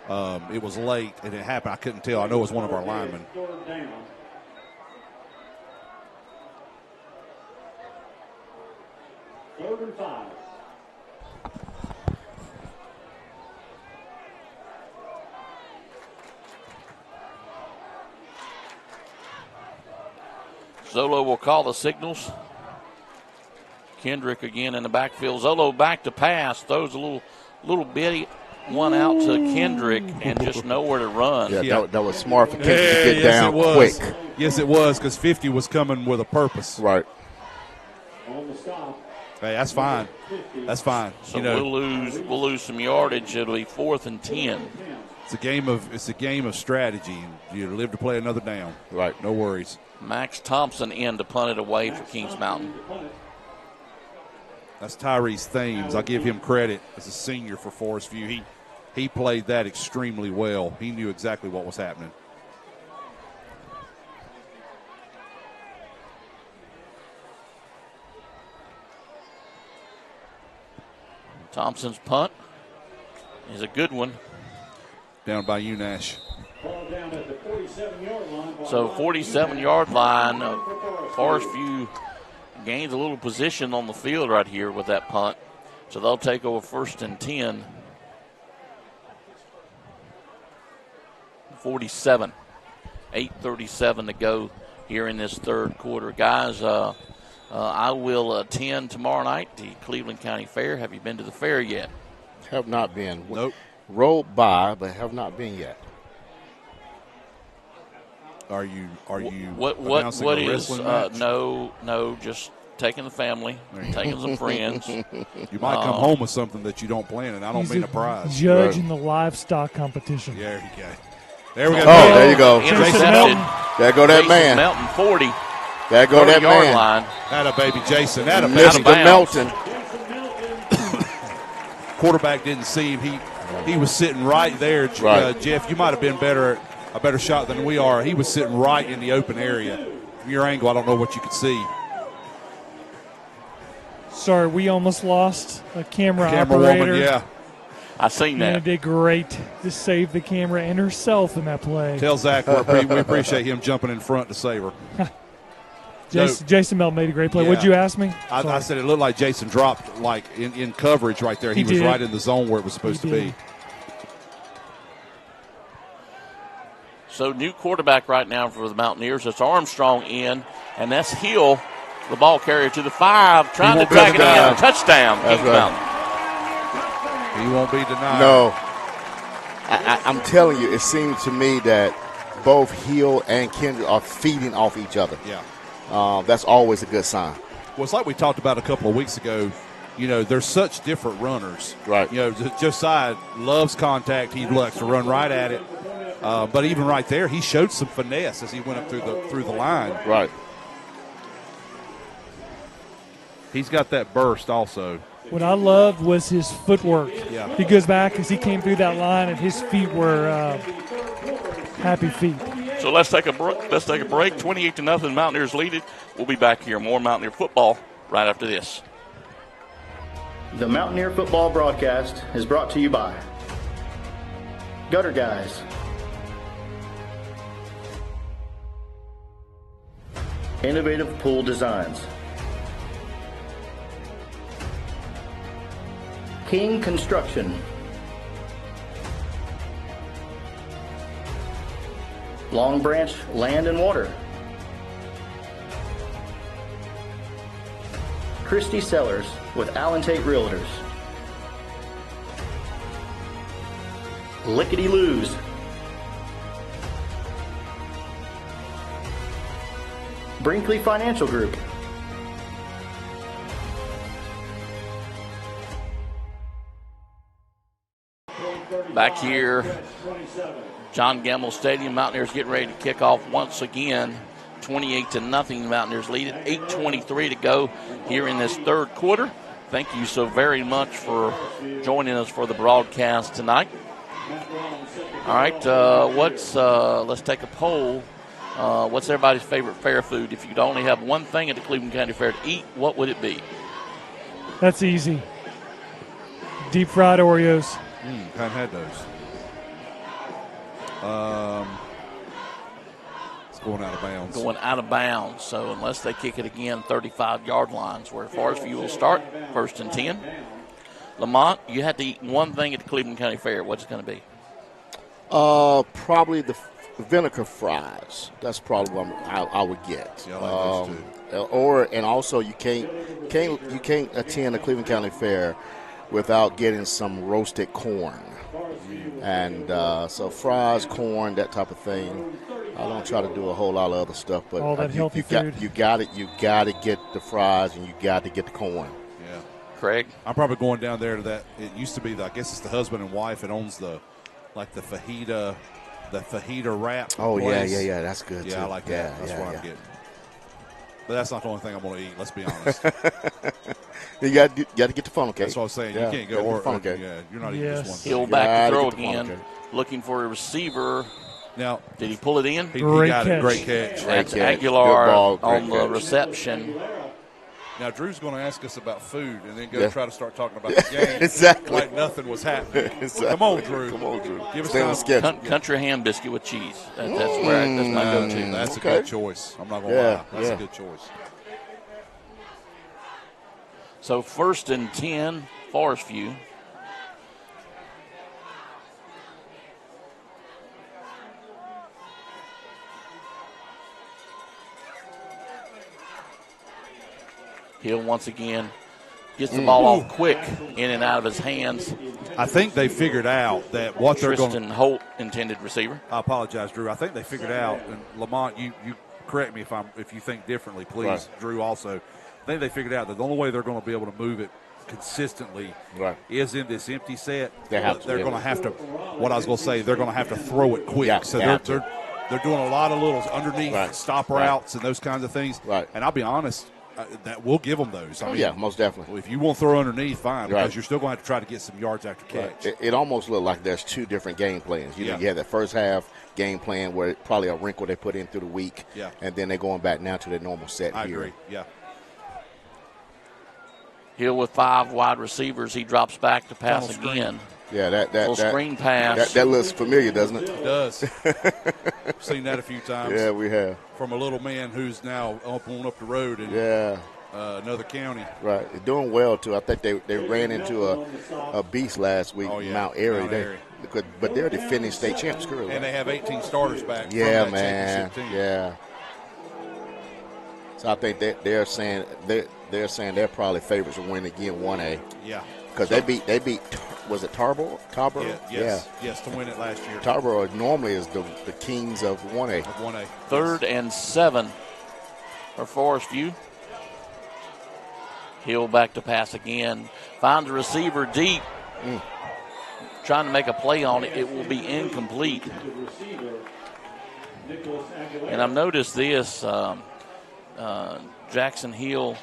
It was late, and it happened. I couldn't tell. I know it was one of our linemen. 3rd down. 3rd and 5. Zolo will call the signals. Kendrick again in the backfield. Zolo back to pass. Throws a little bitty one out to Kendrick and just nowhere to run. Yeah, that was smart for Kendrick to get down quick. Yes, it was, because 50 was coming with a purpose. Right. On the stop. Hey, that's fine. That's fine. So we'll lose some yardage. It'll be 4th and 10. It's a game of strategy. You live to play another down. Right. No worries. Max Thompson in to punt it away for Kings Mountain. That's Tyrese Thames. I'll give him credit as a senior for Forestview. He played that extremely well. He knew exactly what was happening. Thompson's punt is a good one. Down by UNASH. Ball down at the 47-yard line. So 47-yard line, Forestview gains a little position on the field right here with that punt. So they'll take over 1st and 10. 47. 8:37 to go here in this third quarter. Guys, I will attend tomorrow night the Cleveland County Fair. Have you been to the fair yet? Have not been. Nope. Rolled by, but have not been yet. Are you what announcing a is wrestling match? No, just taking the family, taking some friends. You might come home with something that you don't plan, and I don't He's mean a prize. Judge in the livestock competition. Yeah, there you go. There we go. Oh, there you go. Intercepted. There go that Jason man. Melton, 40. There go that 40-yard man. line. Atta baby Jason. Atta baby. Mr. bounds. Melton. Quarterback didn't see him. He was sitting right there. Right. Jeff, you might have been a better shot than we are. He was sitting right in the open area. From your angle, I don't know what you could see. sorry, we almost lost a camera woman, operator. yeah. I seen Nina that. did great to save the camera and herself in that play. Tell Zach we appreciate him jumping in front to save her. Jason Melt made a great play. Yeah. What'd you ask me? I said it looked like Jason dropped like in coverage right there. He was did. right in the zone where it was supposed to be. So new quarterback right now for the Mountaineers. It's Armstrong in, and that's Hill, the ball carrier to the 5, trying to drag it in. Touchdown, Kings Mountain. He won't be denied. No. I'm telling you, it seems to me that both Hill and Kendrick are feeding off each other. Yeah. That's always a good sign. Well, it's like we talked about a couple of weeks ago. You know, they're such different runners. Right. You know, Josiah loves contact. He likes to run right at it. But even right there, he showed some finesse as he went up through the line. Right. He's got that burst also. What I loved was his footwork. Yeah. He goes back as he came through that line, and his feet were happy feet. So let's take a break. 28-0, Mountaineers lead it. We'll be back here. More Mountaineer football right after this. The Mountaineer football broadcast is brought to you by Gutter Guys, Innovative Pool Designs, King Construction, Long Branch Land and Water, Christie Sellers with Allen Tate Realtors, Lickety Loos, Brinkley Financial Group, Back here, John Gamble Stadium, Mountaineers getting ready to kick off once again. 28-0, Mountaineers lead it. 8:23 to go here in this third quarter. Thank you so very much for joining us for the broadcast tonight. All right, let's take a poll. What's everybody's favorite fair food? If you could only have one thing at the Cleveland County Fair to eat, what would it be? That's easy. Deep fried Oreos. Haven't had those. It's going out of bounds. Going out of bounds. So unless they kick it again, 35-yard lines where Forestview will start. 1st and 10. Lamont, you had to eat one thing at the Cleveland County Fair. What's it going to be? Probably the vinegar fries. That's probably what I would get. Yeah, I like those too. And also you can't attend the Cleveland County Fair without getting some roasted corn. And so fries, corn, that type of thing. I don't try to do a whole lot of other stuff, but all that healthy food. You got to get the fries and you got to get the corn. Yeah. Craig? I'm probably going down there to that. It used to be, I guess it's the husband and wife that owns the fajita wrap. Oh, place. yeah. That's good, too. Yeah, I like that. That's what I'm getting. But that's not the only thing I'm going to eat, let's be honest. You got to get the funnel cake. That's what I was saying. Yeah, you can't go funnel cake. Yeah, you're not eating this one. Hill back to throw again, looking for a receiver. Now, did he pull it in? He got it. Great catch. That's Aguilar on the reception. Now, Drew's going to ask us about food and then try to start talking about the game. Exactly. Like nothing was happening. Exactly. Come on, Drew. Give us some. Country ham biscuit with cheese. That's my go-to. That's a good choice. I'm not going to lie. That's a good choice. So 1st and 10, Forestview. Hill once again gets the ball off quick, in and out of his hands. I think they figured out that what they're going to. Tristan Holt, intended receiver. I apologize, Drew. I think they figured out, and Lamont, you correct me if you think differently, please. Right. Drew also. I think they figured out that the only way they're going to be able to move it consistently is in this empty set. They're going to have to. What I was going to say, they're going to have to throw it quick. Yeah, so they're doing a lot of little underneath stop routes and those kinds of things. Right. And I'll be honest. That we'll give them those. I mean, most definitely. If you want to throw underneath, fine, because you're still going to have to try to get some yards after catch. It almost looked like there's two different game plans. You have that first half game plan where probably a wrinkle they put in through the week, and then they're going back now to their normal set I here. agree, yeah. Hill with 5 wide receivers. He drops back to pass Tunnel again. Yeah, that Screen pass. That looks familiar, doesn't it? It does. Seen that a few times. Yeah, we have. From a little man who's now up the road in another county. Right. They're doing well, too. I think they ran into a beast last week, Mount Airy. But they're defending state champs currently. And they have 18 starters back. Yeah, from that man. championship team. Yeah. So I think they're saying they're probably favorites to win again 1A. Yeah. Because they beat was it Tarboro? Yes, to win it last year. Tarboro normally is the kings of 1A. 1A. 3rd and 7 for Forestview. Hill back to pass again. Finds a receiver deep. Trying to make a play on it. It will be incomplete. And I've noticed this. Jackson Hill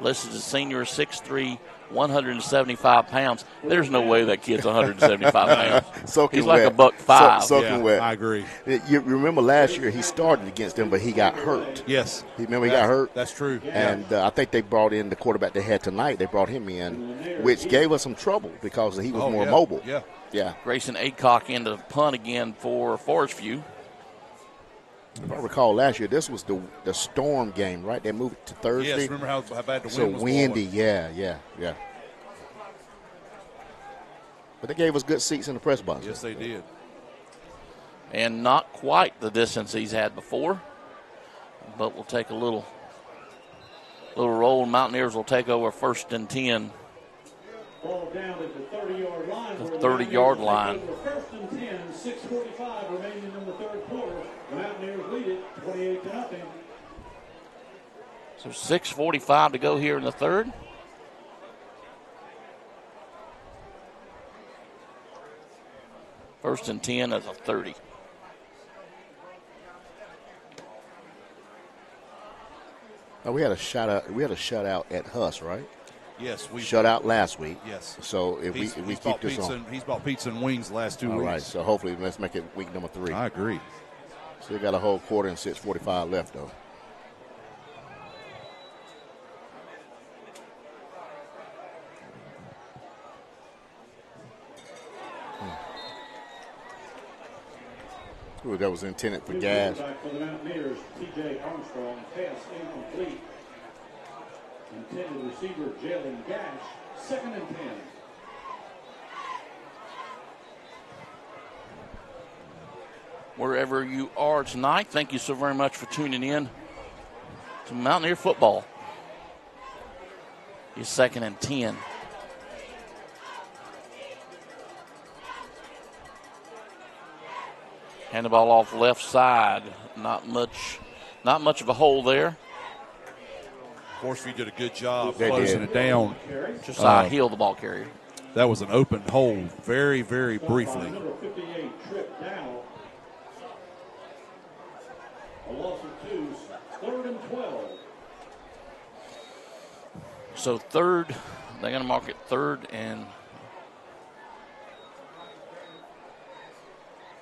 listed as senior, 6'3", 175 pounds. There's no way that kid's 175 pounds. He's like wet. a $105. Soaking wet. I agree. You remember last year he started against them, but he got hurt. Yes. Remember he got hurt? That's true. And I think they brought in the quarterback they had tonight. They brought him in, which gave us some trouble because he was more mobile. Yeah. Grayson Aycock in the punt again for Forestview. If I recall last year, this was the storm game, right? They moved it to Thursday. Yes, remember how bad the so wind was windy, blowing. yeah. But they gave us good seats in the press box. Yes, they did. And not quite the distance he's had before. But we'll take a little roll. Mountaineers will take over 1st and 10. Ball down at the 30-yard line. The 30-yard line. 1st and 10, 6:45 remaining in the third quarter. The Mountaineers lead it 28-0. So 6:45 to go here in the third. First and 10 as a 30. Oh, we had a shutout at Huss, right? Yes, we shut out last week. Yes. So if we keep this on, he's bought pizza and wings the last 2 weeks. All right. So hopefully let's make it week number 3. I agree. Still got a whole quarter and 6:45 left though. Ooh, that was intended for gas. For the Mountaineers, T.J. Armstrong, pass incomplete. Intended receiver, Jalen Gash, 2nd and 10. Wherever you are tonight, thank you so very much for tuning in to Mountaineer football. It's 2nd and 10. Hand the ball off left side. Not much of a hole there. Forestview did a good job closing it down. Josiah Hill, the ball carrier. That was an open hole very, very briefly. Number 58, Trip Dow. A loss of 2, 3rd and 12. So they're going to mark it 3rd and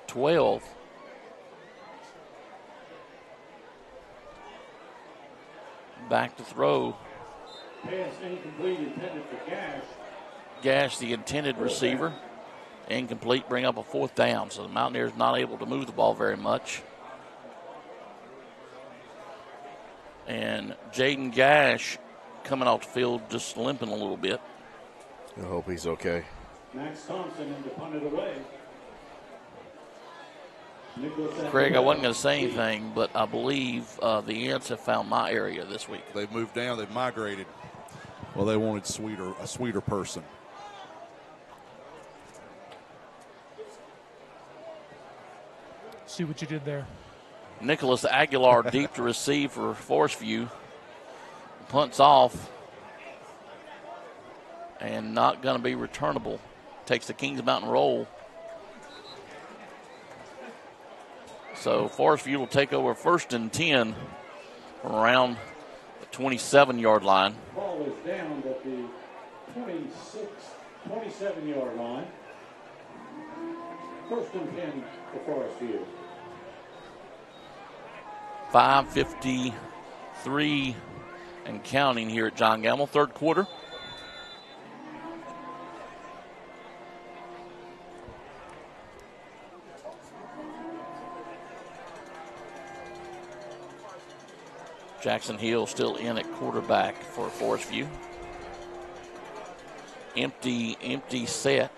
12. Back to throw. Pass incomplete, intended for Gash. Gash, the intended receiver. Incomplete, bring up a 4th down. So the Mountaineers not able to move the ball very much. And Jaden Gash coming off the field just limping a little bit. I hope he's okay. Max Thompson in to punt it away. Craig, I wasn't going to say anything, but I believe the Ants have found my area this week. They've moved down. They've migrated. Well, they wanted a sweeter person. See what you did there. Nicholas Aguilar deep to receive for Forestview. Punts off. And not going to be returnable. Takes the Kings Mountain roll. So Forestview will take over 1st and 10 from around the 27-yard line. Ball is down at the 27-yard line. 1st and 10 for Forestview. 5:53 and counting here at John Gamble, 3rd quarter. Jackson Hill still in at quarterback for Forestview. Empty set.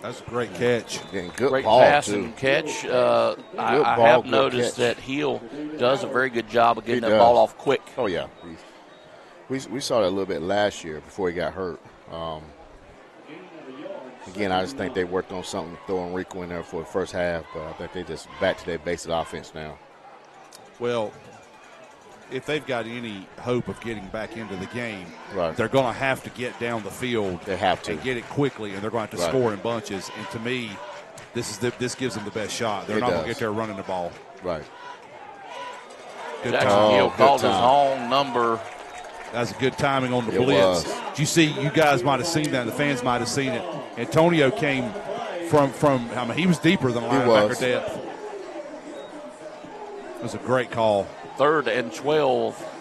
That's a great catch. Good Great ball, pass too. and catch. I have noticed that Hill does a very good job of getting that ball off quick. Oh, yeah. We saw that a little bit last year before he got hurt. Again, I just think they worked on something, throwing Rico in there for the first half, but I think they just back to their basic offense now. Well, if they've got any hope of getting back into the game, right, they're going to have to get down the field. They have to. And get it quickly, and they're going to have to score in bunches. And to me, this gives them the best shot. They're not going to get there running the ball. Right. Good Jackson Hill called his own number. That's good timing on the blitz. Did you see? You guys might have seen that, and the fans might have seen it. Antonio came from I mean, he was deeper than linebacker depth. It was a great call. 3rd and 12.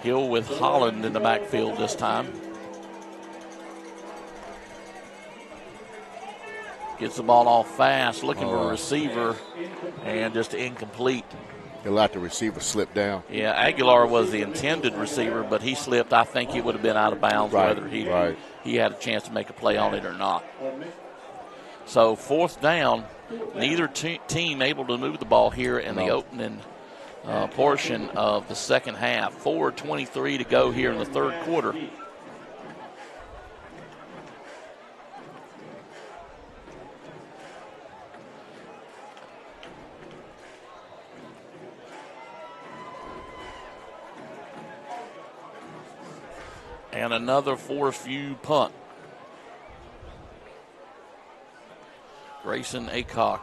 Hill with Holland in the backfield this time. Gets the ball off fast, looking for a receiver, and just incomplete. They let the receiver slip down. Yeah, Aguilar was the intended receiver, but he slipped. I think he would have been out of bounds whether he had a chance to make a play on it or not. So 4th down, neither team able to move the ball here in the opening portion of the second half. 4:23 to go here in the 3rd quarter. And another Forestview punt. Grayson Acock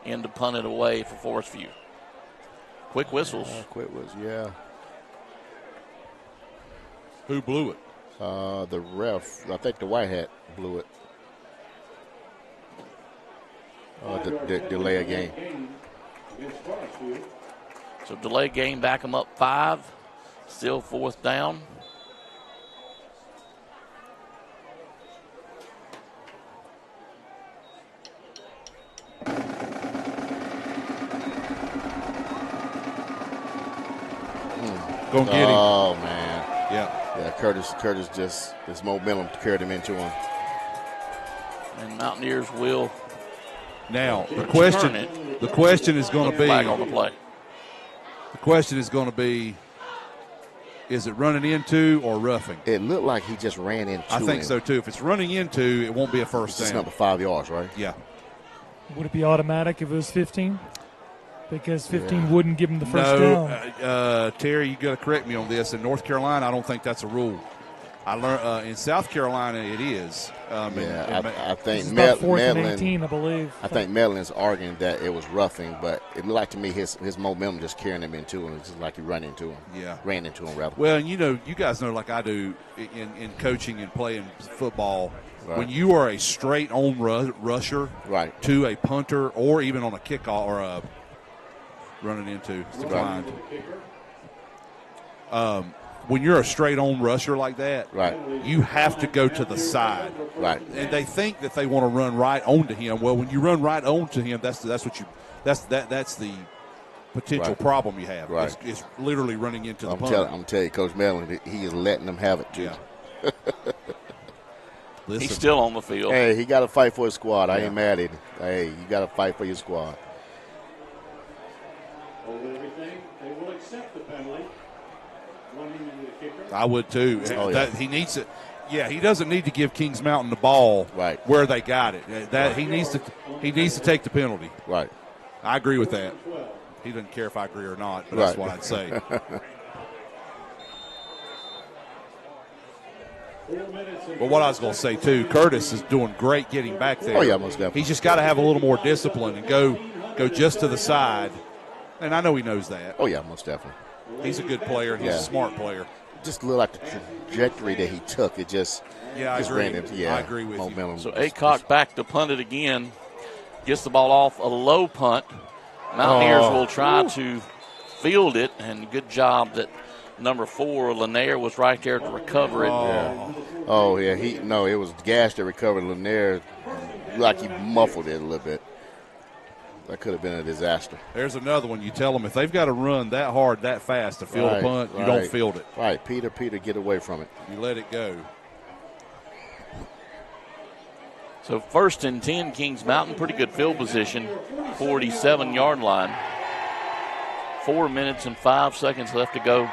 in to punt it away for Forestview. Quick whistles. Quick whistles, yeah. Who blew it? The ref. I think the white hat blew it. Delay a game. So delay game, back them up 5. Still 4th down. Go get him. Oh, man. Yeah, Curtis just, his momentum carried him into him. And Mountaineers will. Now, the question is going to be. Flag on the play. The question is going to be, is it running into or roughing? It looked like he just ran into I think him. so, too. If it's running into, it won't be a first down. It's number 5 yards, right? Yeah. Would it be automatic if it was 15? Because 15 wouldn't give him the first down. Terry, you got to correct me on this. In North Carolina, I don't think that's a rule. I learned in South Carolina it is. I think about 4th and 18, I believe. I think Medlin's arguing that it was roughing, but it looked like to me his momentum just carrying him into him. It's just like he ran into him. Yeah, ran into him rather. Well, and you guys know like I do in coaching and playing football. Right. When you are a straight on rusher, right, to a punter or even on a kickoff or a running into declined. When you're a straight-on rusher like that, right, you have to go to the side, right. And they think that they want to run right onto him. Well, when you run right onto him, that's the potential problem you have. Right, it's literally running into the punter. I'm telling you, Coach Mellon, he is letting them have it too. Yeah. He's still on the field. Hey, he got to fight for his squad. I ain't mad at him. Hey, you got to fight for your squad. Over everything, they will accept the penalty. I would too. Oh, he needs it. Yeah, he doesn't need to give Kings Mountain the ball where they got it. That he needs to take the penalty. Right. I agree with that. He doesn't care if I agree or not, but that's what I'd say. But what I was going to say too, Curtis is doing great getting back there. Oh yeah, most definitely. He's just got to have a little more discipline and go just to the side. And I know he knows that. Oh yeah, most definitely. He's a good player. He's a smart player. just looked like the trajectory that he took. It just I just agree. ran into, I agree with momentum. you. So Aycock back to punt it again. Gets the ball off a low punt. Mountaineers will try to field it, and good job that number 4, Lanier, was right there to recover it. It was Gash that recovered. Lanier, like he muffled it a little bit. That could have been a disaster. There's another one. You tell them if they've got to run that hard, that fast to field a punt, you don't field it. Right, Peter, get away from it. You let it go. So 1st and 10, Kings Mountain, pretty good field position, 47-yard line. 4 minutes and 5 seconds left to go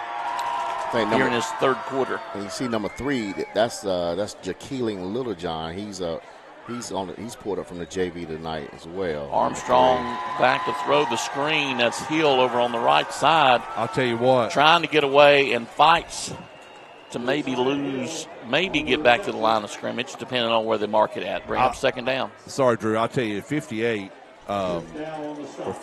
here in his third quarter. And you see number 3, that's Jakeeling Littlejohn. He's pulled up from the JV tonight as well. Armstrong back to throw the screen. That's Hill over on the right side. I'll tell you what. Trying to get away and fights to maybe get back to the line of scrimmage, depending on where they mark it at. Bring up 2nd down. Sorry, Drew. I'll tell you, 58 for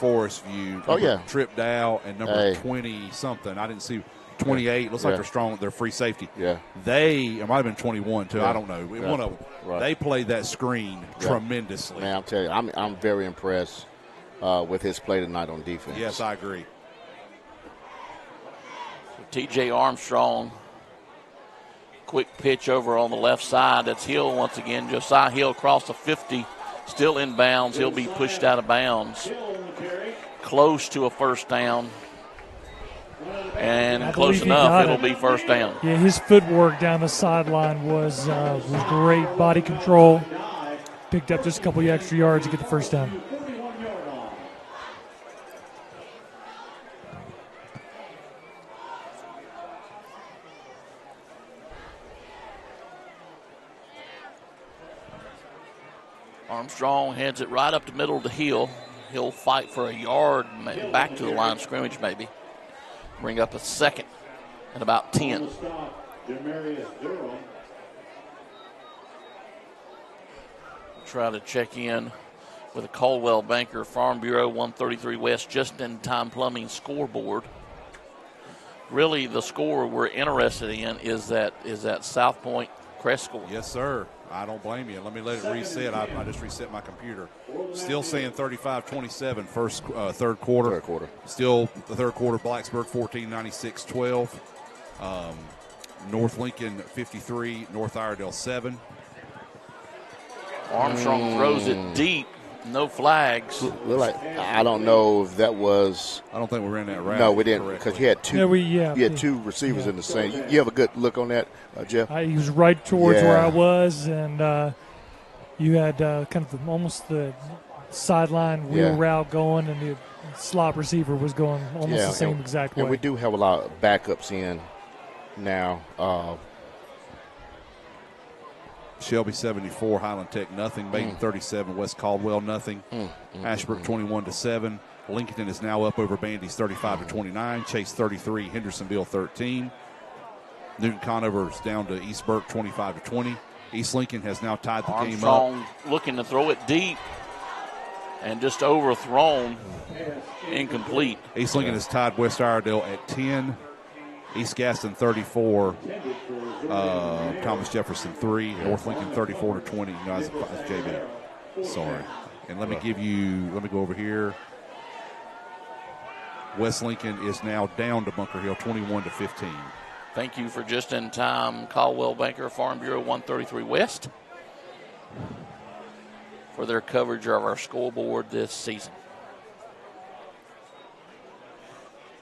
Forestview. Tripped out, and number 20-something. I didn't see 28. Looks like they're strong. They're free safety. Yeah. It might have been 21, too. I don't know. One of them. Right. They played that screen tremendously. Man, I'll tell you, I'm very impressed with his play tonight on defense. Yes, I agree. T.J. Armstrong, quick pitch over on the left side. That's Hill once again. Josiah Hill across the 50, still inbounds. He'll be pushed out of bounds. Close to a 1st down. And close enough, it'll be 1st down. Yeah, his footwork down the sideline was great. Body control. Picked up just a couple of extra yards to get the 1st down. Armstrong heads it right up the middle of the Hill. He'll fight for a yard, back to the line of scrimmage maybe. Bring up a 2nd and about 10. Try to check in with a Caldwell Banker Farm Bureau 133 West just-in-time plumbing scoreboard. Really, the score we're interested in is that South Point Crest score. Yes, sir. I don't blame you. Let me let it reset. I just reset my computer. Still saying 35-27 third quarter. Third quarter. Still the third quarter, Blacksburg 14, 96-12. North Lincoln 53, North Iredale 7. Armstrong throws it deep. No flags. I don't know if that was. I don't think we ran that route. No, we didn't, because you had two. You had 2 receivers in the same. You have a good look on that, Jeff. He was right towards where I was, and you had kind of almost the sideline wheel route going, and the slot receiver was going almost the same exact way. And we do have a lot of backups in now. Shelby 74, Highland Tech nothing. Maiden 37, West Caldwell nothing. Ashbrook 21-7. Lincoln is now up over Bandy's 35-29. Chase 33, Hendersonville 13. Newton Conover is down to East Burke 25-20. East Lincoln has now tied the game up. Armstrong looking to throw it deep and just overthrown, incomplete. East Lincoln has tied West Iredale at 10. East Gaston 34, Thomas Jefferson 3, North Lincoln 34-20. No, that's JB. Sorry. And let me go over here. West Lincoln is now down to Bunker Hill 21-15. Thank you for just in time, Caldwell Banker Farm Bureau 133 West, for their coverage of our scoreboard this season.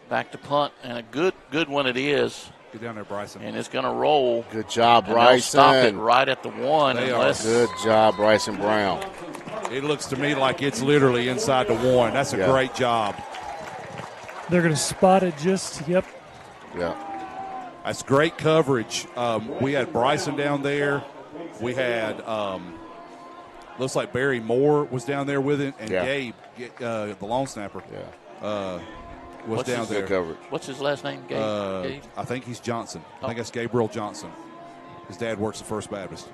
Back to punt, and a good one it is. Get down there, Bryson. And it's going to roll. Good job, Bryson. Stop it right at the 1. Good job, Bryson Brown. It looks to me like it's literally inside the 1. That's a great job. They're going to spot it Yeah. That's great coverage. We had Bryson down there. We had, looks like Barry Moore was down there with it, and Gabe, the long snapper. Was down there. Coverage. What's his last name? Gabe? I think he's Johnson. I think that's Gabriel Johnson. His dad works at First Baptist.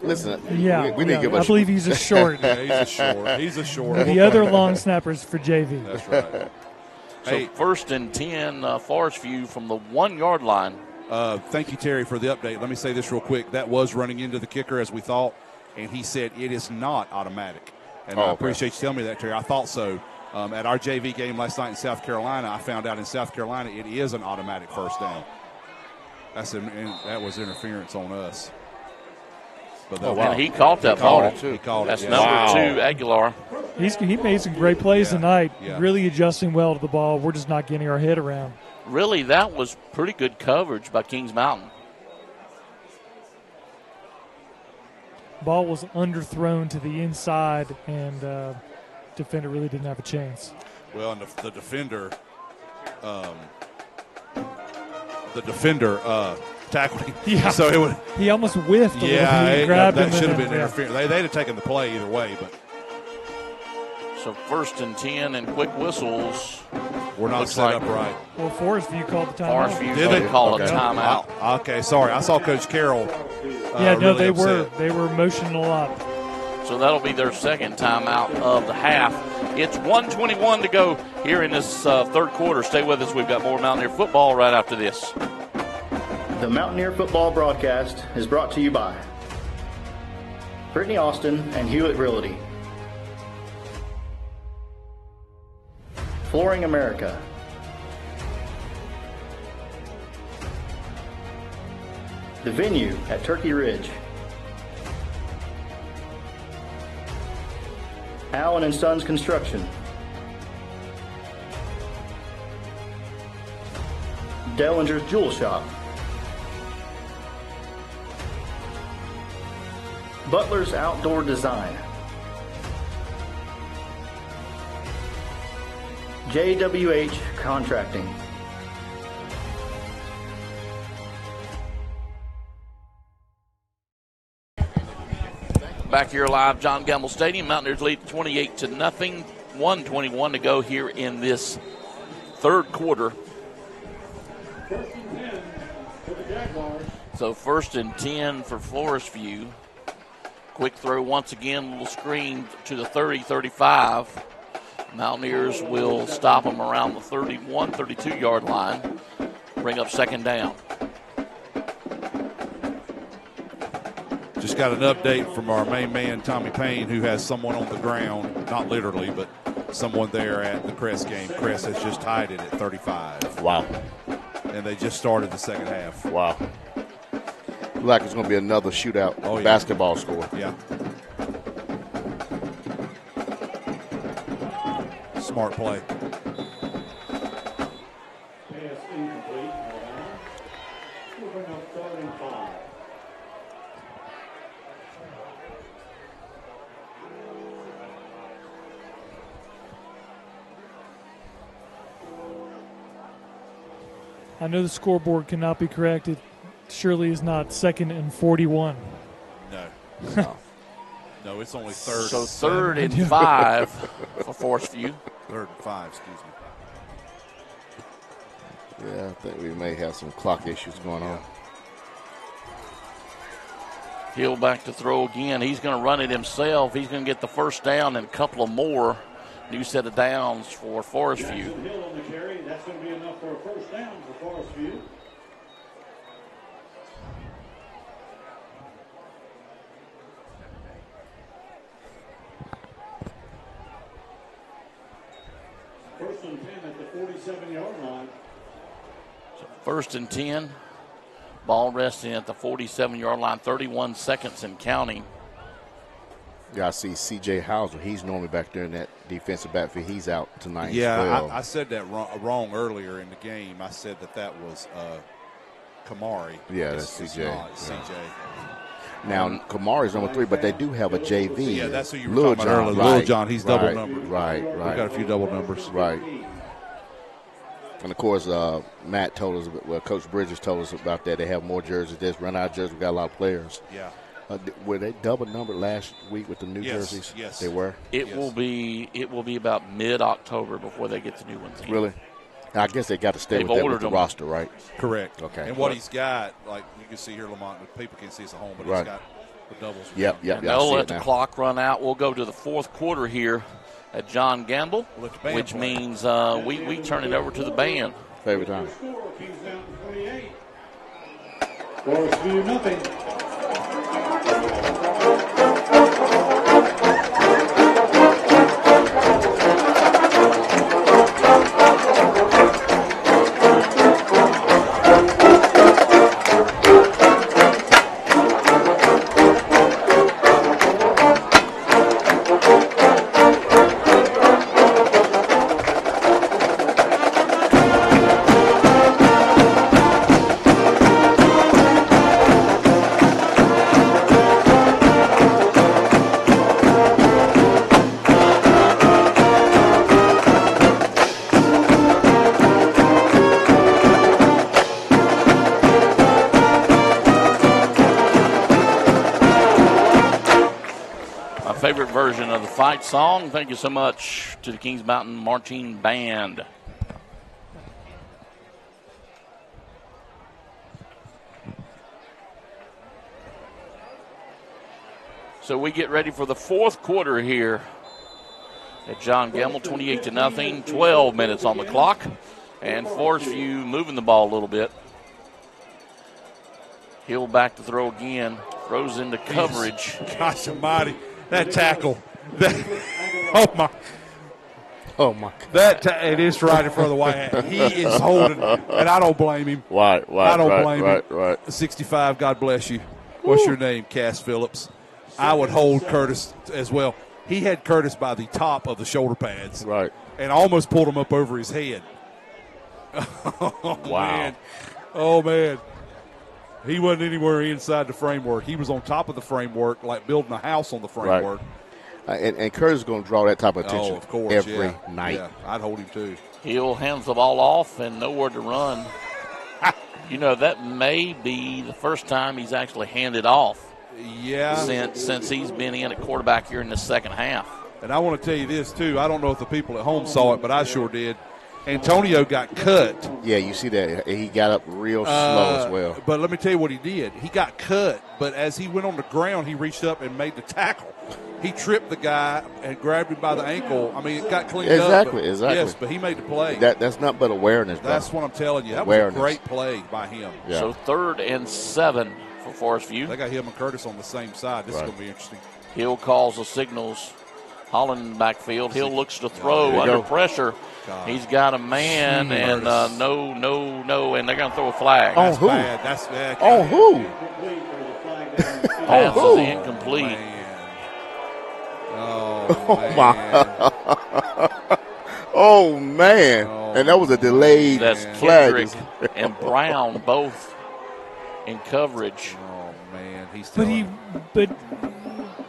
Listen, we need to give I believe he's a short. He's a short. The other long snappers for JV. That's right. So first and 10, Forestview from the 1 yard line. Thank you, Terry, for the update. Let me say this real quick. That was running into the kicker as we thought, and he said it is not automatic. And I appreciate you telling me that, Terry. I thought so. At our JV game last night in South Carolina, I found out in South Carolina it is an automatic first down. That was interference on us. But And he caught that ball. He called That's it. number 2, Aguilar. He made some great plays tonight, really adjusting well to the ball. We're just not getting our head around. Really, that was pretty good coverage by Kings Mountain. Ball was underthrown to the inside, and defender really didn't have a chance. Well, and the defender tackled him. Yeah. So he almost whiffed a little bit. He grabbed him. That should have been interference. They'd have taken the play either way, but. So first and 10 and quick whistles. We're not set up right. Well, Forestview called the timeout. Forestview did they call a timeout? Okay, sorry. I saw Coach Carroll. They were motioning a lot. So that'll be their second timeout of the half. It's 1:21 to go here in this third quarter. Stay with us. We've got more Mountaineer football right after this. The Mountaineer football broadcast is brought to you by Brittany Austin and Hewitt Realty, Flooring America, the venue at Turkey Ridge, Allen & Sons Construction, Dellinger's Jewel Shop, Butler's Outdoor Design, JWH Contracting, Back here live, John Gamble Stadium. Mountaineers lead 28-0. 1:21 to go here in this third quarter. So first and 10 for Forestview. Quick throw once again, little screen to the 30-35. Mountaineers will stop them around the 31, 32-yard line. Bring up second down. Just got an update from our main man, Tommy Payne, who has someone on the ground, not literally, but someone there at the Crest game. Crest has just tied it at 35. Wow. And they just started the second half. Wow. Looks like it's going to be another shootout basketball score. Yeah. Smart play. Pass incomplete. We'll bring up third and 5. I know the scoreboard cannot be corrected. Surely is not 2nd and 41. No. No, it's only third. So third and 5 for Forestview. Third and 5, excuse me. Yeah, I think we may have some clock issues going on. Hill back to throw again. He's going to run it himself. He's going to get the first down and a couple of more. New set of downs for Forestview. Hill on the carry. That's going to be enough for a first down for Forestview. First and 10 at the 47-yard line. So first and 10. Ball resting at the 47-yard line. 31 seconds and counting. Yeah, I see C.J. Hauser. He's normally back there in that defensive backfield. He's out tonight. Yeah, I said that wrong earlier in the game. I said that was Kamari. Yeah, that's C.J. C.J. Now, Kamari's number 3, but they do have a JV. Yeah, that's who you were talking about earlier. Lil John, he's double numbered. Right. We've got a few double numbers. Right. And, of course, Matt told us, Coach Bridges told us about that. They have more jerseys. They just run out of jerseys. We got a lot of players. Yeah. Were they double numbered last week with the new jerseys? Yes, they were. It will be about mid-October before they get the new ones in. Really? I guess they got to stay with the roster, right? Correct. Okay. And what he's got, like you can see here, Lamont, people can't see it's a home, but he's got the doubles. Yep. They'll let the clock run out. We'll go to the fourth quarter here at John Gamble, Let the band which play. means we turn it over to the band. Favorite time. Kings Mountain 28. Forestview nothing. Favorite version of the fight song. Thank you so much to the Kings Mountain Marching Band. So we get ready for the fourth quarter here at John Gamble, 28-0, 12 minutes on the clock, and Forestview moving the ball a little bit. Hill back to throw again, throws into coverage. Gosh almighty. That tackle. Oh, my. Oh, my God. It is right in front of the white hat. He is holding, and I don't blame him. Right. I don't blame him. Right. 65, God bless you. What's your name, Cass Phillips? I would hold Curtis as well. He had Curtis by the top of the shoulder pads. Right. And almost pulled him up over his head. Oh, Wow. man. He wasn't anywhere inside the framework. He was on top of the framework, like building a house on the framework. Right. And Curtis is going to draw that type of attention of course, every night. Yeah, I'd hold him too. Hill hands the ball off and nowhere to run. You know, that may be the first time he's actually handed off. Yeah. Since he's been in at quarterback here in the second half. And I want to tell you this, too. I don't know if the people at home saw it, but I sure did. Antonio got cut. Yeah, you see that. He got up real slow as well. But let me tell you what he did. He got cut, but as he went on the ground, he reached up and made the tackle. He tripped the guy and grabbed him by the ankle. I mean, it got cleaned up. Exactly. Yes, but he made the play. That's not but awareness, bro. That's what I'm telling you. That awareness. was a great play by him. Yeah. So 3rd and 7 for Forestview. They got him and Curtis on the same side. This is going to be interesting. Hill calls the signals. Holland in the backfield. Hill looks to throw under go. pressure. God. He's got a man, and no, and they're going to throw a flag. On who? Bad. That's bad. On who? Pass who? is incomplete. Man. Oh, my. Oh, man. And that was a delayed That's flag. Kendrick and Brown both in coverage. Oh, man. But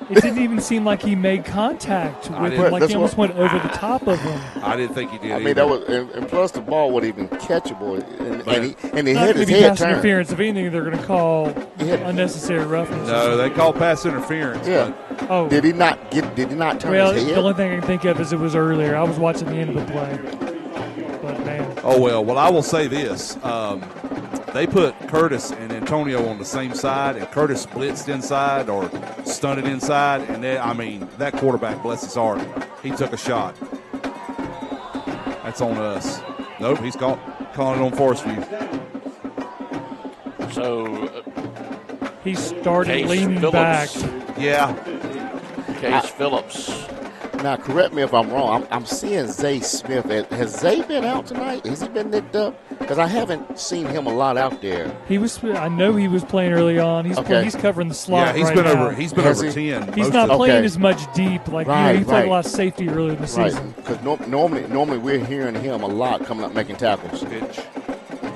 it didn't even seem like he made contact with him. Like he almost went over the top of him. I didn't think he did. I mean, that was, and plus the ball wasn't even catchable, and he Not had going his to be head pass turned. interference. If anything, they're going to call unnecessary roughness. No, they called pass interference. Yeah. Oh, Did he not turn well, his the head? only thing I can think of is it was earlier. I was watching the end of the play. But, man. Oh, well, I will say this. They put Curtis and Antonio on the same side, and Curtis blitzed inside or stunted inside, and that quarterback, bless his heart, he took a shot. That's on us. Nope, he's calling it on Forestview. So he started Case leaning Phillips. back. Yeah. Case Phillips. Now, correct me if I'm wrong. I'm seeing Zay Smith. Has Zay been out tonight? Has he been nicked up? Because I haven't seen him a lot out there. I know he was playing early on. He's covering the slot. Yeah, he's right been now. over. He's been over 10. He's not playing as much deep. Like he played a lot of safety earlier in the season. Because normally we're hearing him a lot coming up making tackles.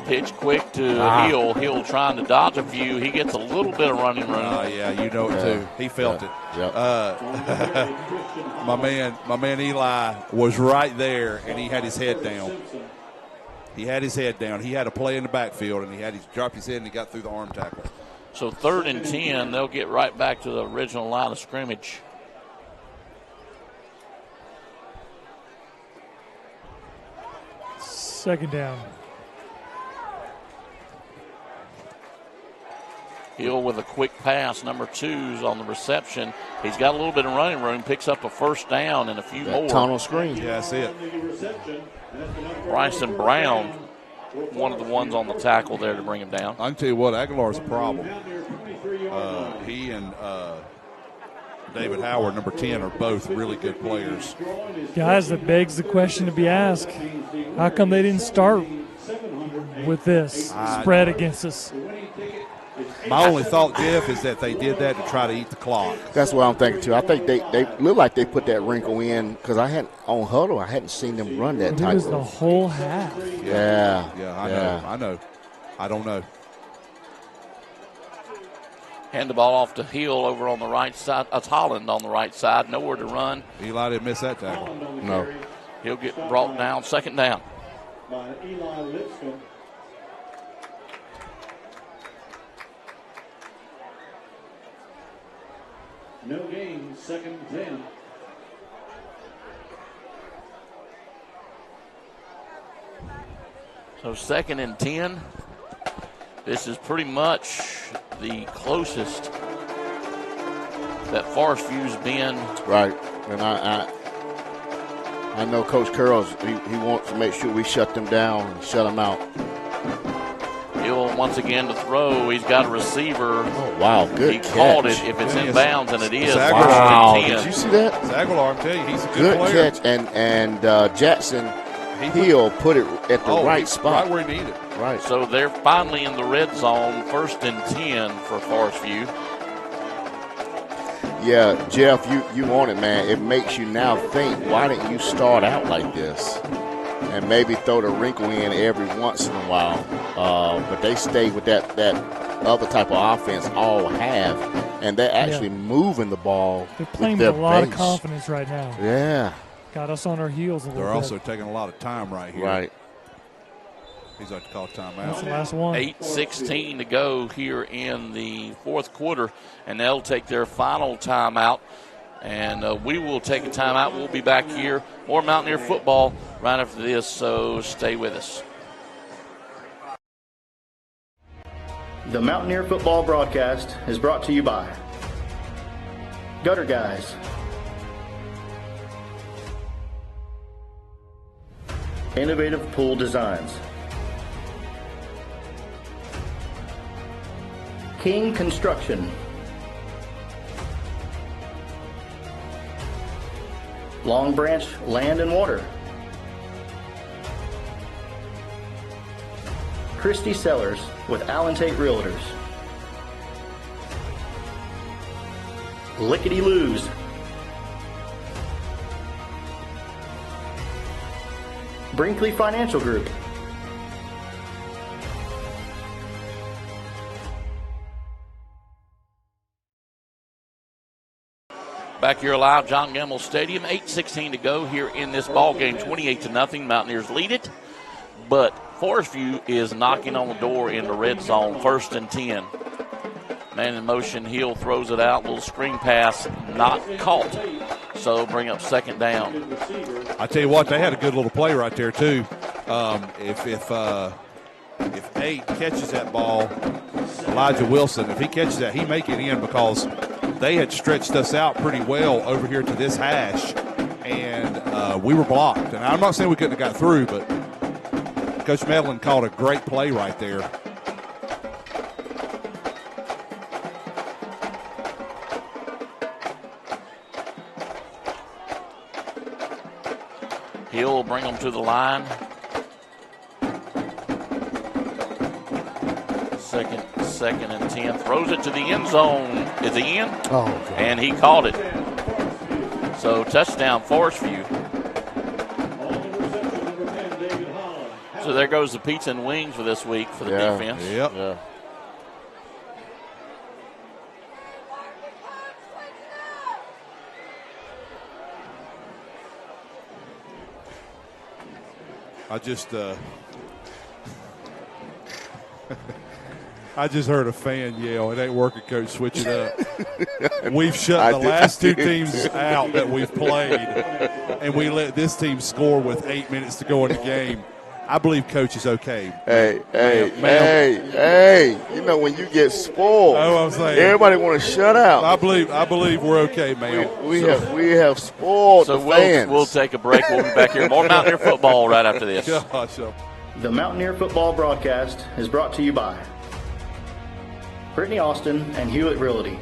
Pitch quick to Hill. Hill trying to dodge a few. He gets a little bit of running room. Yeah, you know it too. He felt it. Yep. My man Eli was right there, and he had his head down. He had his head down. He had a play in the backfield, and he dropped his head, and he got through the arm tackle. So 3rd and 10, they'll get right back to the original line of scrimmage. Second down. Hill with a quick pass. Number 2's on the reception. He's got a little bit of running room, picks up a first down and a few more. Tunnel screen. Yeah, that's it. Bryson Brown, one of the ones on the tackle there to bring him down. I can tell you what, Aguilar's a problem. He and David Howard, number 10, are both really good players. Guys, that begs the question to be asked. How come they didn't start with this spread against us? My only thought, Jeff, is that they did that to try to eat the clock. That's what I'm thinking, too. I think they look like they put that wrinkle in because I hadn't seen them run that type. It was the whole half. Yeah. I know. I don't know. Hand the ball off to Hill over on the right side. That's Holland on the right side. Nowhere to run. Eli didn't miss that tackle. No. He'll get brought down. Second down. By Eli Lipscomb. No gain, 2nd and 10. So 2nd and 10. This is pretty much the closest that Forestview's been. Right. And I know Coach Curls, he wants to make sure we shut them down and shut them out. Hill once again to throw. He's got a receiver. Oh, wow. Good He catch. called it if it's in bounds, and it is. Wow. 10. Did you see that? Aguilar, I tell you, he's a good player. Catch. And Jackson Hill put it at the right spot. Right where he needed it. Right. So they're finally in the red zone, 1st and 10 for Forestview. Yeah, Jeff, you want it, man. It makes you now think, why didn't you start out like this? And maybe throw the wrinkle in every once in a while. But they stay with that other type of offense all half. And they're actually moving the ball. They're playing with with a lot base. of confidence right now. Yeah. Got us on our heels a little bit. They're also taking a lot of time right here. Right. He's like to call timeout. That's the last one. 8:16 to go here in the 4th quarter, and they'll take their final timeout. And we will take a timeout. We'll be back here. More Mountaineer football right after this, so stay with us. The Mountaineer football broadcast is brought to you by Gutter Guys, Innovative Pool Designs, King Construction, Long Branch Land and Water, Christie Sellers with Allen Tate Realtors, Lickety Loos, Brinkley Financial Group, Back here live, John Gamble Stadium, 8:16 to go here in this ball game, 28-0. Mountaineers lead it, but Forestview is knocking on the door in the red zone, 1st and 10. Man in motion, Hill throws it out, little screen pass, not caught. So bring up 2nd down. I tell you what, they had a good little play right there too. If Nate catches that ball, Elijah Wilson, if he catches that, he may get in because they had stretched us out pretty well over here to this hash, and we were blocked. And I'm not saying we couldn't have got through, but Coach Medlin called a great play right there. He'll bring them to the line. Second and 10. Throws it to the end zone. Is he in? Oh, God. And he caught it. So touchdown, Forestview. So there goes the pizza and wings for this week for the defense. Yep. Yeah. I just heard a fan yell, "It ain't working, Coach, switch it up." We've shut the last two teams out that we've played, and we let this team score with 8 minutes to go in the game. I believe Coach is okay. Hey, you know when you get spoiled, I'm saying. Everybody want to shut out. I believe we're okay, man. We have spoiled the fans. We'll take a break. We'll be back here. More Mountaineer football right after this. Gosh. The Mountaineer football broadcast is brought to you by Brittany Austin and Hewitt Realty,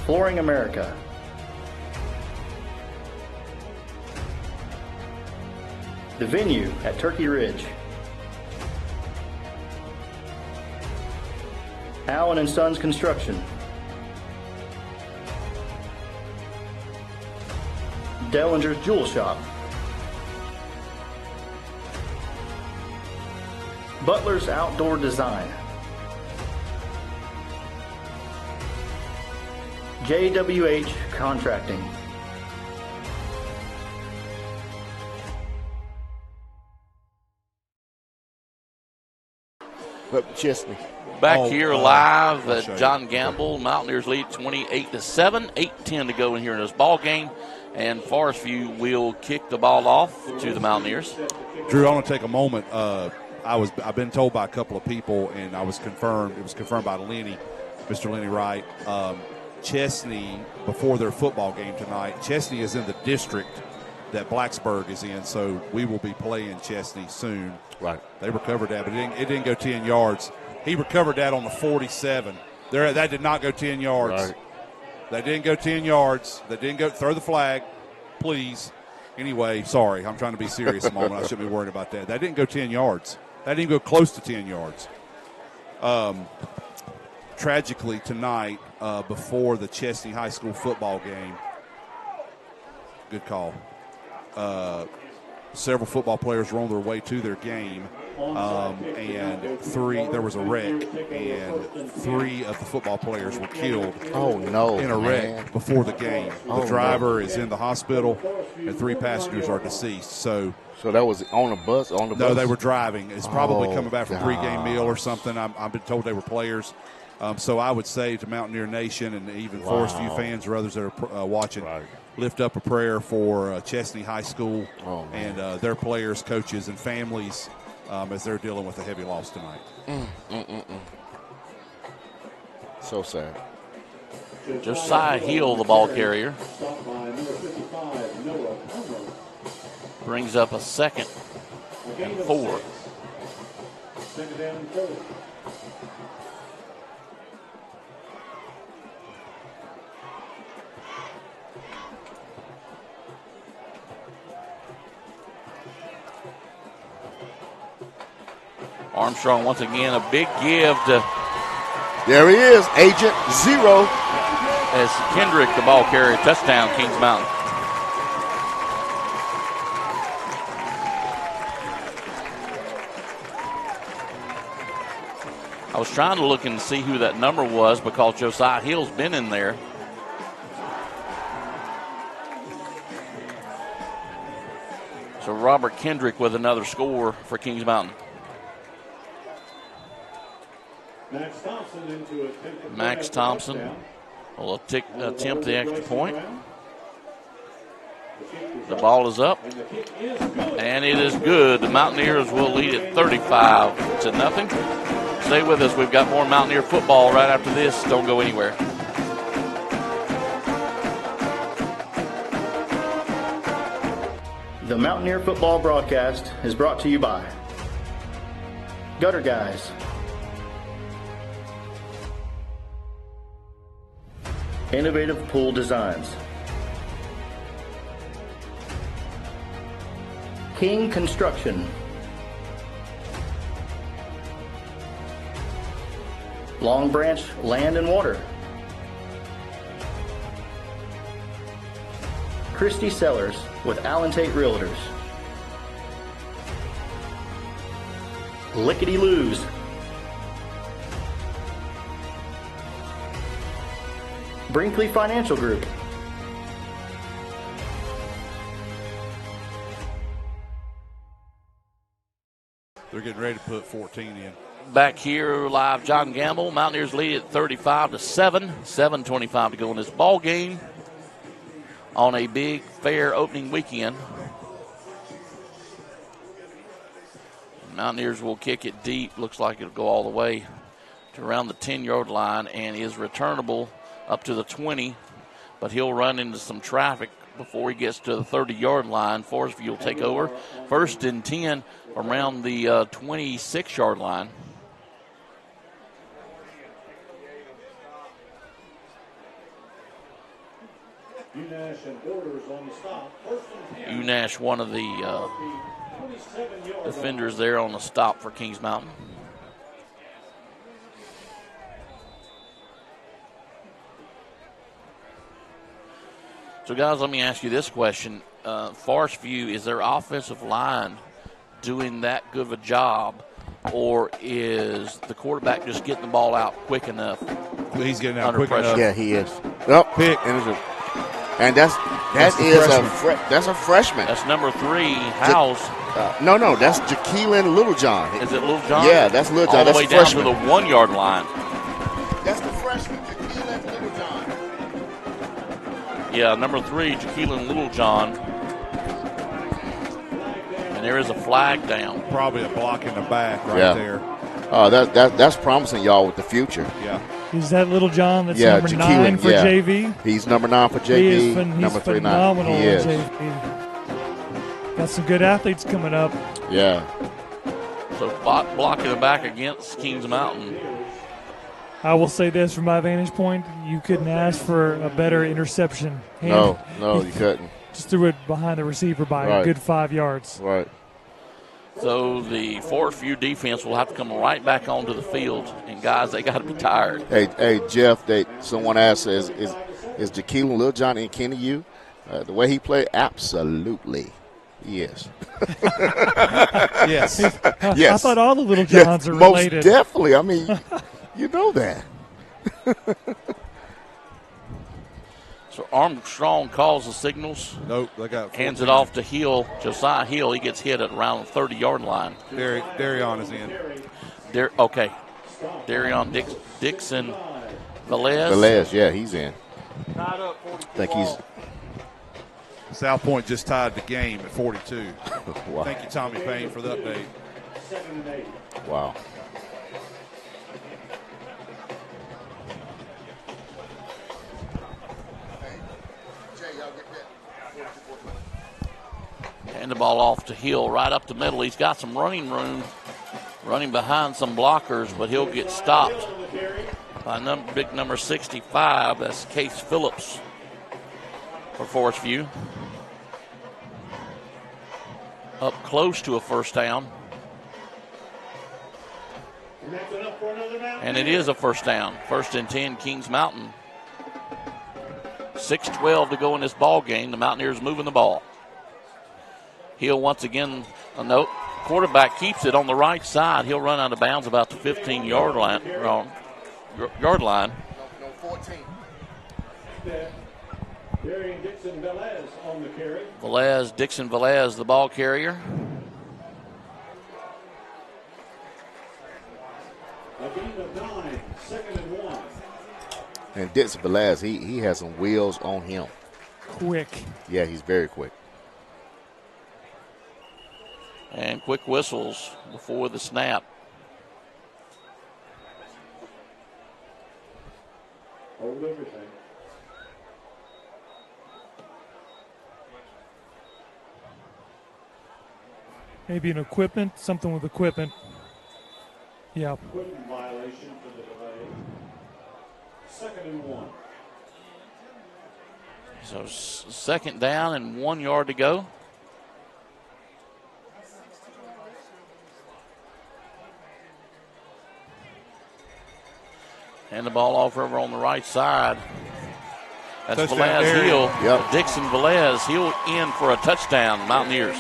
Flooring America, the venue at Turkey Ridge, Allen & Sons Construction, Dellinger's Jewel Shop, Butler's Outdoor Design, JWH Contracting, Chesney. Back here live I'll show at you. John Gamble. Mountaineers lead 28-7. 8:10 to go in here in this ball game. And Forestview will kick the ball off to the Mountaineers. Drew, I want to take a moment. I've been told by a couple of people, and it was confirmed by Lenny, Mr. Lenny Wright. Chesney, before their football game tonight, Chesney is in the district that Blacksburg is in, so we will be playing Chesney soon. Right. They recovered that, but it didn't go 10 yards. He recovered that on the 47. That did not go 10 yards. Right. That didn't go 10 yards. That didn't go – throw the flag, please. Anyway, sorry. I'm trying to be serious a moment. I shouldn't be worried about that. That didn't go 10 yards. That didn't go close to 10 yards. Tragically, tonight, before the Chesney High School football game, good call, several football players were on their way to their game, and there was a wreck, and 3 of the football players were killed in a wreck before the game. The driver is in the hospital, and 3 passengers are deceased. So that was on the bus? No, they were driving. It's probably coming back from pregame meal or something. I've been told they were players. So I would say to Mountaineer Nation and even Forestview fans or others that are watching, lift up a prayer for Chesney High School and their players, coaches, and families as they're dealing with a heavy loss tonight. So sad. Josiah Hill, the ball carrier, brings up a 2nd and 4. Armstrong once again, a big give to. There he is, Agent Zero. As Kendrick, the ball carrier, touchdown, Kings Mountain. I was trying to look and see who that number was because Josiah Hill's been in there. So Robert Kendrick with another score for Kings Mountain. Max Thompson will attempt the extra point. The ball is up, and it is good. The Mountaineers will lead it 35-0. Stay with us. We've got more Mountaineer football right after this. Don't go anywhere. The Mountaineer football broadcast is brought to you by Gutter Guys, Innovative Pool Designs, King Construction, Long Branch Land and Water, Christie Sellers with Allen Tate Realtors, Lickety Loos, Brinkley Financial Group, They're getting ready to put 14 in. Back here live, John Gamble. Mountaineers lead at 35-7. 7:25 to go in this ball game on a big fair opening weekend Mountaineers will kick it deep. Looks like it'll go all the way to around the 10-yard line and is returnable up to the 20, but he'll run into some traffic before he gets to the 30-yard line. Forestview will take over. 1st and 10 around the 26-yard line. Unash, one of the defenders there on the stop for Kings Mountain. So, guys, let me ask you this question. Forestview, is their offensive line doing that good of a job, or is the quarterback just getting the ball out quick enough? He's getting out under quick pressure. enough. Yeah, he is. Yep. Pick. And that's a freshman. That's number 3, Howes. No, that's Jaqueline Littlejohn. Is it Littlejohn? Yeah, that's Littlejohn. All the That's way a down to freshman. the 1-yard line. That's the freshman, Jaqueline Littlejohn. Yeah, number 3, Jaqueline Littlejohn. And there is a flag down. Probably a block in the back right Yeah. there. That's promising, y'all, with the future. Yeah. Is that Little John that's Yeah, number Jaqueline, 9 for yeah. JV? He's number 9 for JV. He is number 3, 9. phenomenal He in is. JV. Got some good athletes coming up. Yeah. So blocking it back against Kings Mountain. I will say this from my vantage point, you couldn't ask for a better interception. No, you couldn't. Just threw it behind the receiver by a good 5 yards. Right. So the Forestview defense will have to come right back onto the field. And, guys, they got to be tired. Hey, Jeff, someone asked, is Jaqueline Littlejohn in Kenny U? The way he played, absolutely. Yes. Yes. Yes. I thought all the Little Johns are related. Most definitely. I mean, you know that. So Armstrong calls the signals. Nope. They got hands it off to Hill. Josiah Hill, he gets hit at around the 30-yard line. Darion is in. Okay. Darion Dixon Velez. Velez, yeah, he's in. I think he's. South Point just tied the game at 42. Wow. Thank you, Tommy Payne, for the update. Wow. Hand the ball off to Hill right up the middle. He's got some running room, running behind some blockers, but he'll get stopped by big number 65. That's Case Phillips for Forestview. Up close to a first down. And it is a first down. 1st and 10, Kings Mountain. 6:12 to go in this ball game. The Mountaineers moving the ball. Hill once again, no, quarterback keeps it on the right side. He'll run out of bounds about the 15-yard line. Yard line. No, 14. Dixon Velez on the carry. Dixon Velez, the ball carrier. A gain of 9, 2nd and 1. And Dixon Velez, he has some wheels on him. Quick. Yeah, he's very quick. And quick whistles before the snap. Hold everything. Maybe an equipment, something with equipment. Yeah. Equipment violation for the delay. 2nd and 1. So 2nd down and 1 yard to go. And the ball off over on the right side. That's Velez Hill. Yep. Dixon Velez. He'll in for a touchdown, Mountaineers.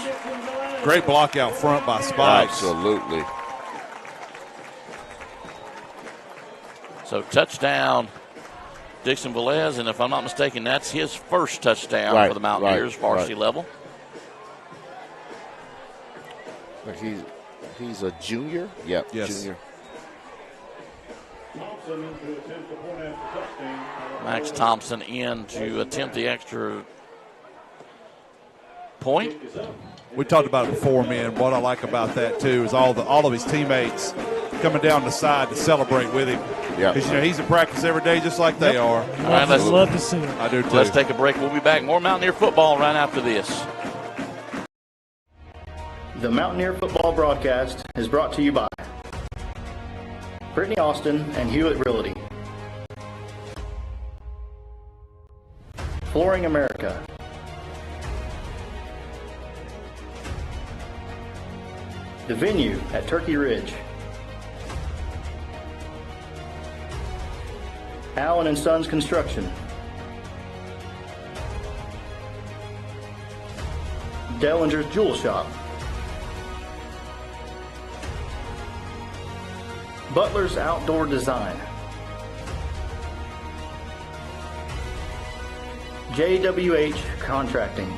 Great block out front by Spikes. Absolutely. So touchdown, Dixon Velez. And if I'm not mistaken, that's his first touchdown for the Mountaineers, varsity level. He's a junior? Yep, yes. Junior. Max Thompson in to attempt the extra point. we talked about it before, man. What I like about that too is all of his teammates coming down the side to celebrate with him. Yeah, because he's in practice every day, just like they are. All right, let's love to see it. I do too. Let's take a break. We'll be back. More Mountaineer football right after this. The Mountaineer football broadcast is brought to you by Brittany Austin and Hewitt Realty, Flooring America, The Venue at Turkey Ridge, Allen & Sons Construction, Dellinger's Jewel Shop, Butler's Outdoor Design, JWH Contracting,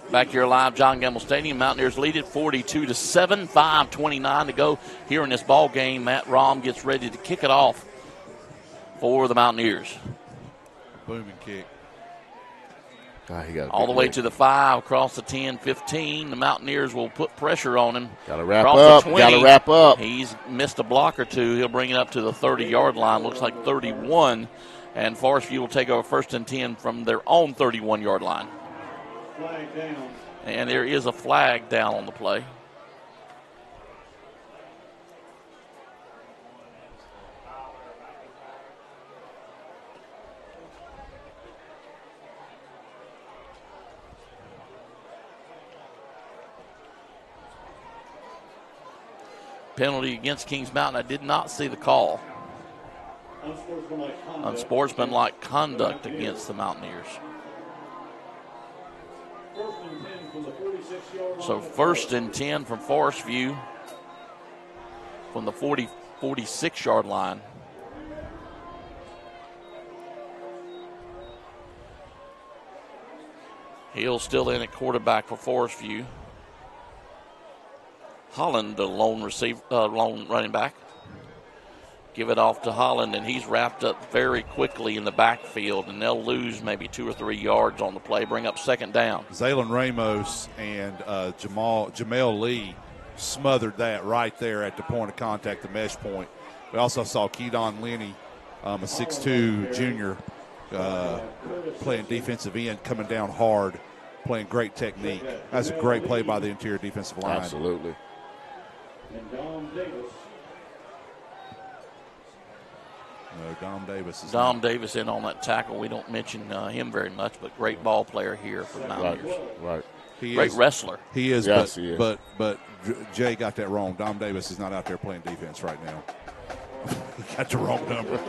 Back here live, John Gamble Stadium. Mountaineers lead it 42-7, 5:29 to go here in this ball game. Matt Rahm gets ready to kick it off for the Mountaineers. Booming kick. All the way to the 5, across the 10, 15. The Mountaineers will put pressure on him. Got to wrap up. He's missed a block or two. He'll bring it up to the 30-yard line. Looks like 31. And Forestview will take over 1st and 10 from their own 31-yard line. Flag down. And there is a flag down on the play. Penalty against Kings Mountain. I did not see the call. Unsportsmanlike conduct against the Mountaineers. So 1st and 10 from Forestview from the 46-yard line. Hill still in at quarterback for Forestview. Holland, the lone running back. Give it off to Holland, and he's wrapped up very quickly in the backfield, and they'll lose maybe 2 or 3 yards on the play, bring up 2nd down. Zaylen Ramos and Jamel Lee smothered that right there at the point of contact, the mesh point. We also saw Keydon Lenny, a 6'2 junior, playing defensive end, coming down hard, playing great technique. That's a great play by the interior defensive line. Absolutely. And Dom Davis. No, Dom Davis in on that tackle. We don't mention him very much, but great ball player here for the Mountaineers. Right. Great wrestler. He is, yes, he is. But Jay got that wrong. Dom Davis is not out there playing defense right now. He got the wrong number.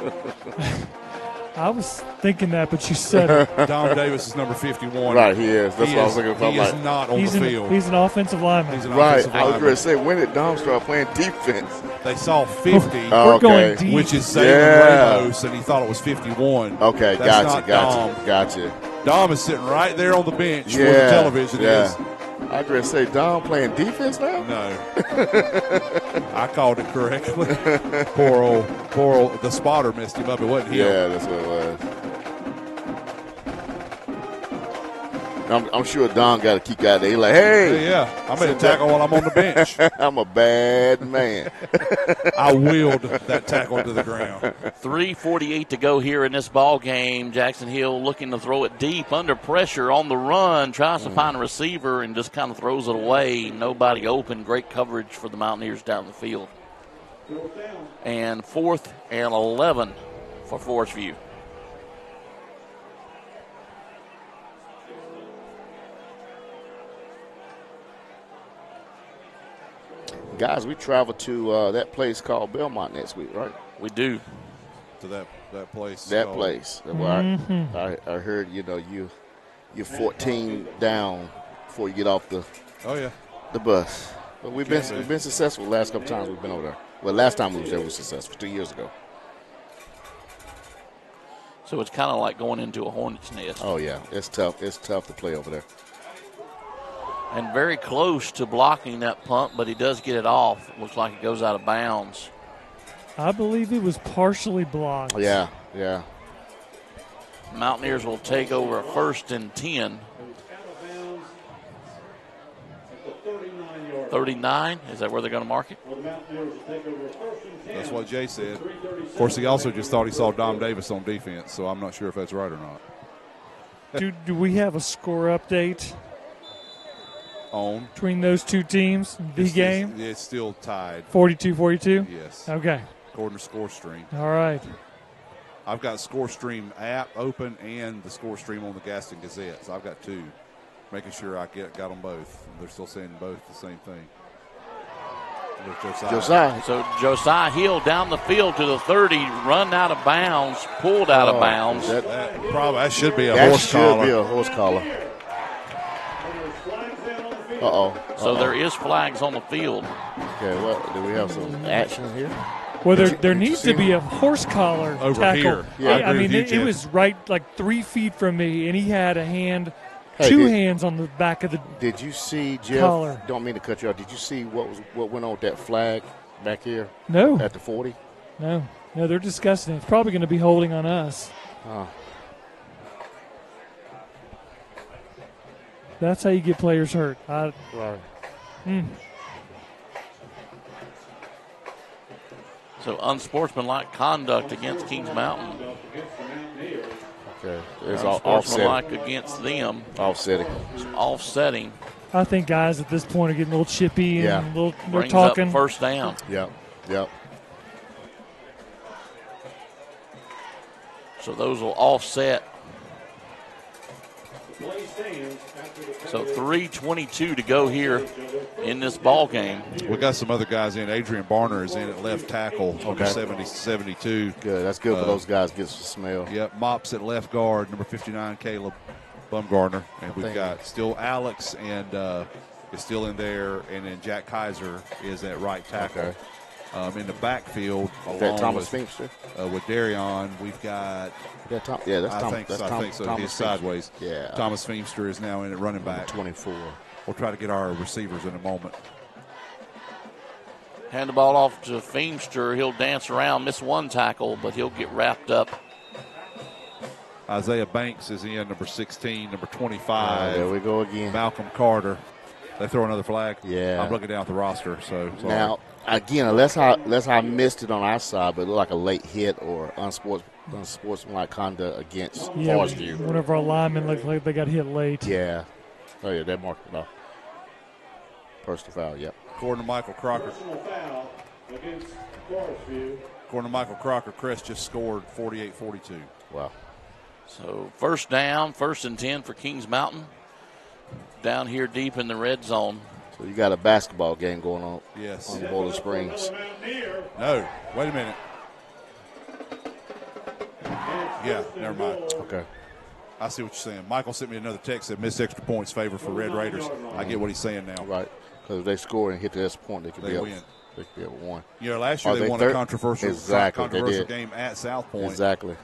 I was thinking that, but you said it. Dom Davis is number 51. Right, he is. That's what I was looking for. He is not on the field. He's an offensive lineman. I was going to say, when did Dom start playing defense? They saw 50. We're going deep. Which is Zaylen Ramos, and he thought it was 51. Okay, That's gotcha. Dom is sitting right there on the bench where the television is. I was going to say, Dom playing defense now? No. I called it correctly. Poor old, the spotter messed him up. It wasn't him. Yeah, that's what it was. I'm sure Don got to keep out there. He's like, hey. Yeah, I made a tackle while I'm on the bench. I'm a bad man. I wheeled that tackle to the ground. 3:48 to go here in this ball game. Jackson Hill looking to throw it deep under pressure on the run, tries to find a receiver and just kind of throws it away. Nobody open. Great coverage for the Mountaineers down the field. And 4th and 11 for Forestview. Guys, we travel to that place called Belmont next week, right? We do. To that place. That place. Mm-hmm. I heard, you're 14 down before you get off the bus. But we've been successful the last couple times we've been over there. Well, last time we was there was successful 2 years ago. So it's kind of like going into a hornet's nest. Oh yeah, it's tough. It's tough to play over there. And very close to blocking that punt, but he does get it off. Looks like it goes out of bounds. I believe it was partially blocked. Yeah. Mountaineers will take over 1st and 10. 39, is that where they're going to mark it? That's what Jay said. Of course, he also just thought he saw Dom Davis on defense, so I'm not sure if that's right or not. Do we have a score update On between those two teams? The game? It's still tied. 42-42? Yes. Okay. According to Score Stream. All right. I've got Score Stream app open and the Score Stream on the Gaston Gazette, so I've got two. Making sure I got them both. They're still saying both the same thing. Josiah. So Josiah Hill down the field to the 30, run out of bounds, pulled out of bounds. That should be a horse collar. That should be a horse collar. Uh-oh. So there is flags on the field. Okay, well, do we have some action here? Well, there needs to be a horse collar over tackle. here. Yeah, I mean, it was right like 3 feet from me, and he had a hand, two hands on the back of the Did you see, Jeff? collar. Don't mean to cut you off. Did you see what went on with that flag back here? No. At the 40? No, they're discussing it. It's probably going to be holding on us. That's how you get players hurt. Right. So unsportsmanlike conduct against Kings Mountain. Okay. There's Unsportsmanlike against them. Offsetting. I think guys at this point are getting a little chippy and they're Brings talking. up 1st down. Yep. So those will offset. So 3:22 to go here in this ball game. We got some other guys in. Adrian Barner is in at left tackle, number 72. Good. That's good for those guys. Get some smell. Yep. Mops at left guard, number 59, Caleb Bumgarner. And we've got still Alex and is still in there. And then Jack Kaiser is at right tackle. Okay. In the backfield, Thomas along Feimster? with Darion, we've got. That's Thomas. I think so. Thomas He's sideways. Yeah. Thomas Feimster is now in at running back. 24. We'll try to get our receivers in a moment. Hand the ball off to Feimster. He'll dance around, miss one tackle, but he'll get wrapped up. Isaiah Banks is in, number 16, number 25. There we go again. Malcolm Carter. They throw another flag. Yeah. I'm looking down at the roster. So sorry. Now, again, unless I missed it on our side, but it looked like a late hit or unsportsmanlike conduct against Forestview. One of our linemen looked like they got hit late. Yeah. Oh, yeah, they marked it off. Personal foul, yep. According to Michael Crocker. Foul against Forestview. According to Michael Crocker, Crest just scored 48-42. Wow. So 1st down, 1st and 10 for Kings Mountain. Down here deep in the red zone. So you got a basketball game going on. Yes. On Boiler Springs. No, wait a minute. Yeah, never mind. Okay. I see what you're saying. Michael sent me another text that missed extra points favor for Red Raiders. I get what he's saying now. Right. Because if they score and hit the extra point, they could be up. Win. They could be up 1. You know, last year they won a controversial game at South Point. Exactly.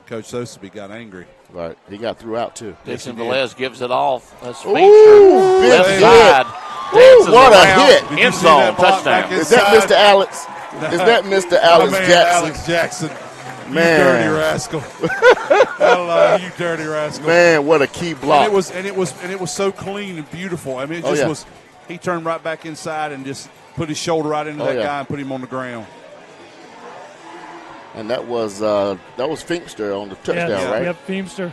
Coach Soseby got angry. Right. He got threw out, too. Dixon Velez gives it off. That's Feimster. Ooh, left big side. Ooh, what a hit. End zone. Touchdown. Is that Mr. Alex? Is that Mr. Alex Jackson? Alex Jackson. Man. You dirty rascal. I love you, dirty rascal. Man, what a key block. And it was so clean and beautiful. I mean, it just was. He turned right back inside and just put his shoulder right into that guy and put him on the ground. And that was Feimster on the touchdown, right? Yep, Feimster.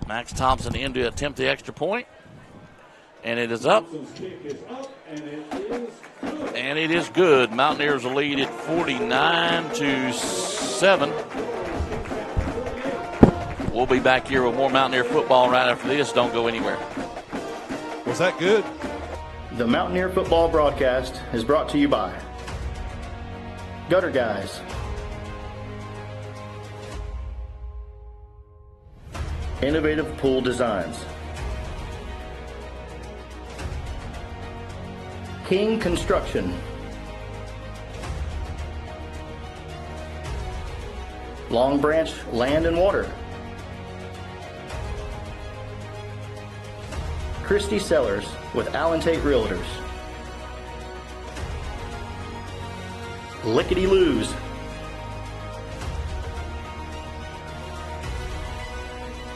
Max Thompson in to attempt the extra point. And it is up. And it is good. Mountaineers will lead it 49-7. We'll be back here with more Mountaineer football right after this. Don't go anywhere. Was that good? The Mountaineer football broadcast is brought to you by Gutter Guys, Innovative Pool Designs, King Construction, Long Branch Land and Water, Christy Sellers with Allen Tate Realtors, Lickety Loos,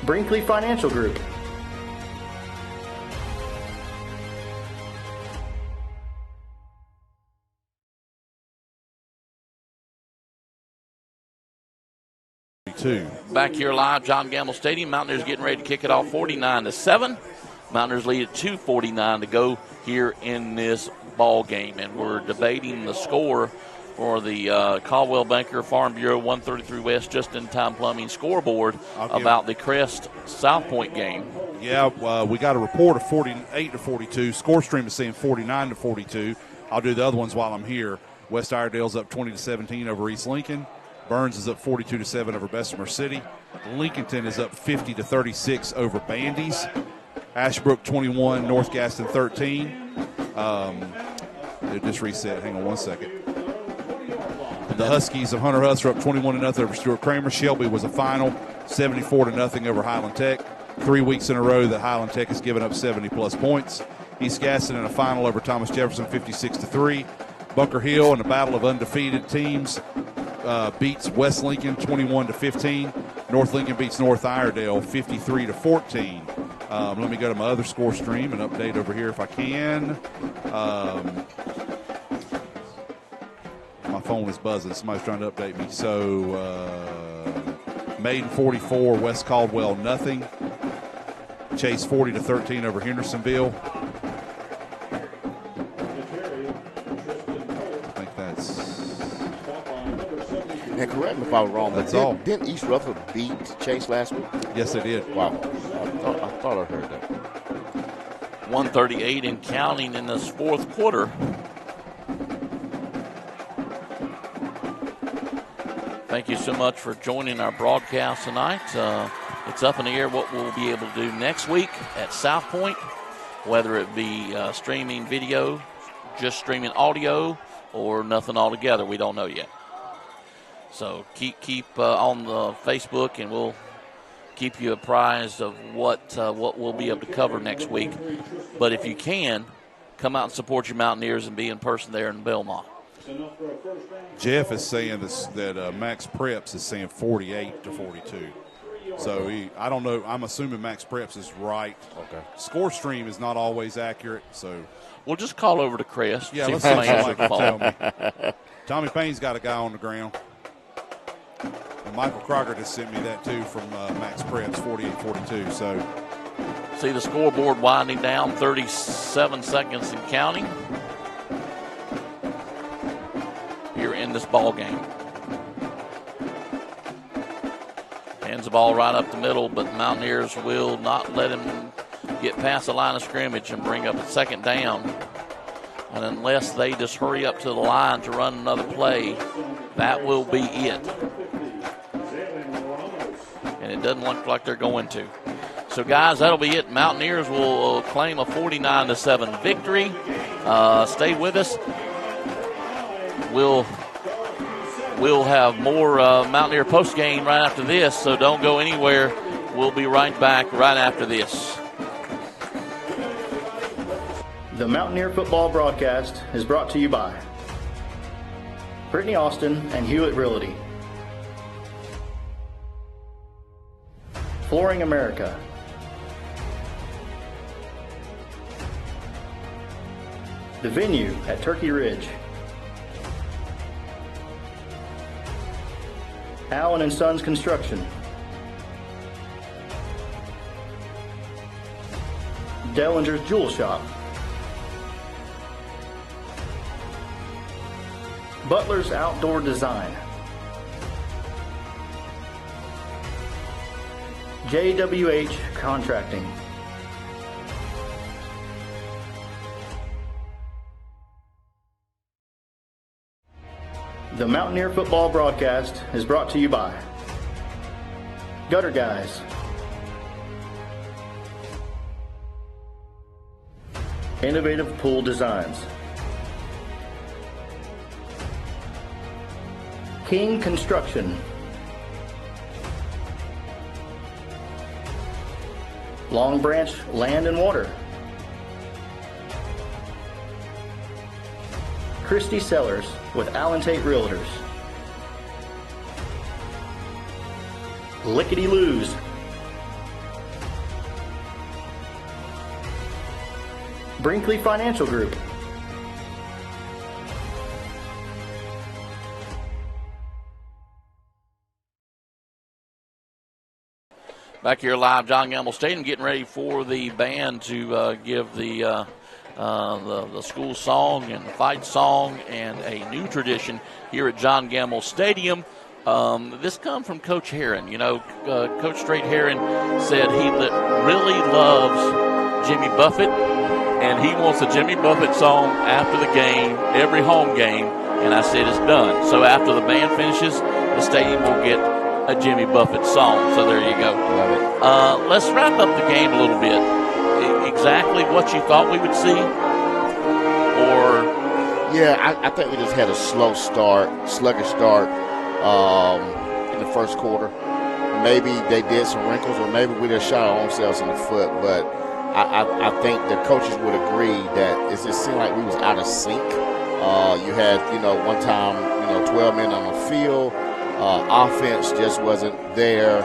Brinkley Financial Group, Back here live, John Gamble Stadium. Mountaineers getting ready to kick it off 49-7. Mountaineers lead at 2:49 to go here in this ball game. And we're debating the score for the Caldwell Banker Farm Bureau 133 West Just-in-Time Plumbing scoreboard about the Crest South Point game. Yeah, we got a report of 48-42. Score stream is saying 49-42. I'll do the other ones while I'm here. West Iredale's up 20-17 over East Lincoln. Burns is up 42-7 over Bessemer City. Lincolnton is up 50-36 over Bandy's. Ashbrook 21, North Gaston 13. It just reset. Hang on one second. The Huskies of Hunter Huss are up 21-0 over Stuart Kramer. Shelby was a final 74-0 over Highland Tech. 3 weeks in a row that Highland Tech has given up 70-plus points. East Gaston in a final over Thomas Jefferson 56-3. Bunker Hill in a battle of undefeated teams beats West Lincoln 21-15. North Lincoln beats North Iredale 53-14. Let me go to my other score stream and update over here if I can. My phone is buzzing. Somebody's trying to update me. So Maiden 44, West Caldwell nothing. Chase 40-13 over Hendersonville. And correct me if I was wrong, That's but all. Didn't East Rutherford beat Chase last week? Yes, they did. Wow. I thought I heard that. 138 and counting in this fourth quarter. Thank you so much for joining our broadcast tonight. It's up in the air what we'll be able to do next week at South Point, whether it be streaming video, just streaming audio, or nothing altogether. We don't know yet. So keep on the Facebook, and we'll keep you apprised of what we'll be able to cover next week. But if you can, come out and support your Mountaineers and be in person there in Belmont. Jeff is saying that Max Preps is saying 48-42. So I don't know. I'm assuming Max Preps is right. Okay. Score stream is not always accurate, so We'll just call over to Chris. yeah, see let's if see he if answers somebody the can phone. tell me. Tommy Payne's got a guy on the ground. And Michael Crocker just sent me that too from Max Preps, 48-42. So See the scoreboard winding down, 37 seconds and counting here in this ball game. Hands the ball right up the middle, but the Mountaineers will not let him get past the line of scrimmage and bring up a second down. And unless they just hurry up to the line to run another play, that will be it. And it doesn't look like they're going to. So, guys, that'll be it. Mountaineers will claim a 49-7 victory. Stay with us. We'll have more Mountaineer postgame right after this, so don't go anywhere. We'll be right back right after this. The Mountaineer football broadcast is brought to you by Brittany Austin and Hewlett Realty, Flooring America, The Venue at Turkey Ridge, Allen & Sons Construction, Dellinger's Jewel Shop, Butler's Outdoor Design, JWH Contracting, the Mountaineer football broadcast is brought to you by Gutter Guys, Innovative Pool Designs, King Construction, Long Branch Land and Water, Christy Sellers with Allen Tate Realtors, Lickety Loos, Brinkley Financial Group, Back here live, John Gamble Stadium, getting ready for the band to give the school song and the fight song and a new tradition here at John Gamble Stadium. This comes from Coach Herron. You know, Coach Straight Herron said he really loves Jimmy Buffett, and he wants a Jimmy Buffett song after the game, every home game, and I said it's done. So after the band finishes, the stadium will get a Jimmy Buffett song. So there you go. Love it. Let's wrap up the game a little bit. Exactly what you thought we would see? Or Yeah, I think we just had a sluggish start in the first quarter. Maybe they did some wrinkles, or maybe we just shot our own selves in the foot. But I think the coaches would agree that it just seemed like we was out of sync. You had, one time, 12 men on the field. Offense just wasn't there.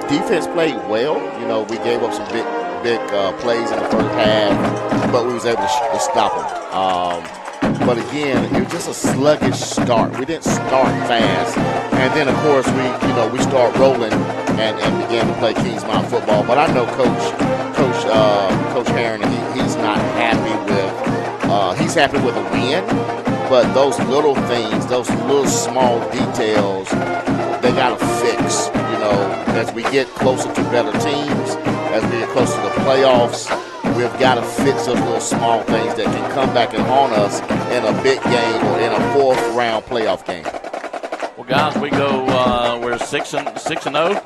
Defense played well. We gave up some big plays in the first half, but we was able to stop them. But again, it was just a sluggish start. We didn't start fast, and then of course we start rolling and began to play Kings Mountain football. But I know Coach Herron, he's not happy with. He's happy with a win. But those little things, those little small details, they got to fix. As we get closer to better teams, as we get closer to the playoffs, we've got to fix those little small things that can come back and haunt us in a big game or in a fourth-round playoff game. Well, guys, we go. We're 6-0.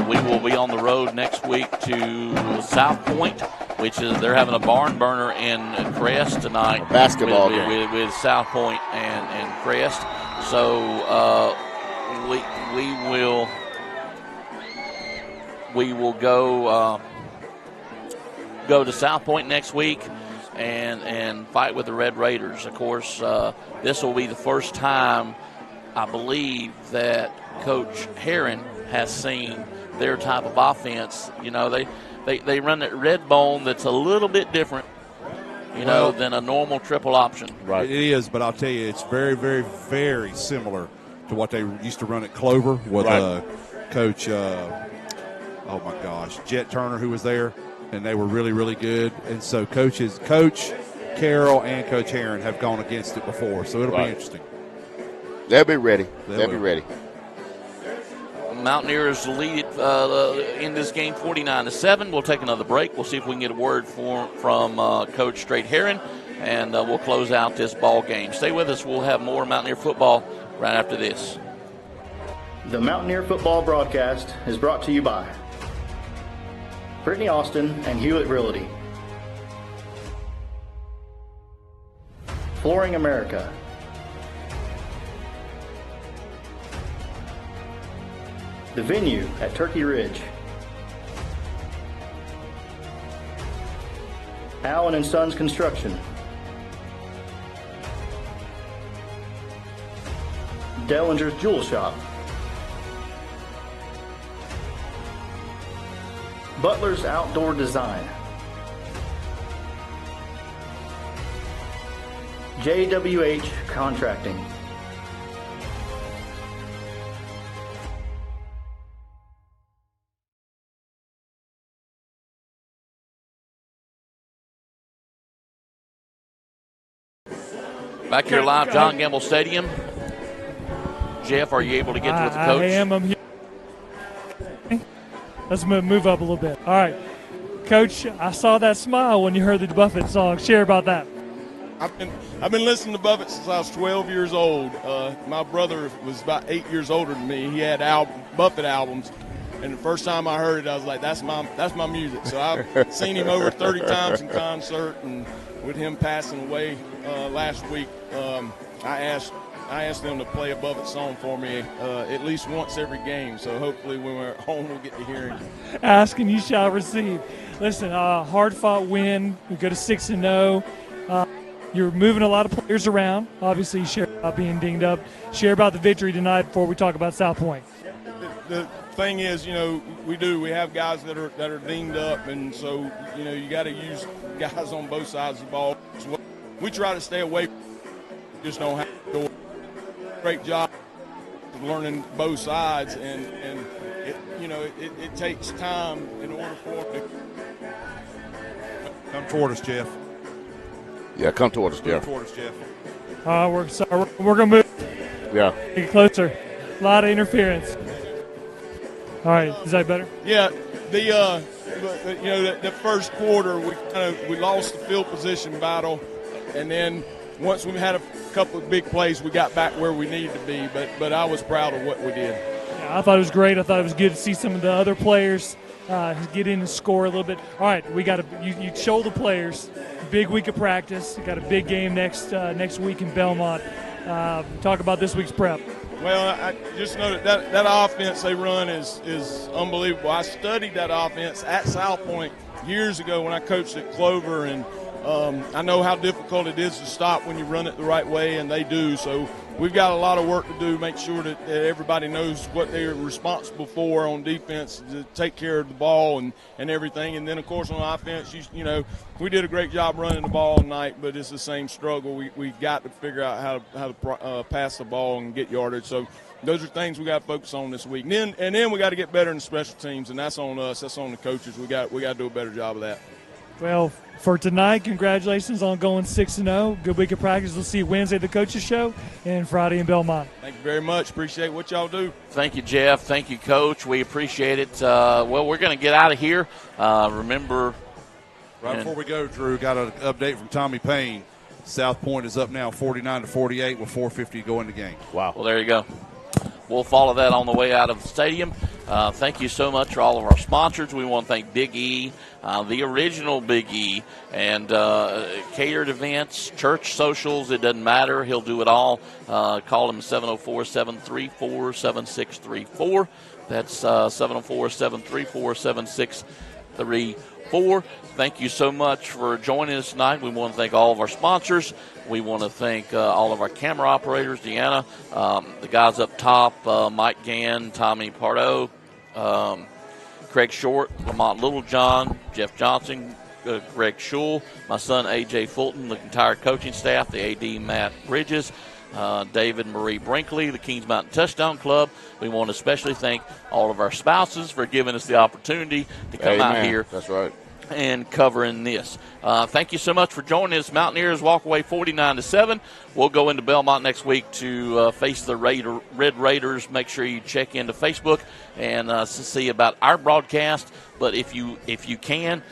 We will be on the road next week to South Point, which is they're having a barn burner in Crest tonight. A basketball game with South Point and Crest. So we will go to South Point next week and fight with the Red Raiders. Of course, this will be the first time, I believe, that Coach Herron has seen their type of offense. They run that red bone that's a little bit different, than a normal triple option. Right. It is, but I'll tell you, it's very, very, very similar to what they used to run at Clover with Coach, Jet Turner, who was there, and they were really, really good. And so Coach Carroll and Coach Herron have gone against it before, so it'll be interesting. They'll be ready. They'll be ready. Mountaineers lead in this game 49-7. We'll take another break. We'll see if we can get a word from Coach Straight Herron, and we'll close out this ball game. Stay with us. We'll have more Mountaineer football right after this. The Mountaineer football broadcast is brought to you by Brittany Austin and Hewlett Realty, Flooring America, The Venue at Turkey Ridge, Allen & Sons Construction, Dellinger's Jewel Shop, Butler's Outdoor Design, JWH Contracting, Back here live, John Gamble Stadium. Jeff, are you able to get with the coach? I am. I'm here. Let's move up a little bit. All right. Coach, I saw that smile when you heard the Buffett song. Share about that. I've been listening to Buffett since I was 12 years old. My brother was about 8 years older than me. He had Buffett albums, and the first time I heard it, I was like, "That's my music." So I've seen him over 30 times in concert, and with him passing away last week, I asked I asked them to play Above It song for me at least once every game. So hopefully when we're at home, we'll get to hear it. Ask and you shall receive. Listen, hard-fought win. We go to 6-0. You're moving a lot of players around. Obviously, share about being dinged up. Share about the victory tonight before we talk about South Point. The thing is, we have guys that are dinged up, and so you got to use guys on both sides of the ball. So we try to stay away. Just don't have to do a great job of learning both sides, and it takes time in order for it to come toward us, Jeff. Yeah, come toward us, Jeff. Toward us, Jeff. We're gonna move. Yeah. Get closer. A lot of interference. All right, is that better? Yeah, the first quarter we lost the field position battle, and then once we had a couple of big plays, we got back where we needed to be. But I was proud of what we did. Yeah, I thought it was great. I thought it was good to see some of the other players get in and score a little bit. All right, we got to you show the players. Big week of practice. Got a big game next week in Belmont. Talk about this week's prep. Well, I just know that offense they run is unbelievable. I studied that offense at South Point years ago when I coached at Clover, and I know how difficult it is to stop when you run it the right way, and they do. So we've got a lot of work to do, make sure that everybody knows what they're responsible for on defense, to take care of the ball and everything. And then, of course, on offense, we did a great job running the ball tonight, but it's the same struggle. We got to figure out how to pass the ball and get yardage. So those are things we got to focus on this week. And then we got to get better in the special teams, and that's on us. That's on the coaches. We got to do a better job of that. Well, for tonight, congratulations on going 6-0. Good week of practice. We'll see you Wednesday at the coaches show and Friday in Belmont. Thank you very much. Appreciate what y'all do. Thank you, Jeff. Thank you, Coach. We appreciate it. Well, we're going to get out of here. Remember, right before we go, Drew, got an update from Tommy Payne. South Point is up now 49-48 with 4:50 to go in the game. Wow. Well, there you go. We'll follow that on the way out of the stadium. Thank you so much for all of our sponsors. We want to thank Big E, the original Big E, and catered events, church socials. It doesn't matter. He'll do it all. Call him 704-734-7634. That's 704-734-7634. Thank you so much for joining us tonight. We want to thank all of our sponsors. We want to thank all of our camera operators, Deanna, the guys up top, Mike Gann, Tommy Pardo, Craig Short, Lamont Littlejohn, Jeff Johnson, Greg Schul, my son A.J. Fulton, the entire coaching staff, the A.D. Matt Bridges, David Marie Brinkley, the Kings Mountain Touchdown Club. We want to especially thank all of our spouses for giving us the opportunity to come out here. That's right. And covering this. Thank you so much for joining us. Mountaineers walk away 49-7. We'll go into Belmont next week to face the Red Raiders. Make sure you check into Facebook and see about our broadcast. But if you can,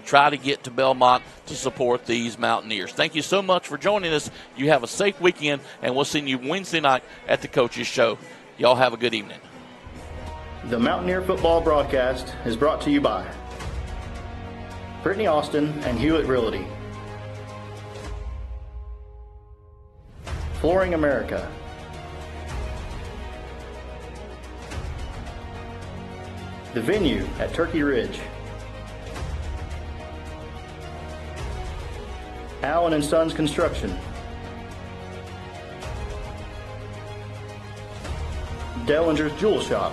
try to get to Belmont to support these Mountaineers. Thank you so much for joining us. You have a safe weekend, and we'll see you Wednesday night at the Coaches Show. Y'all have a good evening. The Mountaineer Football broadcast is brought to you by Brittany Austin and Hewitt Realty, Flooring America, The Venue at Turkey Ridge, Allen & Sons Construction, Dellinger's Jewel Shop,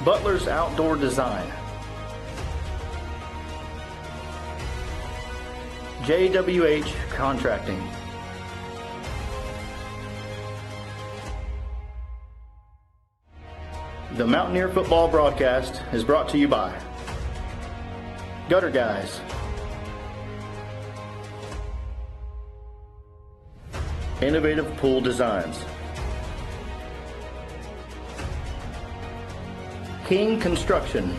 Butler's Outdoor Design, JWH Contracting, the Mountaineer Football broadcast is brought to you by Gutter Guys, Innovative Pool Designs, King Construction,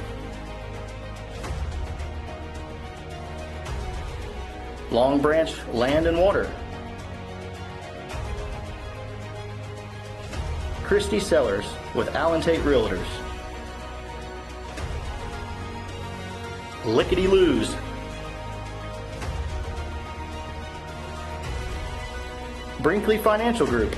Long Branch Land and Water, Christie Sellers with Allen Tate Realtors, Lickety Loos, Brinkley Financial Group,